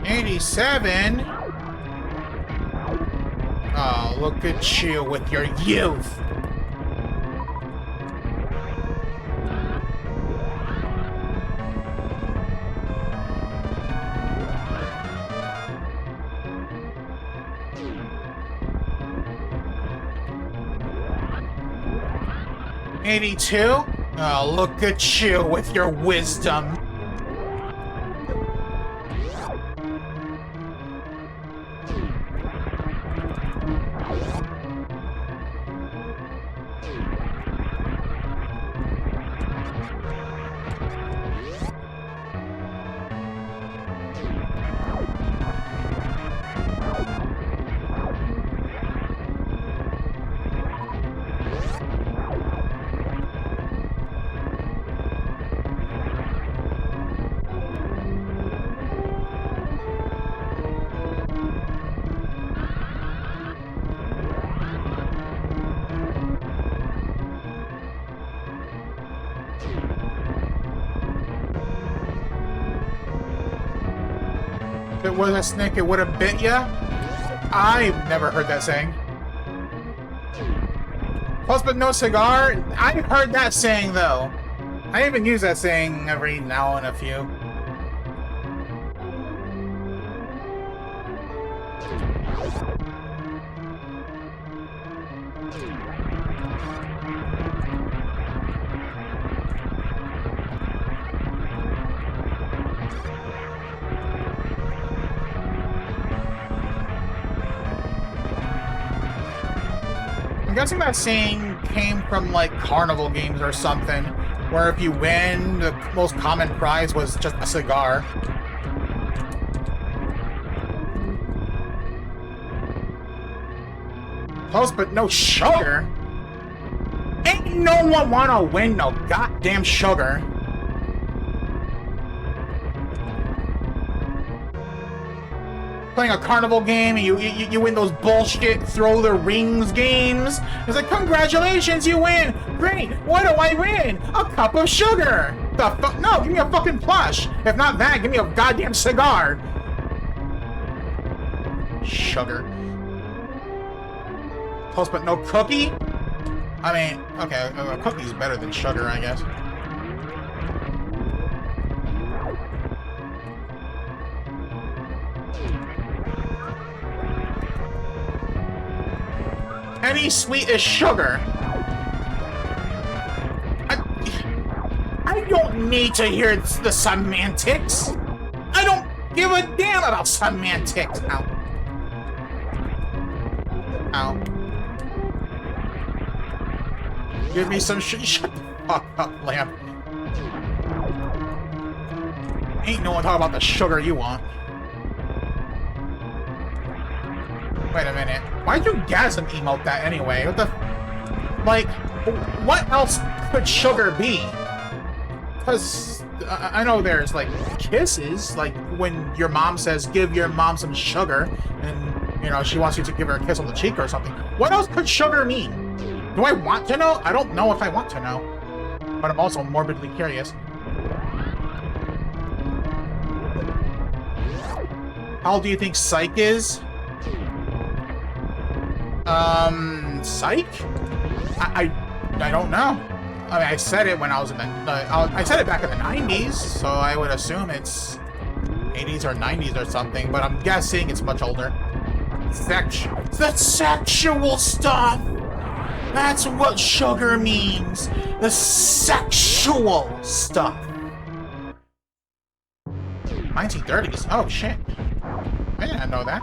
'87? Oh, look at you with your youth. '82? Oh, look at you with your wisdom. If it was a snake, it would have bit ya? I've never heard that saying. Plus, but no cigar? I've heard that saying, though. I even use that saying every now and a few. I'm guessing that saying came from, like, carnival games or something, where if you win, the most common prize was just a cigar. Close, but no sugar? Ain't no one wanna win no goddamn sugar. Playing a carnival game, and you win those bullshit throw the rings games. It's like, congratulations, you win! Great! What do I win? A cup of sugar! The fuck? No, give me a fucking plush! If not that, give me a goddamn cigar! Sugar. Close but no cookie? I mean, okay, a cookie's better than sugar, I guess. Any sweet is sugar. I don't need to hear the semantics. I don't give a damn about semantics. Ow. Ow. Give me some shut the fuck up, lamp. Ain't no one talking about the sugar you want. Wait a minute. Why'd you gasm emote that anyway? What the... Like, what else could sugar be? Because I know there's, like, kisses. Like, when your mom says, give your mom some sugar, and, you know, she wants you to give her a kiss on the cheek or something. What else could sugar mean? Do I want to know? I don't know if I want to know. But I'm also morbidly curious. How old do you think Psych is? Psych? I don't know. I mean, I said it when I was in the... I said it back in the 90s, so I would assume it's 80s or 90s or something, but I'm guessing it's much older. The sexual stuff! That's what sugar means! The sexual stuff! 1930s? Oh, shit. I didn't know that.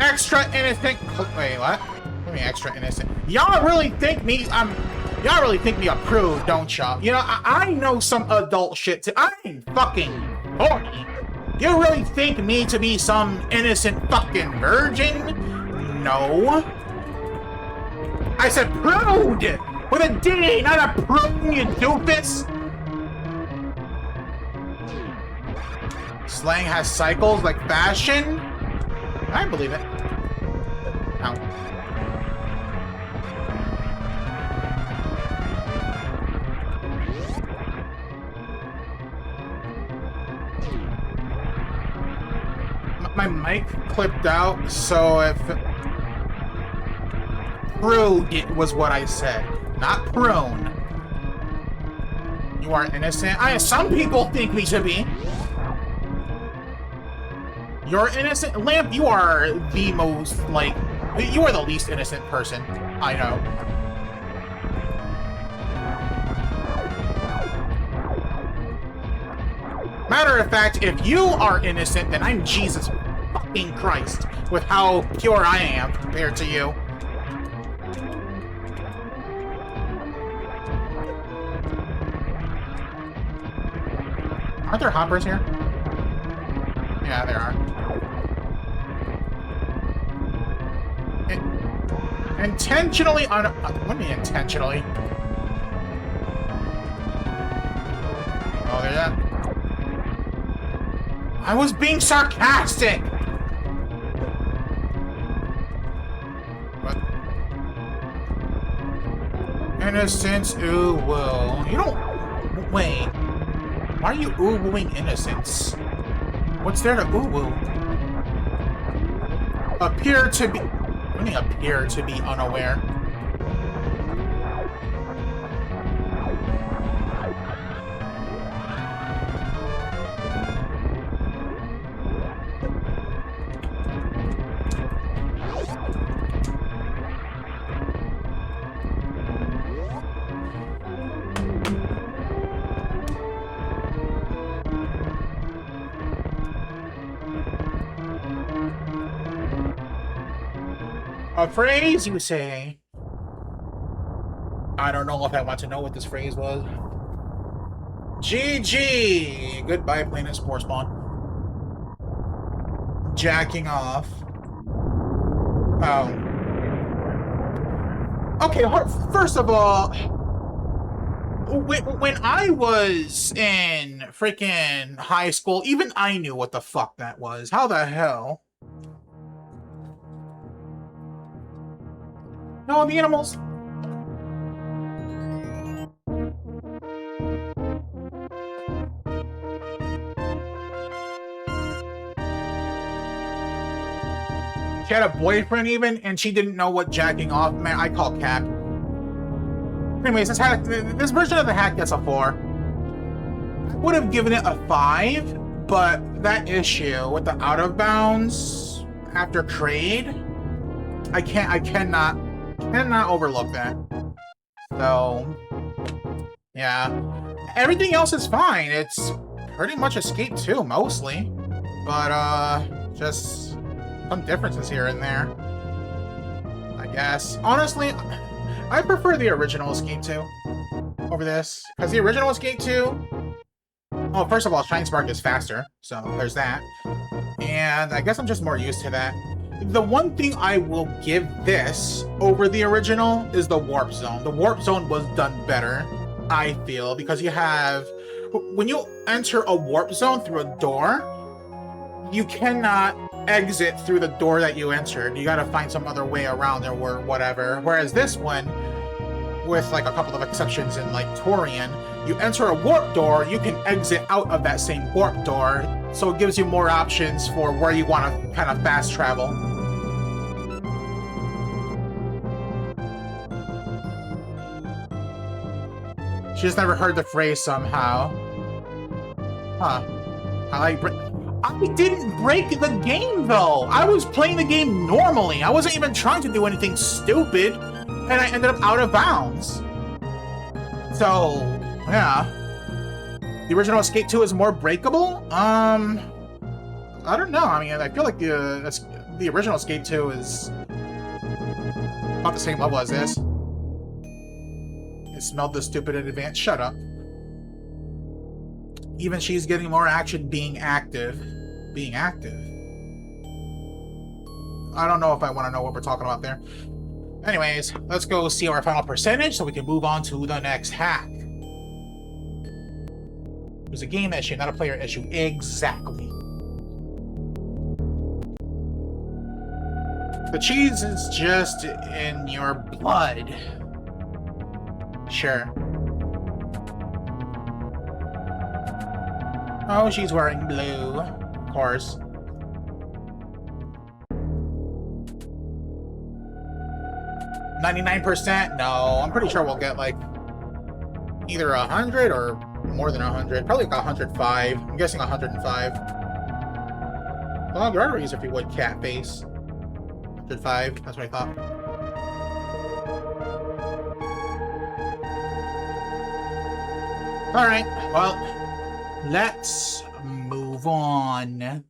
Extra innocent. Wait, what? What do you mean extra innocent? Y'all really think me? Y'all really think me a prude, don't y'all? You know, I know some adult shit too. I ain't fucking 40. You really think me to be some innocent fucking virgin? No. I said prude with a D, not a prune, you doofus. Slang has cycles like fashion. I believe it. Ow. My mic clipped out, so if... Prude was what I said, not prune. You are innocent? Some people think we should be. You're innocent? Lamp, you are the most, like... You are the least innocent person I know. Matter of fact, if you are innocent, then I'm Jesus fucking Christ with how pure I am compared to you. Aren't there hoppers here? Yeah, there are. Intentionally on... What do you mean intentionally? Oh, there's that. I was being sarcastic! What? Innocence, ooh, woo. You don't... Wait. Why are you ooh-wooing innocence? What's there to ooh-woo? Appear to be... What do you mean appear to be unaware? A phrase, you say? I don't know if I want to know what this phrase was. GG! Goodbye, Planet Spore Spawn. Jacking off. Oh. Okay, first of all, when I was in freaking high school, even I knew what the fuck that was. How the hell? No, the animals. She had a boyfriend even, and she didn't know what jacking off meant. I call cap. Anyways, this version of the hack gets a 4. I would have given it a 5, but that issue with the out of bounds after trade, I cannot overlook that. So, yeah. Everything else is fine. It's pretty much Escape 2, mostly. But, just some differences here and there, I guess. Honestly, I prefer the original Escape 2 over this. Because the original Escape 2, Well, first of all, Shine Spark is faster, so there's that. And I guess I'm just more used to that. The one thing I will give this over the original is the Warp Zone. The Warp Zone was done better, I feel, because you have... When you enter a Warp Zone through a door, you cannot exit through the door that you entered. You gotta find some other way around it or whatever. Whereas this one, with like a couple of exceptions in like Torian, you enter a warp door, you can exit out of that same warp door, so it gives you more options for where you want to kind of fast travel. She just never heard the phrase somehow. Huh. I didn't break the game, though! I was playing the game normally. I wasn't even trying to do anything stupid, and I ended up out of bounds. So, yeah. The original Escape 2 is more breakable? I don't know. I mean, I feel like the original Escape 2 is about the same level as this. It smelled the stupid in advance. Shut up. Even she's getting more action being active. Being active? I don't know if I want to know what we're talking about there. Anyways, let's go see our final percentage so we can move on to the next hack. It was a game issue, not a player issue. Exactly. The cheese is just in your blood. Sure. Oh, she's wearing blue. Of course. $99%? No, I'm pretty sure we'll get like either 100 or more than 100. Probably like 105. I'm guessing 105. Well, your arteries if you would, cat face. 105, that's what I thought. Alright, well, let's move on.